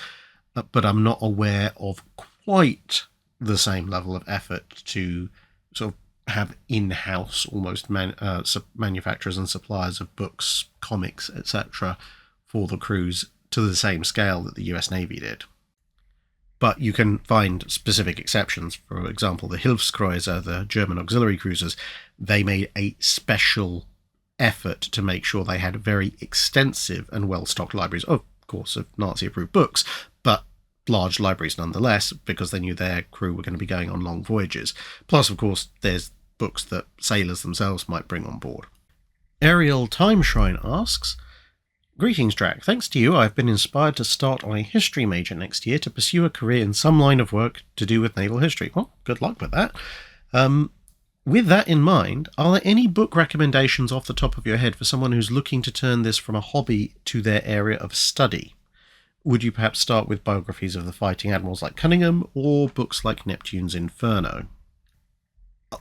but I'm not aware of quite the same level of effort to sort of have in-house almost manufacturers and suppliers of books, comics, etc. for the crews to the same scale that the US Navy did. But you can find specific exceptions. For example, the Hilfskreuzer, the German auxiliary cruisers, they made a special effort to make sure they had very extensive and well-stocked libraries, of course, of Nazi-approved books, but large libraries nonetheless, because they knew their crew were going to be going on long voyages. Plus, of course, there's books that sailors themselves might bring on board. Ariel Timeshrine asks, "Greetings, Drac. Thanks to you, I've been inspired to start on a history major next year to pursue a career in some line of work to do with naval history." Well, good luck with that. With that in mind, are there any book recommendations off the top of your head for someone who's looking to turn this from a hobby to their area of study? Would you perhaps start with biographies of the fighting admirals like Cunningham, or books like Neptune's Inferno?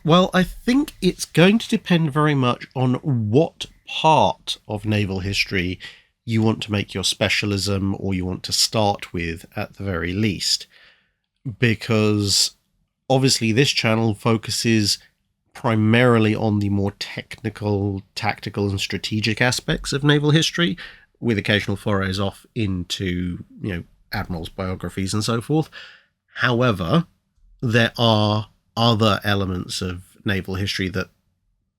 Well, I think it's going to depend very much on what part of naval history you want to make your specialism, or you want to start with at the very least. Because obviously this channel focuses primarily on the more technical, tactical and strategic aspects of naval history, with occasional forays off into, admirals' biographies and so forth. However, there are other elements of naval history that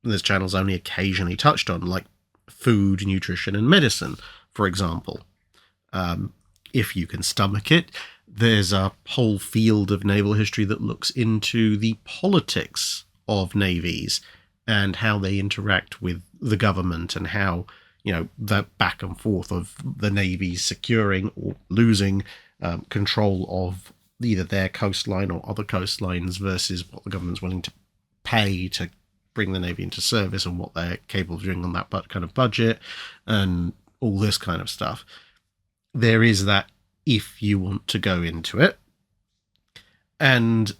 this channel's only occasionally touched on, like food, nutrition, and medicine, for example. If you can stomach it, there's a whole field of naval history that looks into the politics of navies and how they interact with the government, and how, the back and forth of the navies securing or losing control of either their coastline or other coastlines versus what the government's willing to pay to bring the navy into service, and what they're capable of doing on that kind of budget, and all this kind of stuff. There is that if you want to go into it. And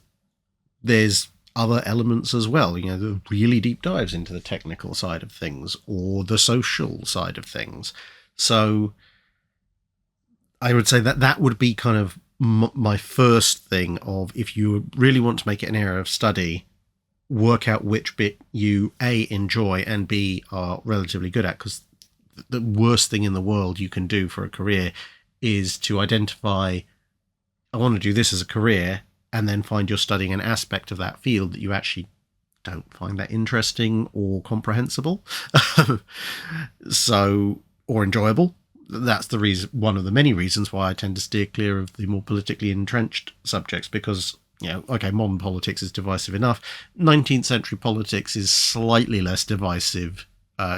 there's other elements as well, the really deep dives into the technical side of things or the social side of things. So I would say that would be kind of my first thing of, if you really want to make it an area of study, work out which bit you A, enjoy, and B, are relatively good at, because the worst thing in the world you can do for a career is to identify, I want to do this as a career, and then find you're studying an aspect of that field that you actually don't find that interesting or comprehensible, or enjoyable. That's the reason, one of the many reasons why I tend to steer clear of the more politically entrenched subjects, because, modern politics is divisive enough. 19th century politics is slightly less divisive,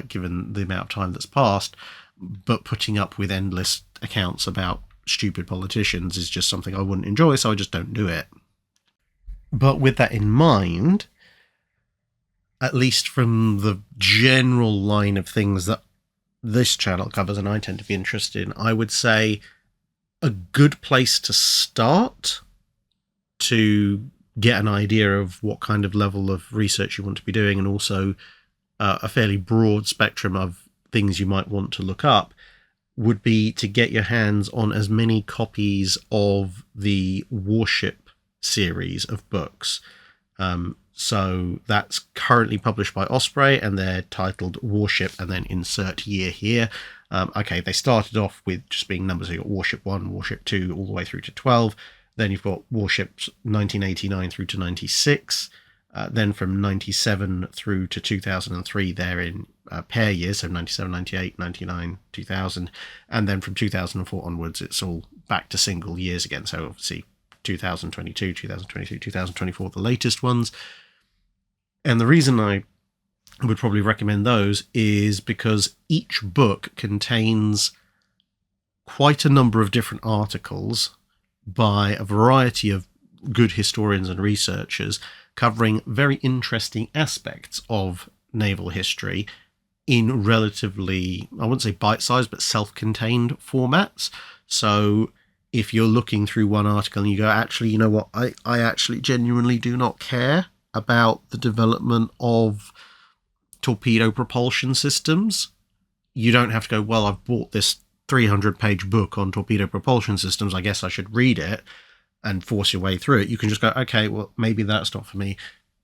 given the amount of time that's passed, but putting up with endless accounts about stupid politicians is just something I wouldn't enjoy, so I just don't do it. But with that in mind, at least from the general line of things that this channel covers and I tend to be interested in, I would say a good place to start to get an idea of what kind of level of research you want to be doing, and also a fairly broad spectrum of things you might want to look up, would be to get your hands on as many copies of the Warship series of books. So that's currently published by Osprey, and they're titled Warship, and then insert year here. Okay, they started off with just being numbers. So you've got Warship 1, Warship 2, all the way through to 12. Then you've got Warships 1989 through to 96. Then from 97 through to 2003, they're in pair years, so 97, 98, 99, 2000. And then from 2004 onwards, it's all back to single years again. So obviously 2022, 2023, 2024, the latest ones. And the reason I would probably recommend those is because each book contains quite a number of different articles by a variety of good historians and researchers covering very interesting aspects of naval history in relatively, I wouldn't say bite-sized, but self-contained formats. So if you're looking through one article and you go, actually, you know what, I actually genuinely do not care about the development of torpedo propulsion systems, you don't have to go, well, I've bought this 300-page book on torpedo propulsion systems, I guess I should read it, and force your way through it. You can just go, okay, well, maybe that's not for me.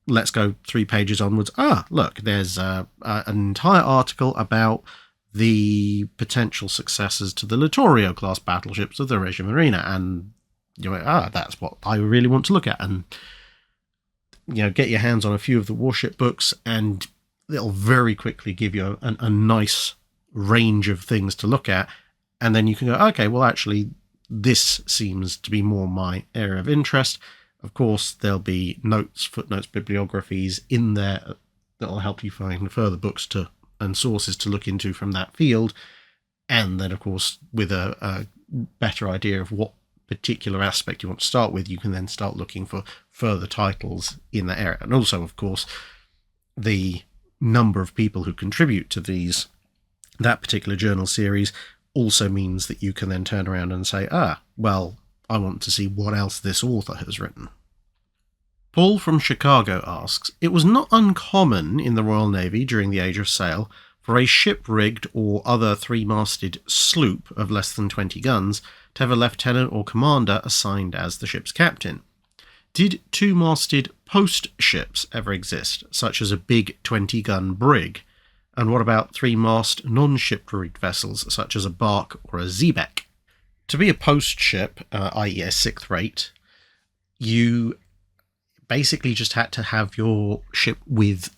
Let's go 3 pages onwards. Look, there's an entire article about the potential successors to the Littorio class battleships of the Regia Marina, and you're like, that's what I really want to look at. And get your hands on a few of the warship books, and it'll very quickly give you a nice range of things to look at. And then you can go, okay, well, actually, this seems to be more my area of interest. Of course, there'll be notes, footnotes, bibliographies in there that'll help you find further books and sources to look into from that field. And then, of course, with a better idea of what particular aspect you want to start with, you can then start looking for further titles in that area. And also, of course, the number of people who contribute to that particular journal series also means that you can then turn around and say, well, I want to see what else this author has written. Paul from Chicago asks, it was not uncommon in the Royal Navy during the Age of Sail for a ship-rigged or other 3-masted sloop of less than 20 guns to have a lieutenant or commander assigned as the ship's captain. Did 2-masted post ships ever exist, such as a big 20-gun brig? And what about 3-mast non-ship-rigged vessels, such as a bark or a xebec? To be a post ship, i.e. a 6th rate, you basically just had to have your ship with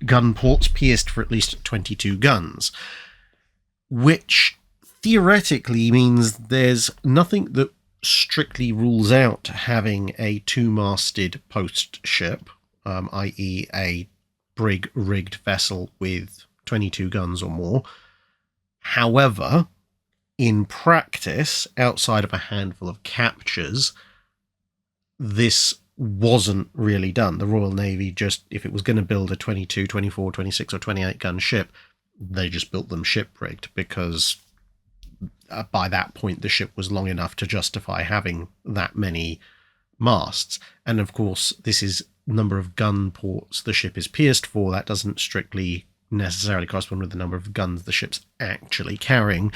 gun ports pierced for at least 22 guns, which theoretically means there's nothing that strictly rules out having a 2-masted post ship, i.e. a brig-rigged vessel with 22 guns or more. However, in practice, outside of a handful of captures, this wasn't really done. The Royal Navy just, if it was going to build a 22, 24, 26 or 28 gun ship, they just built them ship-rigged, because by that point the ship was long enough to justify having that many masts. And of course, this is number of gun ports the ship is pierced for. That doesn't strictly necessarily correspond with the number of guns the ship's actually carrying,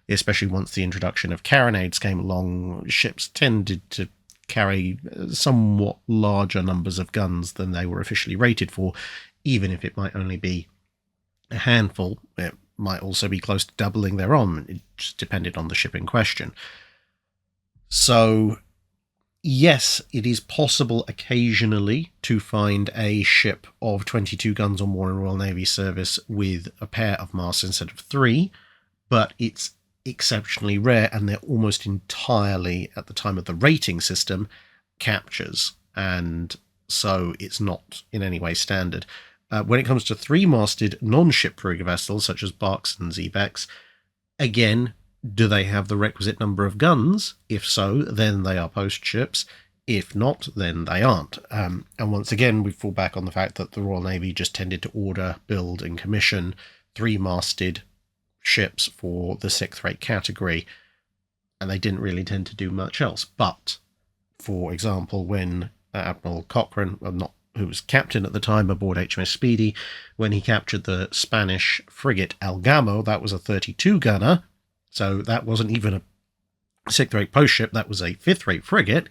especially once the introduction of carronades came along. Ships tended to carry somewhat larger numbers of guns than they were officially rated for, even if it might only be a handful. It might also be close to doubling their armament. It just depended on the ship in question. So yes, it is possible occasionally to find a ship of 22 guns or more in Royal Navy service with a pair of masts instead of 3, but it's exceptionally rare, and they're almost entirely, at the time of the rating system, captures, and so it's not in any way standard. When it comes to 3-masted non-ship rig vessels, such as barks and xebecs, again, do they have the requisite number of guns? If so, then they are post ships. If not, then they aren't. And once again, we fall back on the fact that the Royal Navy just tended to order, build and commission 3-masted ships for the 6th rate category, and they didn't really tend to do much else. But, for example, when Admiral Cochrane, who was captain at the time aboard HMS Speedy, when he captured the Spanish frigate El Gamo, that was a 32-gunner, So that wasn't even a 6th-rate post ship, that was a 5th-rate frigate,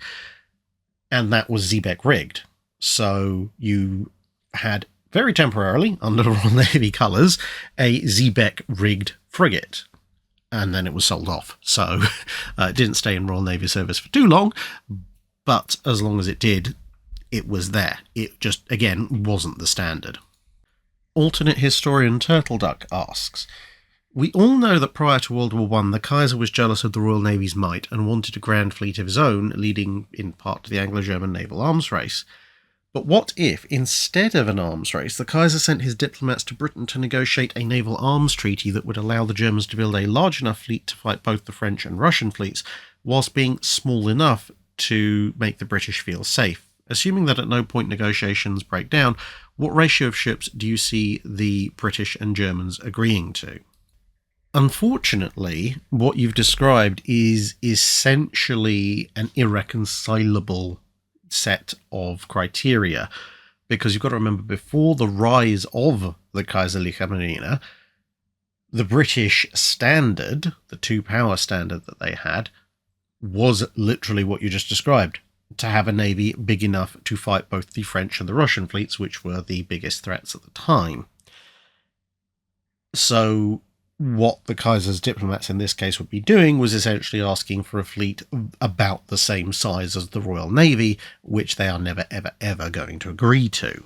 and that was Xebec rigged. So you had, very temporarily, under the Royal Navy colours, a Xebec rigged frigate. And then it was sold off. So it didn't stay in Royal Navy service for too long, but as long as it did, it was there. It just, again, wasn't the standard. Alternate historian Turtleduck asks, we all know that prior to World War I, the Kaiser was jealous of the Royal Navy's might and wanted a grand fleet of his own, leading in part to the Anglo-German naval arms race. But what if, instead of an arms race, the Kaiser sent his diplomats to Britain to negotiate a naval arms treaty that would allow the Germans to build a large enough fleet to fight both the French and Russian fleets, whilst being small enough to make the British feel safe? Assuming that at no point negotiations break down, what ratio of ships do you see the British and Germans agreeing to? Unfortunately, what you've described is essentially an irreconcilable set of criteria, because you've got to remember, before the rise of the Kaiserliche Marine, the British standard, the two-power standard that they had, was literally what you just described, to have a navy big enough to fight both the French and the Russian fleets, which were the biggest threats at the time. So what the Kaiser's diplomats in this case would be doing was essentially asking for a fleet about the same size as the Royal Navy, which they are never, ever, ever going to agree to.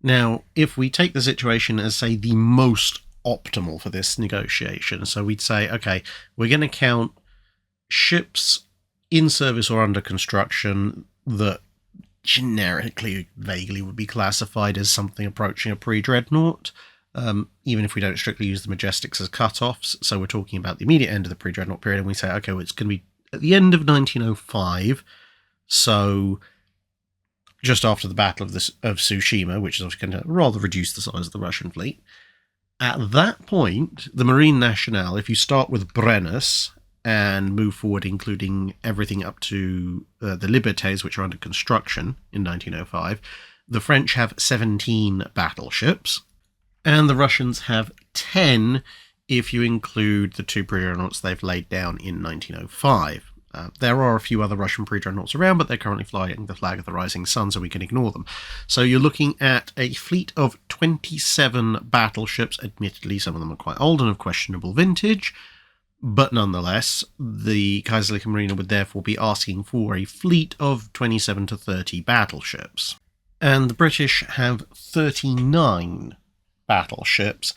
Now, if we take the situation as, say, the most optimal for this negotiation, so we'd say, okay, we're going to count ships in service or under construction that generically, vaguely would be classified as something approaching a pre-dreadnought, even if we don't strictly use the Majestics as cut-offs. So we're talking about the immediate end of the pre-dreadnought period, and we say, okay, well, it's going to be at the end of 1905, so just after the Battle of Tsushima, which is obviously going to rather reduce the size of the Russian fleet. At that point, the Marine Nationale, if you start with Brennus and move forward, including everything up to the Libertés, which are under construction in 1905, the French have 17 battleships, and the Russians have 10 if you include the two pre-dreadnoughts they've laid down in 1905. There are a few other Russian pre-dreadnoughts around, but they're currently flying the flag of the Rising Sun, so we can ignore them. So you're looking at a fleet of 27 battleships. Admittedly, some of them are quite old and of questionable vintage, but nonetheless, the Kaiserliche Marine would therefore be asking for a fleet of 27 to 30 battleships. And the British have 39 battleships,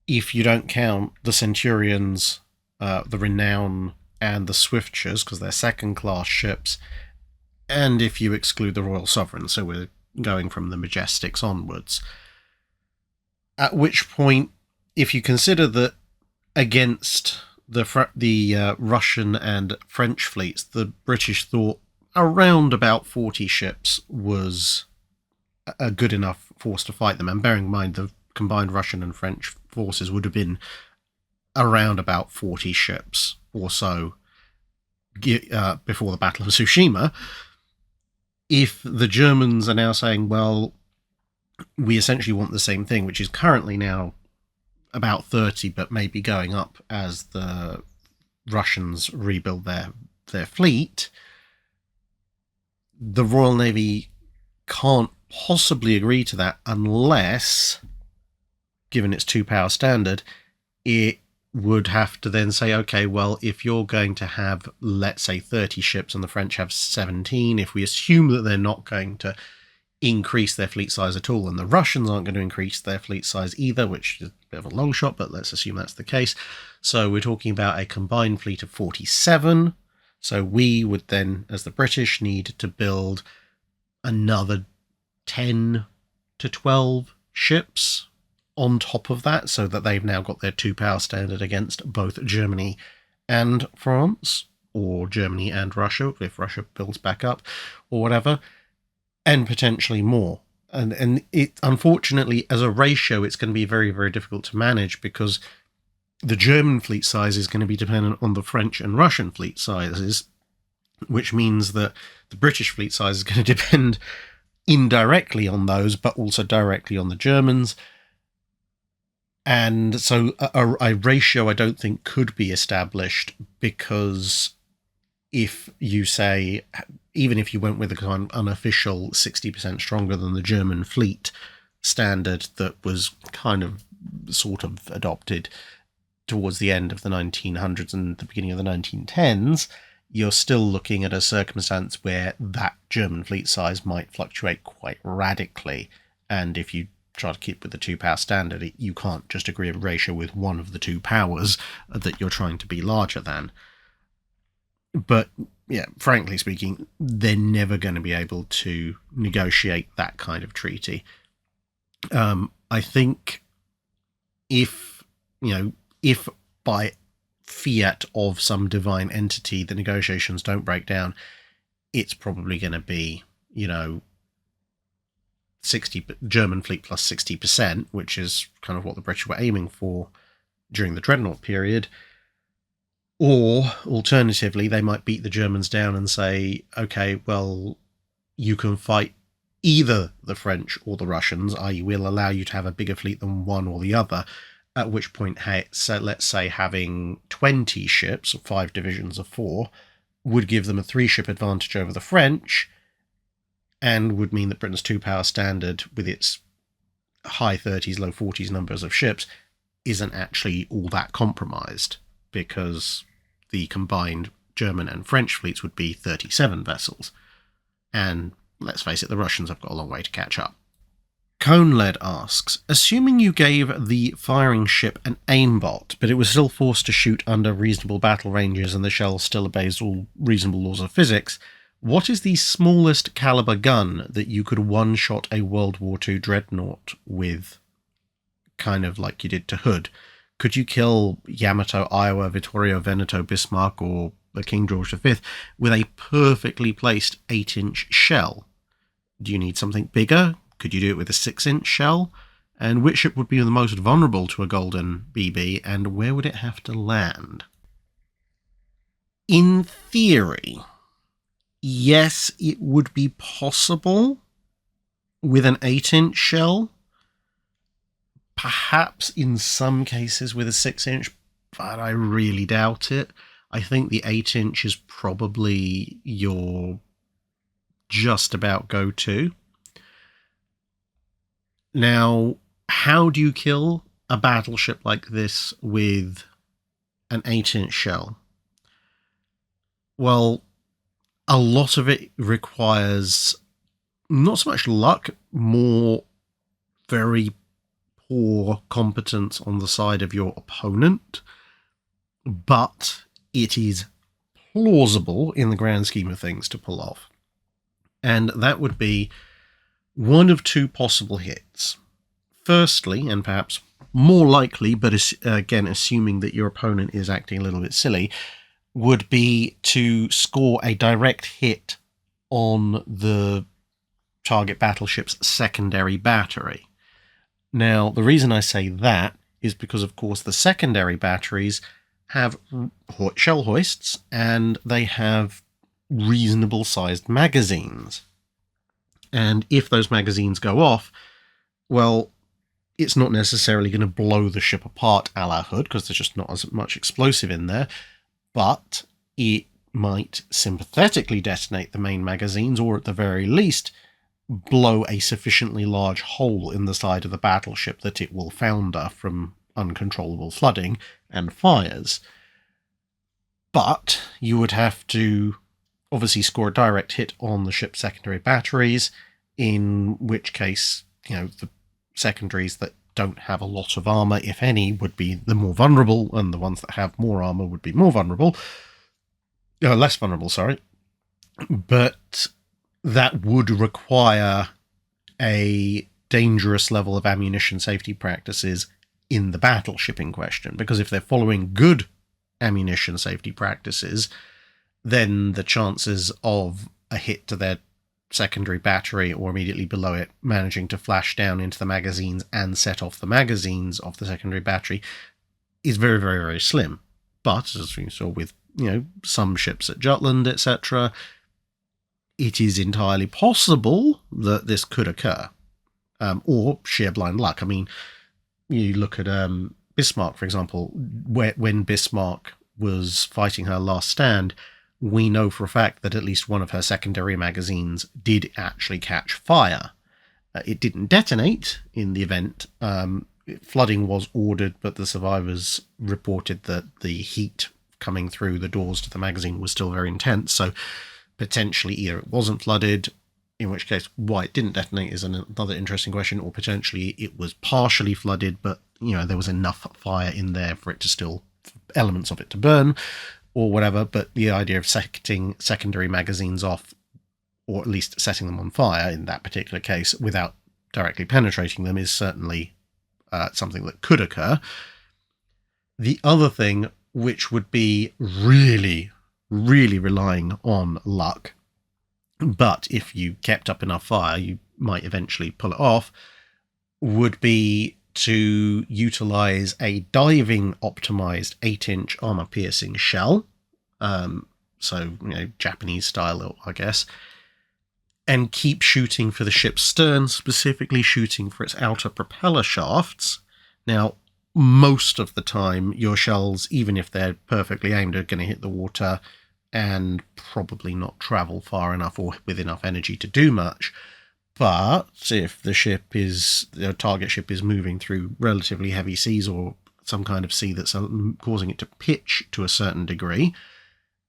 if you don't count the Centurions, the Renown, and the Swiftsures, because they're second-class ships, and if you exclude the Royal Sovereign, so we're going from the Majestics onwards. At which point, if you consider that against the Russian and French fleets, the British thought around about 40 ships was a good enough force to fight them, and bearing in mind the combined Russian and French forces would have been around about 40 ships or so before the Battle of Tsushima. If the Germans are now saying, well, we essentially want the same thing, which is currently now about 30, but maybe going up as the Russians rebuild their fleet, the Royal Navy can't possibly agree to that unless, given its two-power standard, it would have to then say, okay, well, if you're going to have, let's say, 30 ships and the French have 17, if we assume that they're not going to increase their fleet size at all, and the Russians aren't going to increase their fleet size either, which is a bit of a long shot, but let's assume that's the case. So we're talking about a combined fleet of 47. So we would then, as the British, need to build another 10 to 12 ships on top of that, so that they've now got their two-power standard against both Germany and France, or Germany and Russia, if Russia builds back up, or whatever, and potentially more. And it, unfortunately, as a ratio, it's going to be very, very difficult to manage, because the German fleet size is going to be dependent on the French and Russian fleet sizes, which means that the British fleet size is going to depend indirectly on those, but also directly on the Germans. And so a ratio I don't think could be established, because if you say, even if you went with a kind of unofficial 60% stronger than the German fleet standard that was kind of sort of adopted towards the end of the 1900s and the beginning of the 1910s, you're still looking at a circumstance where that German fleet size might fluctuate quite radically. And if you try to keep with the two-power standard, you can't just agree a ratio with one of the two powers that you're trying to be larger than. But, yeah, frankly speaking, they're never going to be able to negotiate that kind of treaty. I think if by fiat of some divine entity the negotiations don't break down, it's probably going to be, 60 German fleet plus 60%, which is kind of what the British were aiming for during the Dreadnought period. Or alternatively, they might beat the Germans down and say, okay, well, you can fight either the French or the Russians, i.e. we'll allow you to have a bigger fleet than one or the other, at which point, so let's say having 20 ships, or 5 divisions of 4, would give them a 3-ship advantage over the French, and would mean that Britain's two-power standard, with its high 30s, low 40s numbers of ships, isn't actually all that compromised, because the combined German and French fleets would be 37 vessels. And let's face it, the Russians have got a long way to catch up. Coneled asks, assuming you gave the firing ship an aimbot, but it was still forced to shoot under reasonable battle ranges and the shell still obeys all reasonable laws of physics, what is the smallest caliber gun that you could one-shot a World War II dreadnought with, kind of like you did to Hood? Could you kill Yamato, Iowa, Vittorio Veneto, Bismarck, or the King George V with a perfectly placed 8-inch shell? Do you need something bigger? Could you do it with a 6-inch shell? And which ship would be the most vulnerable to a golden BB, and where would it have to land? In theory, yes, it would be possible with an 8-inch shell. Perhaps in some cases with a 6-inch, but I really doubt it. I think the 8-inch is probably your just about go-to. Now, how do you kill a battleship like this with an 8-inch shell? Well, a lot of it requires not so much luck, more very poor competence on the side of your opponent, but it is plausible in the grand scheme of things to pull off. And that would be one of two possible hits. Firstly, and perhaps more likely, but again, assuming that your opponent is acting a little bit silly, would be to score a direct hit on the target battleship's secondary battery. Now, the reason I say that is because, of course, the secondary batteries have shell hoists, and they have reasonable-sized magazines. And if those magazines go off, well, it's not necessarily going to blow the ship apart a la Hood, because there's just not as much explosive in there, but it might sympathetically detonate the main magazines, or at the very least blow a sufficiently large hole in the side of the battleship that it will founder from uncontrollable flooding and fires. But you would have to obviously score a direct hit on the ship's secondary batteries, in which case, the secondaries that don't have a lot of armor, if any, would be the more vulnerable, and the ones that have more armor would be more vulnerable. Less vulnerable, sorry. But that would require a dangerous level of ammunition safety practices in the battleship in question, because if they're following good ammunition safety practices, then the chances of a hit to their secondary battery or immediately below it managing to flash down into the magazines and set off the magazines of the secondary battery is very, very, very slim. But as we saw with, some ships at Jutland, etc., it is entirely possible that this could occur, or sheer blind luck. I mean, You look at Bismarck, for example, when Bismarck was fighting her last stand, we know for a fact that at least one of her secondary magazines did actually catch fire. It didn't detonate in the event. Flooding was ordered, but the survivors reported that the heat coming through the doors to the magazine was still very intense, so potentially either it wasn't flooded, in which case why it didn't detonate is another interesting question, or potentially it was partially flooded, but there was enough fire in there for it to still, elements of it to burn, or whatever. But the idea of setting secondary magazines off, or at least setting them on fire in that particular case without directly penetrating them, is certainly something that could occur. The other thing, which would be really, really relying on luck, but if you kept up enough fire, you might eventually pull it off, would be to utilize a diving optimized 8-inch armor-piercing shell, so Japanese style, I guess, and keep shooting for the ship's stern, specifically shooting for its outer propeller shafts. Now, most of the time, your shells, even if they're perfectly aimed, are going to hit the water and probably not travel far enough or with enough energy to do much. But if the target ship is moving through relatively heavy seas or some kind of sea that's causing it to pitch to a certain degree,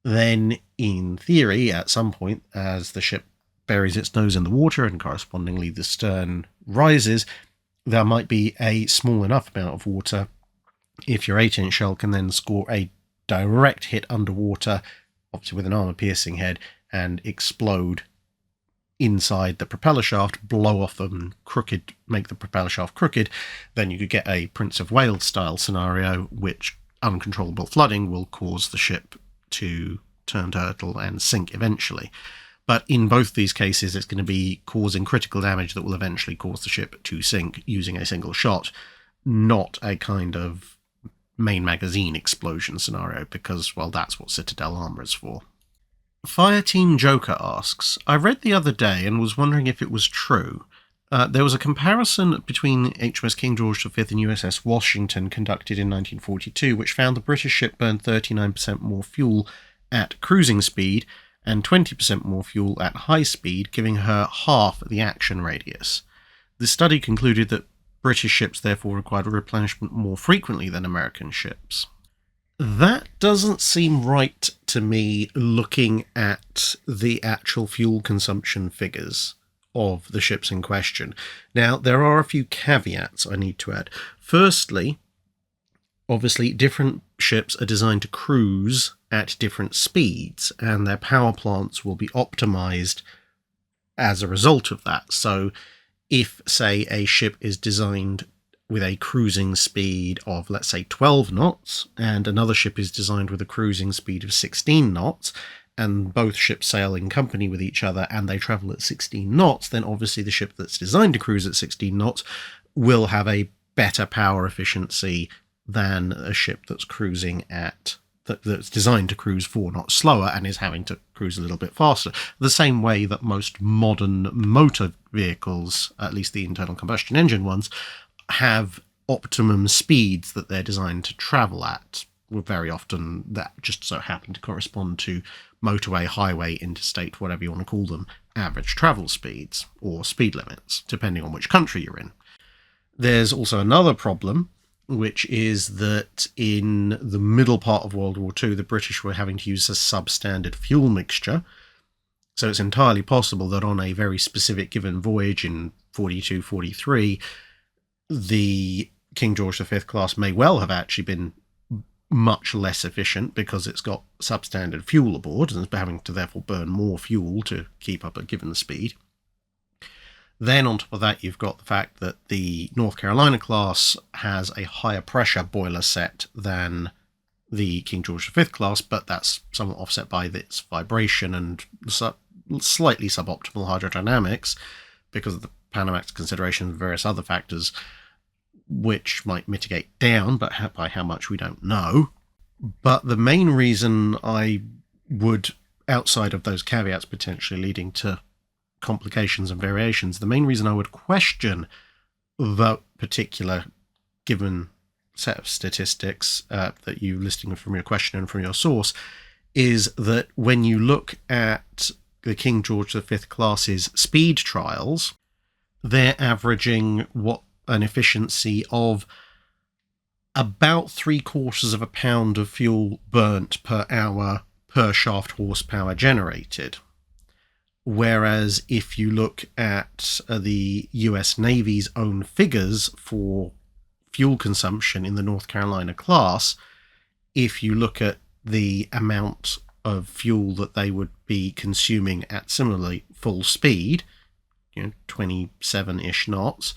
then in theory, at some point, as the ship buries its nose in the water and correspondingly the stern rises, there might be a small enough amount of water if your 8-inch shell can then score a direct hit underwater, obviously with an armor-piercing head, and explode inside the propeller shaft, blow off them crooked, make the propeller shaft crooked, then you could get a Prince of Wales style scenario, which uncontrollable flooding will cause the ship to turn turtle and sink eventually. But in both these cases, it's going to be causing critical damage that will eventually cause the ship to sink using a single shot, not a kind of main magazine explosion scenario, because, well, that's what Citadel armor is for. Fireteam Joker asks, I read the other day and was wondering if it was true. There was a comparison between HMS King George V and USS Washington conducted in 1942, which found the British ship burned 39% more fuel at cruising speed and 20% more fuel at high speed, giving her half the action radius. The study concluded that British ships therefore required replenishment more frequently than American ships. That doesn't seem right to me, looking at the actual fuel consumption figures of the ships in question. Now, there are a few caveats I need to add. Firstly, obviously, different ships are designed to cruise at different speeds, and their power plants will be optimized as a result of that. So if, say, a ship is designed with a cruising speed of, let's say, 12 knots, and another ship is designed with a cruising speed of 16 knots, and both ships sail in company with each other and they travel at 16 knots, then obviously the ship that's designed to cruise at 16 knots will have a better power efficiency than a ship that's cruising at that's designed to cruise 4 knots slower and is having to cruise a little bit faster. The same way that most modern motor vehicles, at least the internal combustion engine ones, have optimum speeds that they're designed to travel at. Very often that just so happen to correspond to motorway, highway, interstate, whatever you want to call them, average travel speeds or speed limits, depending on which country you're in. There's also another problem, which is that in the middle part of World War II, the British were having to use a substandard fuel mixture. So it's entirely possible that on a very specific given voyage in 42, 43, the King George V class may well have actually been much less efficient because it's got substandard fuel aboard and is having to therefore burn more fuel to keep up a given speed. Then on top of that, you've got the fact that the North Carolina class has a higher pressure boiler set than the King George V class, but that's somewhat offset by its vibration and slightly suboptimal hydrodynamics because of the Panamax considerations and various other factors which might mitigate down, but by how much we don't know. But the main reason I would, outside of those caveats potentially leading to complications and variations, the main reason I would question the particular given set of statistics that you listing from your question and from your source, is that when you look at the King George V class's speed trials, they're averaging an efficiency of about 3/4 of a pound of fuel burnt per hour per shaft horsepower generated. Whereas if you look at the US Navy's own figures for fuel consumption in the North Carolina class, if you look at the amount of fuel that they would be consuming at similarly full speed, 27-ish knots,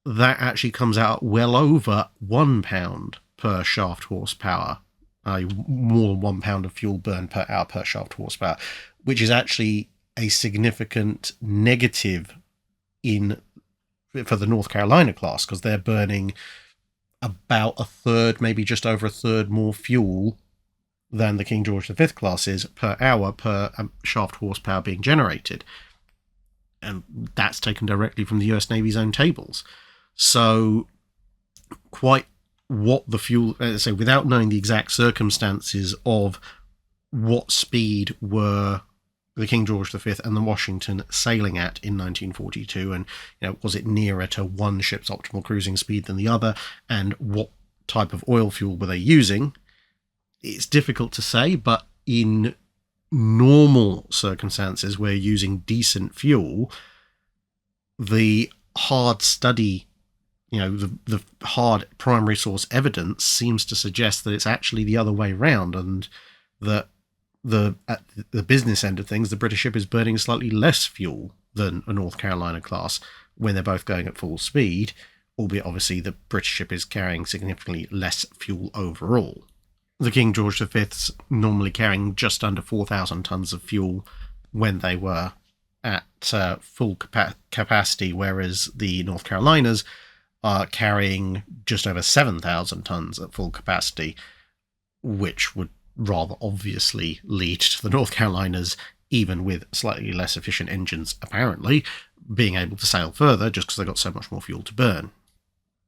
that actually comes out well over 1 pound per shaft horsepower, more than 1 pound of fuel burned per hour per shaft horsepower, which is actually a significant negative for the North Carolina class, because they're burning about a third, maybe just over a third more fuel than the King George V class is per hour per shaft horsepower being generated. And that's taken directly from the US Navy's own tables. So quite what the fuel, so without knowing the exact circumstances of what speed were the King George V and the Washington sailing at in 1942, and was it nearer to one ship's optimal cruising speed than the other, and what type of oil fuel were they using, it's difficult to say. But in normal circumstances where using decent fuel, the hard study, the hard primary source evidence seems to suggest that it's actually the other way round, and that at the business end of things, the British ship is burning slightly less fuel than a North Carolina class when they're both going at full speed, albeit obviously the British ship is carrying significantly less fuel overall. The King George V's normally carrying just under 4,000 tons of fuel when they were at full capacity, whereas the North Carolinas are carrying just over 7,000 tons at full capacity, which would rather obviously lead to the North Carolinas, even with slightly less efficient engines apparently, being able to sail further just because they've got so much more fuel to burn.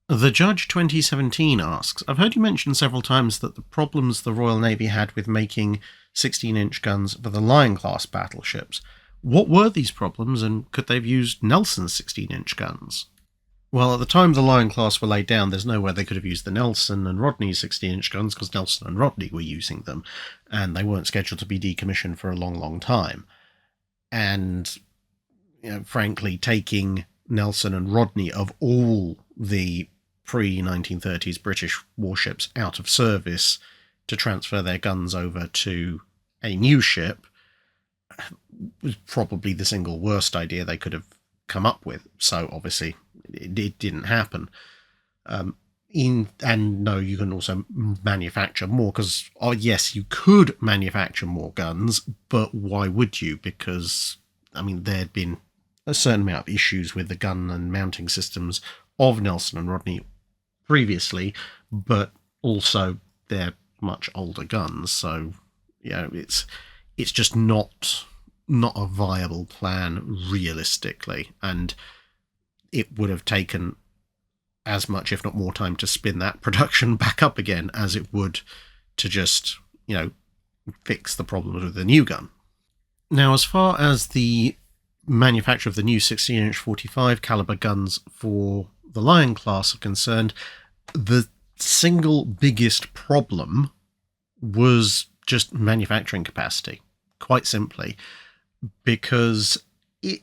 The Judge 2017 asks, I've heard you mention several times that the problems the Royal Navy had with making 16-inch guns for the Lion Class battleships. What were these problems, and could they have used Nelson's 16-inch guns? Well, at the time the Lion Class were laid down, there's no way they could have used the Nelson and Rodney 16-inch guns, because Nelson and Rodney were using them, and they weren't scheduled to be decommissioned for a long, long time. And, frankly, taking Nelson and Rodney of all the pre-1930s British warships out of service to transfer their guns over to a new ship was probably the single worst idea they could have come up with. So obviously it didn't happen. And no, you can also manufacture more, because yes, you could manufacture more guns, but why would you? Because there'd been a certain amount of issues with the gun and mounting systems of Nelson and Rodney previously, but also they're much older guns, so it's just not a viable plan realistically, and it would have taken as much, if not more, time to spin that production back up again as it would to just fix the problems with the new gun. Now, as far as the manufacture of the new 16-inch 45 caliber guns for the Lion class are concerned, the single biggest problem was just manufacturing capacity, quite simply, because it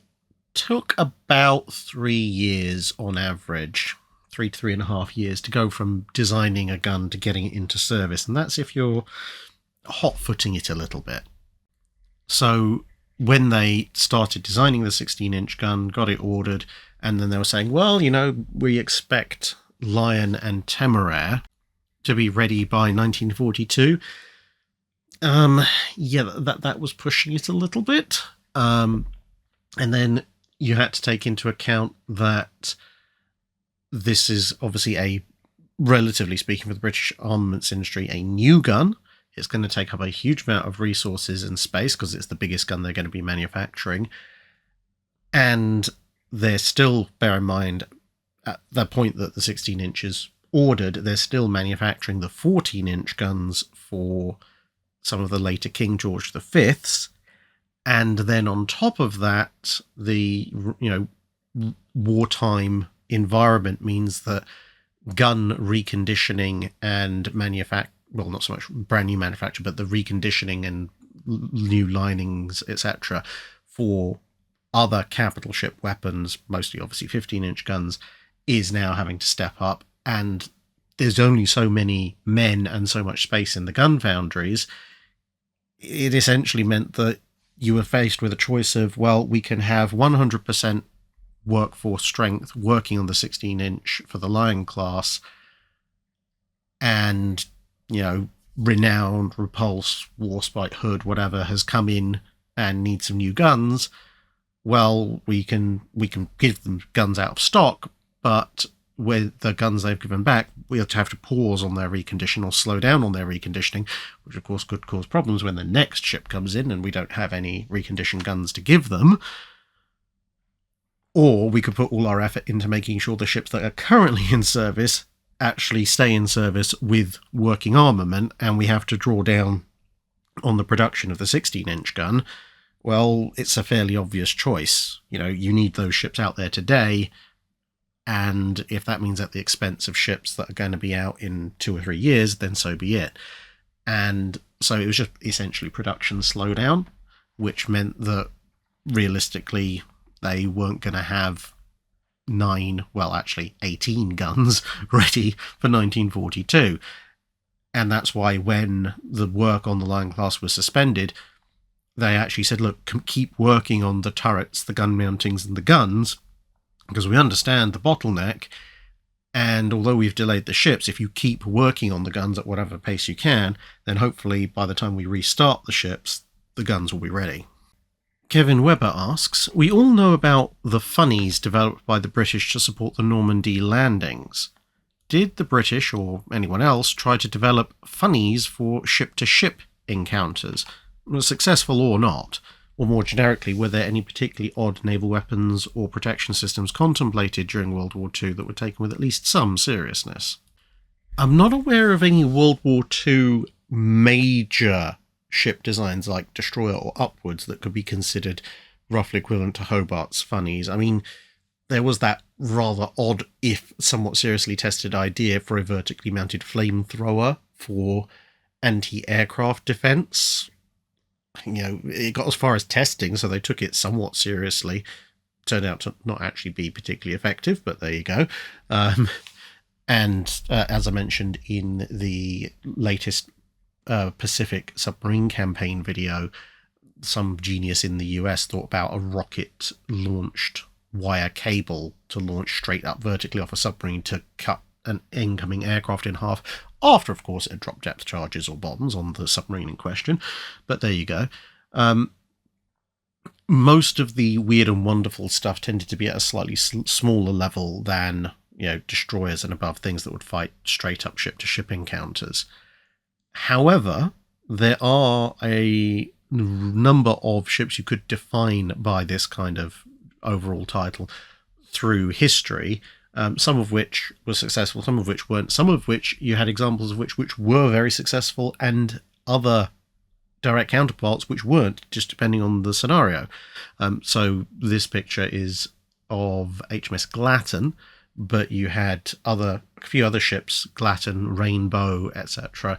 took about 3 years on average, 3 to 3.5 years, to go from designing a gun to getting it into service, and that's if you're hot-footing it a little bit. So when they started designing the 16-inch gun, got it ordered, and then they were saying, well, we expect Lion and Temeraire to be ready by 1942. That was pushing it a little bit. And then you had to take into account that this is obviously a, relatively speaking for the British armaments industry, a new gun. It's going to take up a huge amount of resources and space because it's the biggest gun they're going to be manufacturing. And they're still, bear in mind, at the point that the 16-inch is ordered, they're still manufacturing the 14-inch guns for some of the later King George V's. And then on top of that, the wartime environment means that gun reconditioning and not so much brand new manufacture, but the reconditioning and new linings, etc., for other capital ship weapons, mostly obviously 15-inch guns, is now having to step up. And there's only so many men and so much space in the gun foundries. It essentially meant that you were faced with a choice of, well, we can have 100% workforce strength working on the 16-inch for the Lion class, and, renowned, Repulse, Warspite, Hood, whatever, has come in and needs some new guns. Well, we can give them guns out of stock, but with the guns they've given back, we have to pause on their recondition or slow down on their reconditioning, which of course could cause problems when the next ship comes in and we don't have any reconditioned guns to give them. Or we could put all our effort into making sure the ships that are currently in service actually stay in service with working armament, and we have to draw down on the production of the 16-inch gun. Well, it's a fairly obvious choice. You need those ships out there today, and if that means at the expense of ships that are going to be out in 2 or 3 years, then so be it. And so it was just essentially production slowdown, which meant that realistically they weren't going to have 18 guns ready for 1942. And that's why when the work on the Lion class was suspended, they actually said, look, keep working on the turrets, the gun mountings and the guns, because we understand the bottleneck, and although we've delayed the ships, if you keep working on the guns at whatever pace you can, then hopefully by the time we restart the ships, the guns will be ready. Kevin Webber asks, we all know about the funnies developed by the British to support the Normandy landings. Did the British, or anyone else, try to develop funnies for ship-to-ship encounters, successful or not? Or more generically, were there any particularly odd naval weapons or protection systems contemplated during World War II that were taken with at least some seriousness? I'm not aware of any World War II major ship designs like destroyer or upwards that could be considered roughly equivalent to Hobart's funnies. I mean, there was that rather odd, if somewhat seriously tested idea for a vertically mounted flamethrower for anti-aircraft defense. It got as far as testing, so they took it somewhat seriously. Turned out to not actually be particularly effective, but there you go. And as I mentioned in the latest Pacific submarine campaign video, some genius in the US thought about a rocket-launched wire cable to launch straight up vertically off a submarine to cut an incoming aircraft in half, after, of course, it had dropped depth charges or bombs on the submarine in question. But there you go. Most of the weird and wonderful stuff tended to be at a slightly smaller level than, destroyers and above, things that would fight straight up ship-to-ship encounters. However, there are a number of ships you could define by this kind of overall title through history, some of which were successful, some of which weren't, some of which you had examples of which were very successful, and other direct counterparts which weren't, just depending on the scenario. So this picture is of HMS Glatton, but you had a few other ships, Glatton, Rainbow, etc.,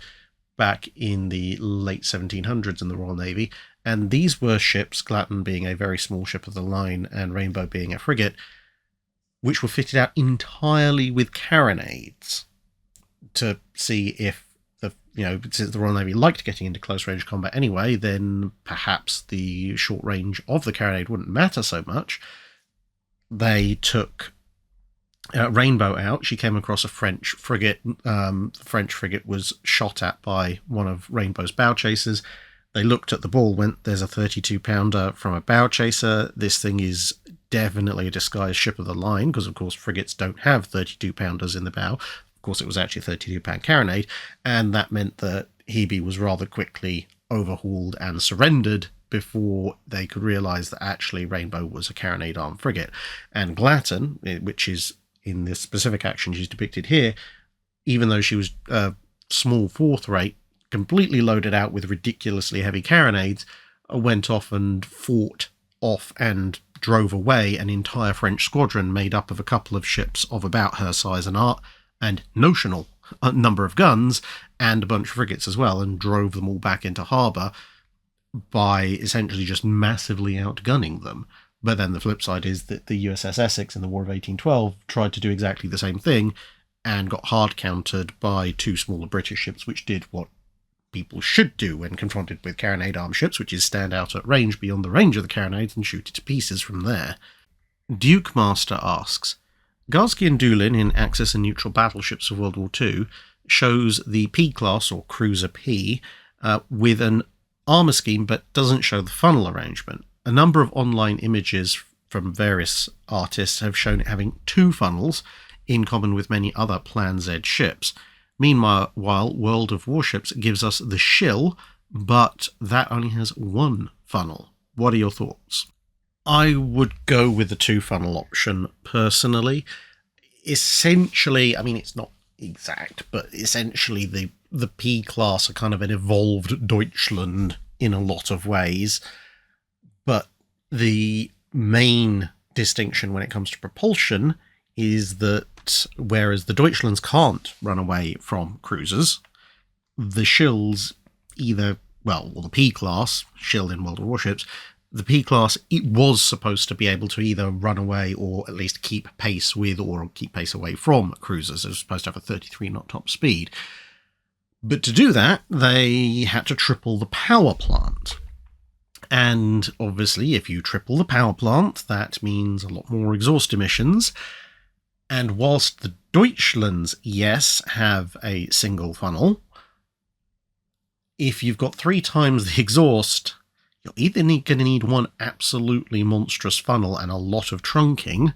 back in the late 1700s in the Royal Navy, and these were ships, Glatton being a very small ship of the line and Rainbow being a frigate, which were fitted out entirely with carronades to see if since the Royal Navy liked getting into close range combat anyway, then perhaps the short range of the carronade wouldn't matter so much. They took Rainbow out. She came across a French frigate. The French frigate was shot at by one of Rainbow's bow chasers. They looked at the ball, went, there's a 32-pounder from a bow chaser. This thing is definitely a disguised ship of the line, because of course frigates don't have 32-pounders in the bow. Of course, it was actually a 32-pound carronade, and that meant that Hebe was rather quickly overhauled and surrendered before they could realise that actually Rainbow was a carronade-armed frigate. And Glatton, which is in this specific action she's depicted here, even though she was a small fourth rate, completely loaded out with ridiculously heavy carronades, went off and fought off and drove away an entire French squadron made up of a couple of ships of about her size and art, and notional number of guns, and a bunch of frigates as well, and drove them all back into harbour by essentially just massively outgunning them. But then the flip side is that the USS Essex in the War of 1812 tried to do exactly the same thing and got hard countered by two smaller British ships, which did what people should do when confronted with carronade armed ships, which is stand out at range beyond the range of the carronades and shoot it to pieces from there. Duke Master asks, Garsky and Doolin in Axis and Neutral Battleships of World War II shows the P-class, or Cruiser P, with an armour scheme but doesn't show the funnel arrangement. A number of online images from various artists have shown it having two funnels, in common with many other Plan Z ships. Meanwhile, World of Warships gives us the Shill, but that only has one funnel. What are your thoughts? I would go with the two funnel option personally. Essentially, I mean, it's not exact, but essentially the P class are kind of an evolved Deutschland in a lot of ways. But the main distinction when it comes to propulsion is that whereas the Deutschlands can't run away from cruisers, the Shills either, well, or the P-class, Shill in World of Warships, the P-class, it was supposed to be able to either run away or at least keep pace with or keep pace away from cruisers. It was supposed to have a 33-knot top speed. But to do that, they had to triple the power plant. And obviously, if you triple the power plant, that means a lot more exhaust emissions. And whilst the Deutschlands, yes, have a single funnel, if you've got 3 times the exhaust, you're either going to need one absolutely monstrous funnel and a lot of trunking,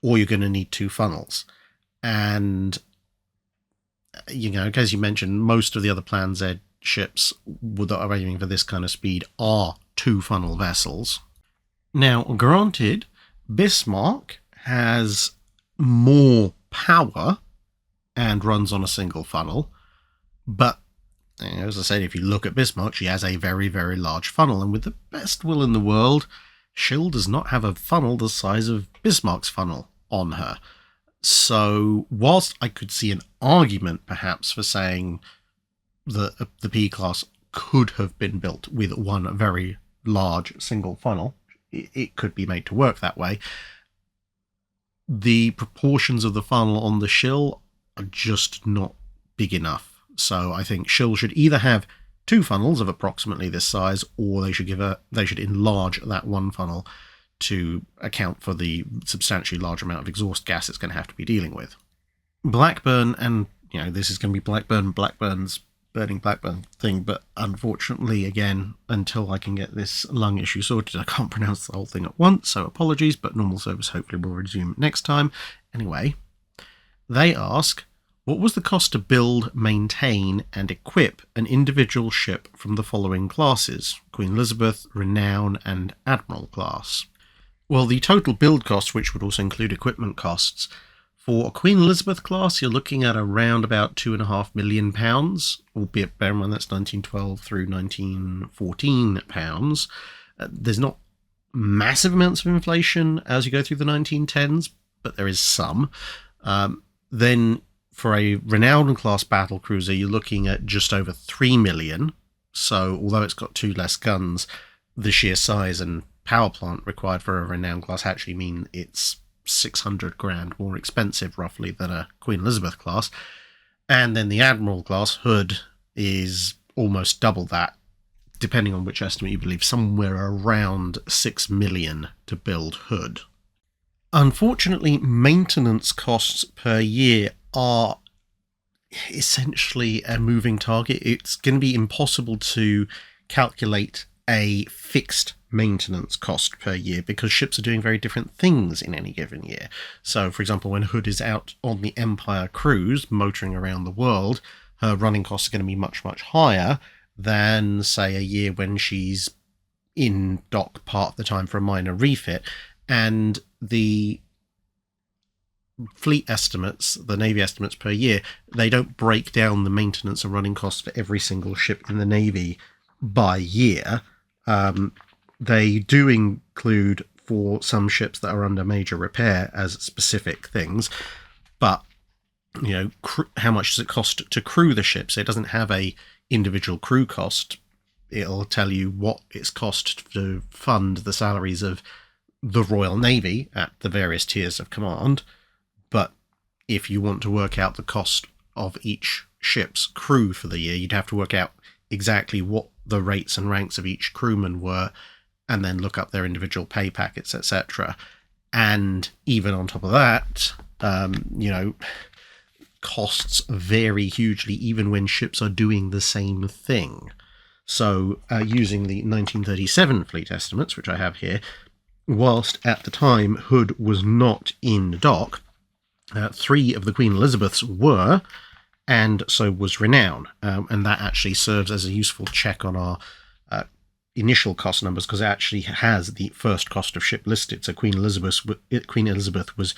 or you're going to need 2 funnels. And, you know, as you mentioned, most of the other Plan Z ships that are aiming for this kind of speed are 2 funnel vessels. Now, granted, Bismarck has more power and runs on a single funnel, but as I said, if you look at Bismarck, she has a very, very large funnel, and with the best will in the world, Shill does not have a funnel the size of Bismarck's funnel on her. So whilst I could see an argument perhaps for saying that the P-class could have been built with one very large single funnel, it could be made to work that way, the proportions of the funnel on the Shill are just not big enough. So I think Shill should either have 2 funnels of approximately this size, or they should enlarge that one funnel to account for the substantially large amount of exhaust gas it's going to have to be dealing with. Blackburn, and you know, this is going to be Blackburn's burning Blackburn thing, but unfortunately, again, until I can get this lung issue sorted, I can't pronounce the whole thing at once, so apologies, but normal service hopefully will resume next time. Anyway, they ask, what was the cost to build, maintain, and equip an individual ship from the following classes: Queen Elizabeth, Renown, and Admiral class? Well, the total build cost, which would also include equipment costs, for a Queen Elizabeth class, you're looking at around about £2.5 million, albeit bear in mind that's 1912 through 1914 pounds. There's not massive amounts of inflation as you go through the 1910s, but there is some. Then for a Renown class battle cruiser, you're looking at just over 3 million. So although it's got 2 less guns, the sheer size and power plant required for a Renown class actually mean it's 600 grand more expensive roughly than a Queen Elizabeth class. And then the Admiral class Hood is almost double that, depending on which estimate you believe, somewhere around 6 million to build Hood. Unfortunately, maintenance costs per year are essentially a moving target. It's going to be impossible to calculate a fixed maintenance cost per year because ships are doing very different things in any given year. So, for example, when Hood is out on the Empire cruise, motoring around the world, her running costs are going to be much, much higher than, say, a year when she's in dock part of the time for a minor refit. And the fleet estimates, the Navy estimates per year, they don't break down the maintenance and running costs for every single ship in the Navy by year. They do include for some ships that are under major repair as specific things, but how much does it cost to crew the ships? It doesn't have a individual crew cost. It'll tell you what it's cost to fund the salaries of the Royal Navy at the various tiers of command. But if you want to work out the cost of each ship's crew for the year, you'd have to work out exactly what the rates and ranks of each crewman were, and then look up their individual pay packets, etc. And even on top of that, costs vary hugely even when ships are doing the same thing. So using the 1937 fleet estimates, which I have here, whilst at the time Hood was not in dock, 3 of the Queen Elizabeths were, and so was Renown. And that actually serves as a useful check on our initial cost numbers, because it actually has the first cost of ship listed. So Queen Elizabeth was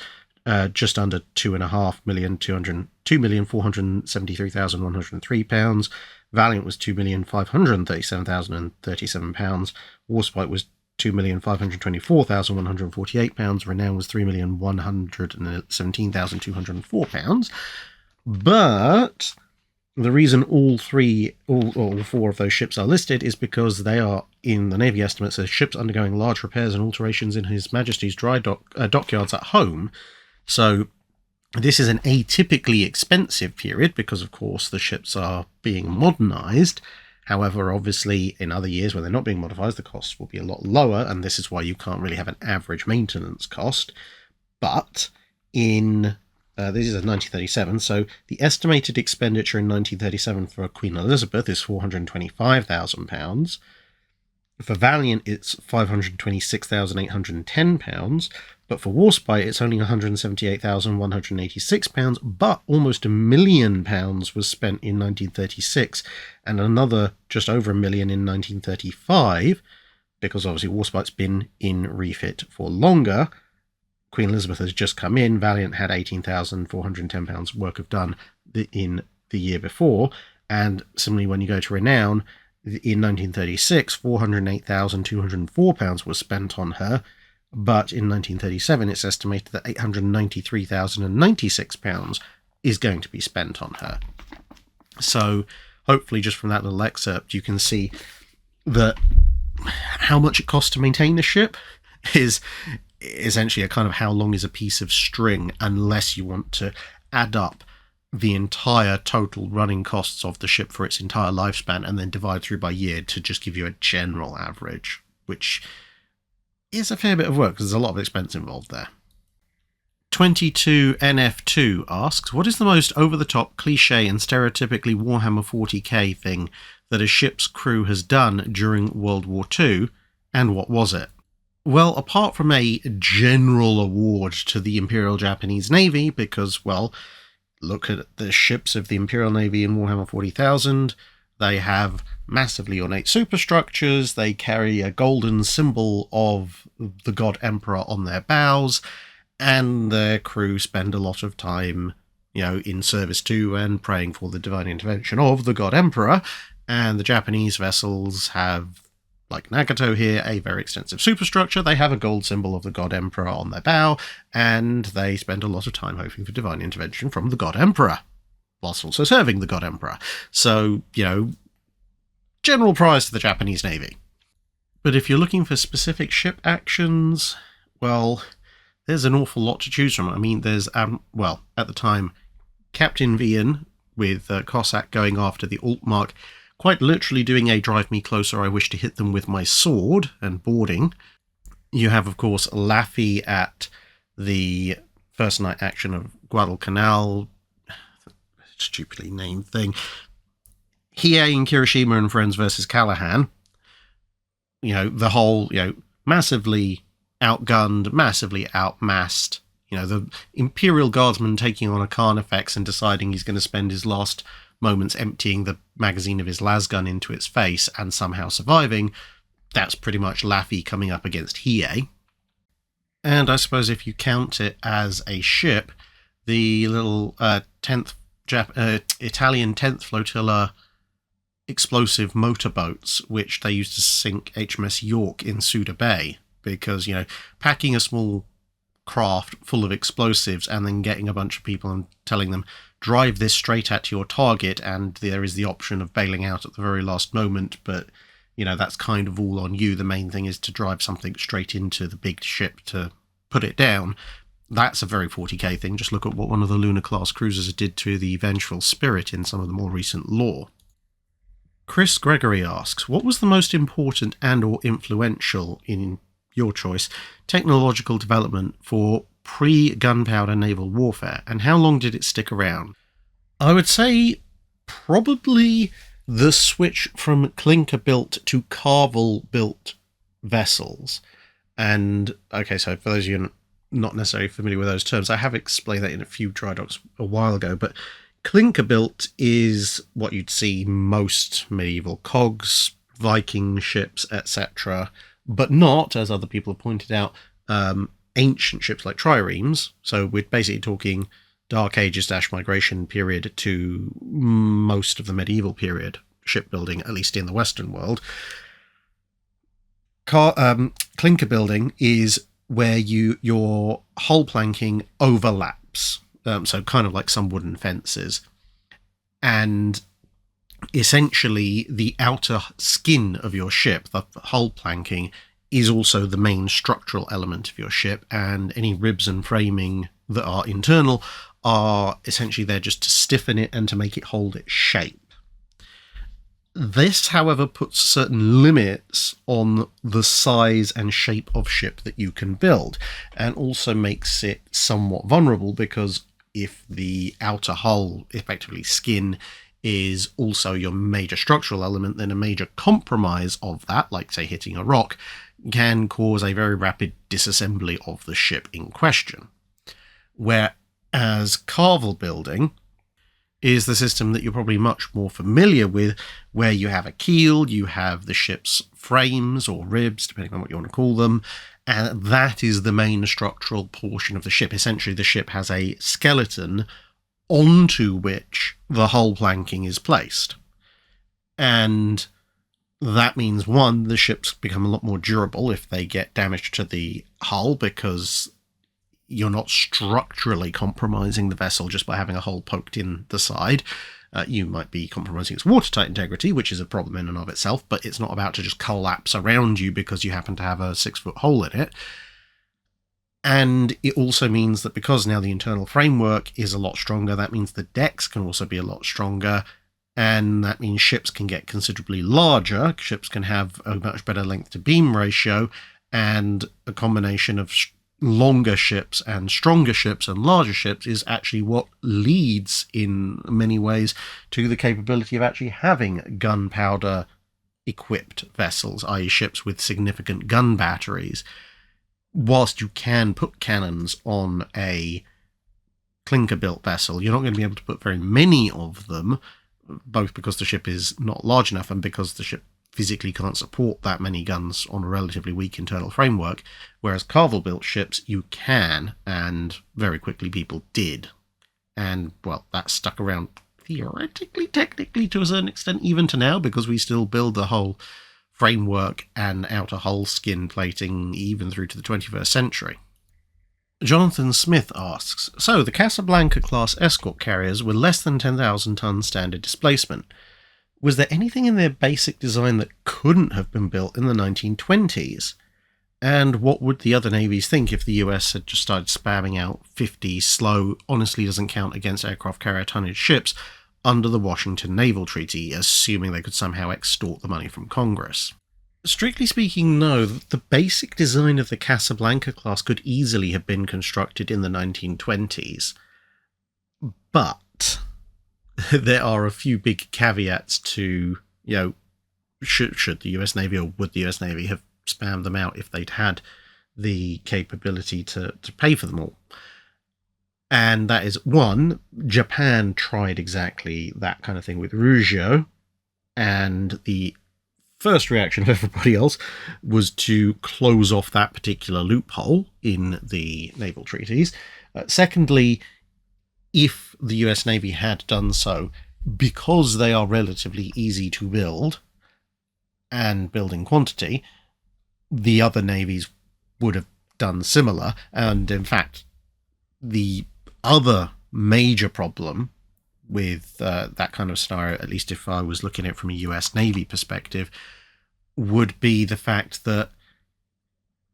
just under £2,473,103. Valiant was £2,537,037. Warspite was £2,524,148. Renown was £3,117,204. But the reason all 4 of those ships are listed is because they are in the Navy estimates as ships undergoing large repairs and alterations in His Majesty's dockyards at home. So this is an atypically expensive period because, of course, the ships are being modernised. However, obviously, in other years when they're not being modified, the costs will be a lot lower, and this is why you can't really have an average maintenance cost. But in this is a 1937, so the estimated expenditure in 1937 for Queen Elizabeth is £425,000. For Valiant, it's £526,810, but for Warspite, it's only £178,186, but almost £1 million was spent in 1936, and another just over £1 million in 1935, because obviously Warspite's been in refit for longer. Queen Elizabeth has just come in. Valiant had £18,410 work of done in the year before, and similarly when you go to Renown, in 1936, £408,204 was spent on her, but in 1937 it's estimated that £893,096 is going to be spent on her. So hopefully just from that little excerpt you can see that how much it costs to maintain the ship is essentially a kind of how long is a piece of string, unless you want to add up the entire total running costs of the ship for its entire lifespan and then divide through by year to just give you a general average, which is a fair bit of work because there's a lot of expense involved there. 22NF2 asks, what is the most over-the-top, cliche and stereotypically Warhammer 40k thing that a ship's crew has done during World War II, and what was it? Well, apart from a general award to the Imperial Japanese Navy, because, well, look at the ships of the Imperial Navy in Warhammer 40,000. They have massively ornate superstructures. They carry a golden symbol of the God Emperor on their bows, and their crew spend a lot of time, in service to and praying for the divine intervention of the God Emperor. And the Japanese vessels have, like Nagato here, a very extensive superstructure. They have a gold symbol of the God Emperor on their bow, and they spend a lot of time hoping for divine intervention from the God Emperor, whilst also serving the God Emperor. So, general prize to the Japanese Navy. But if you're looking for specific ship actions, well, there's an awful lot to choose from. I mean, there's, at the time, Captain Vian with Cossack going after the Altmark, quite literally doing a drive me closer, I wish to hit them with my sword, and boarding. You have, of course, Laffy at the first night action of Guadalcanal, stupidly named thing. Hiei in Kirishima and Friends versus Callahan. The whole, massively outgunned, massively outmassed. The Imperial Guardsman taking on a Carnifex and deciding he's going to spend his last moments emptying the magazine of his lasgun into its face and somehow surviving. That's pretty much Laffy coming up against Hiei. And I suppose if you count it as a ship, the little 10th Italian 10th Flotilla explosive motorboats, which they used to sink HMS York in Suda Bay, because, packing a small craft full of explosives and then getting a bunch of people and telling them, drive this straight at your target, and there is the option of bailing out at the very last moment, but, that's kind of all on you. The main thing is to drive something straight into the big ship to put it down. That's a very 40k thing. Just look at what one of the Luna-class cruisers did to the Vengeful Spirit in some of the more recent lore. Chris Gregory asks, what was the most important and or influential, in your choice, technological development for pre-gunpowder naval warfare, and how long did it stick around? I would say probably the switch from clinker-built to carvel-built vessels. And, okay, so for those of you not necessarily familiar with those terms, I have explained that in a few Drydocks a while ago, but clinker-built is what you'd see most medieval cogs, Viking ships, etc., but not, as other people have pointed out, ancient ships like triremes. So we're basically talking Dark Ages - migration period to most of the medieval period shipbuilding, at least in the Western world. Clinker building is where your hull planking overlaps. So kind of like some wooden fences. And essentially the outer skin of your ship, the hull planking, is also the main structural element of your ship, and any ribs and framing that are internal are essentially there just to stiffen it and to make it hold its shape. This, however, puts certain limits on the size and shape of ship that you can build, and also makes it somewhat vulnerable, because if the outer hull, effectively skin, is also your major structural element, then a major compromise of that, like say hitting a rock, can cause a very rapid disassembly of the ship in question. Whereas carvel building is the system that you're probably much more familiar with, where you have a keel, you have the ship's frames or ribs, depending on what you want to call them, and that is the main structural portion of the ship. Essentially, the ship has a skeleton onto which the hull planking is placed. And that means, one, the ships become a lot more durable if they get damage to the hull, because you're not structurally compromising the vessel just by having a hole poked in the side. You might be compromising its watertight integrity, which is a problem in and of itself, but it's not about to just collapse around you because you happen to have a 6-foot hole in it. And it also means that because now the internal framework is a lot stronger, that means the decks can also be a lot stronger, and that means ships can get considerably larger. Ships can have a much better length to beam ratio, and a combination of longer ships and stronger ships and larger ships is actually what leads in many ways to the capability of actually having gunpowder equipped vessels, i.e. ships with significant gun batteries. Whilst you can put cannons on a clinker built vessel, you're not going to be able to put very many of them, both because the ship is not large enough and because the ship physically can't support that many guns on a relatively weak internal framework, whereas carvel-built ships you can, and very quickly people did. And, well, that stuck around theoretically, technically, to a certain extent, even to now, because we still build the whole framework and outer hull skin plating even through to the 21st century. Jonathan Smith asks, so the Casablanca-class escort carriers were less than 10,000 ton standard displacement. Was there anything in their basic design that couldn't have been built in the 1920s? And what would the other navies think if the US had just started spamming out 50 slow, honestly doesn't count against aircraft carrier tonnage ships under the Washington Naval Treaty, assuming they could somehow extort the money from Congress? Strictly speaking, no. The basic design of the Casablanca class could easily have been constructed in the 1920s. But there are a few big caveats to, should the US Navy, or would the US Navy have spammed them out if they'd had the capability to pay for them all. And that is, one, Japan tried exactly that kind of thing with Rougeau, and the first reaction of everybody else was to close off that particular loophole in the naval treaties. Secondly, if the US Navy had done so, because they are relatively easy to build and build in quantity, the other navies would have done similar. And in fact, the other major problem with that kind of scenario, at least if I was looking at it from a US Navy perspective, would be the fact that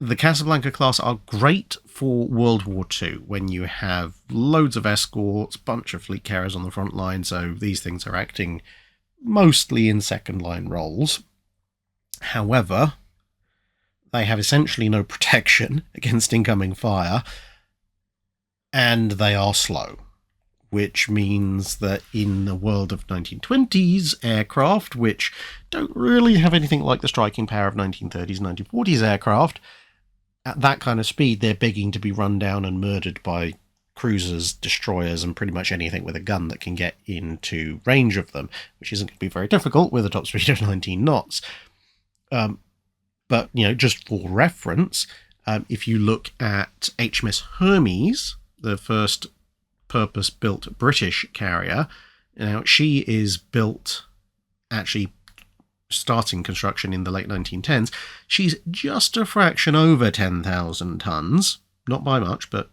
the Casablanca class are great for World War II, when you have loads of escorts, bunch of fleet carriers on the front line, so these things are acting mostly in second line roles. However, they have essentially no protection against incoming fire, and they are slow, which means that in the world of 1920s aircraft, which don't really have anything like the striking power of 1930s, 1940s aircraft, at that kind of speed, they're begging to be run down and murdered by cruisers, destroyers, and pretty much anything with a gun that can get into range of them, which isn't going to be very difficult with a top speed of 19 knots. But, just for reference, if you look at HMS Hermes, the first purpose-built British carrier, now she is built, actually starting construction in the late 1910s. She's just a fraction over 10,000 tons, not by much, but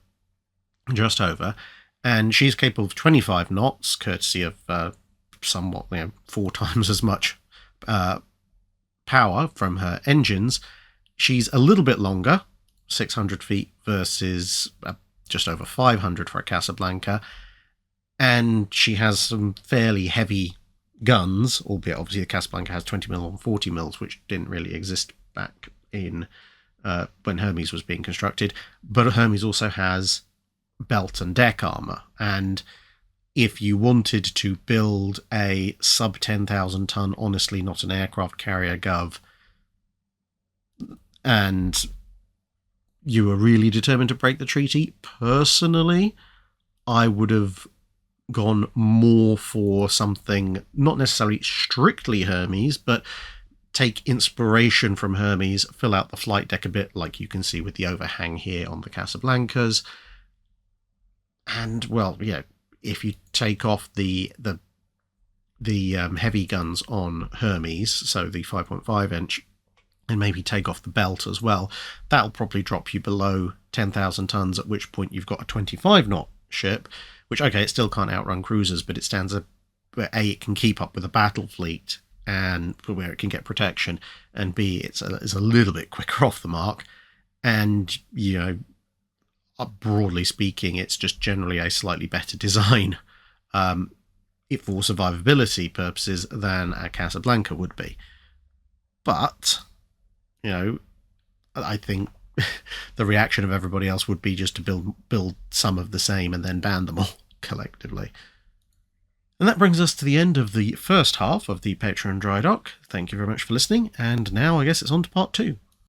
just over, and she's capable of 25 knots, courtesy of somewhat 4 times as much power from her engines. She's a little bit longer, 600 feet versus just over 500 for a Casablanca, and she has some fairly heavy guns, albeit obviously the Casablanca has 20 mil and 40 mils, which didn't really exist back in when Hermes was being constructed. But Hermes also has belt and deck armor, and if you wanted to build a sub 10,000 ton, honestly not an aircraft carrier gov, and you were really determined to break the treaty, personally, I would have gone more for something not necessarily strictly Hermes, but take inspiration from Hermes, fill out the flight deck a bit, like you can see with the overhang here on the Casablancas. And, if you take off the heavy guns on Hermes, so the 5.5 inch, and maybe take off the belt as well, that'll probably drop you below 10,000 tons, at which point you've got a 25 knot ship, which, okay, it still can't outrun cruisers, but it stands where A, it can keep up with a battle fleet, and where it can get protection, and B, it's a little bit quicker off the mark, and, broadly speaking, it's just generally a slightly better design, if for survivability purposes, than a Casablanca would be. But, I think the reaction of everybody else would be just to build some of the same and then ban them all collectively. And that brings us to the end of the first half of the Patreon Drydock. Thank you very much for listening, and now I guess it's on to part 2.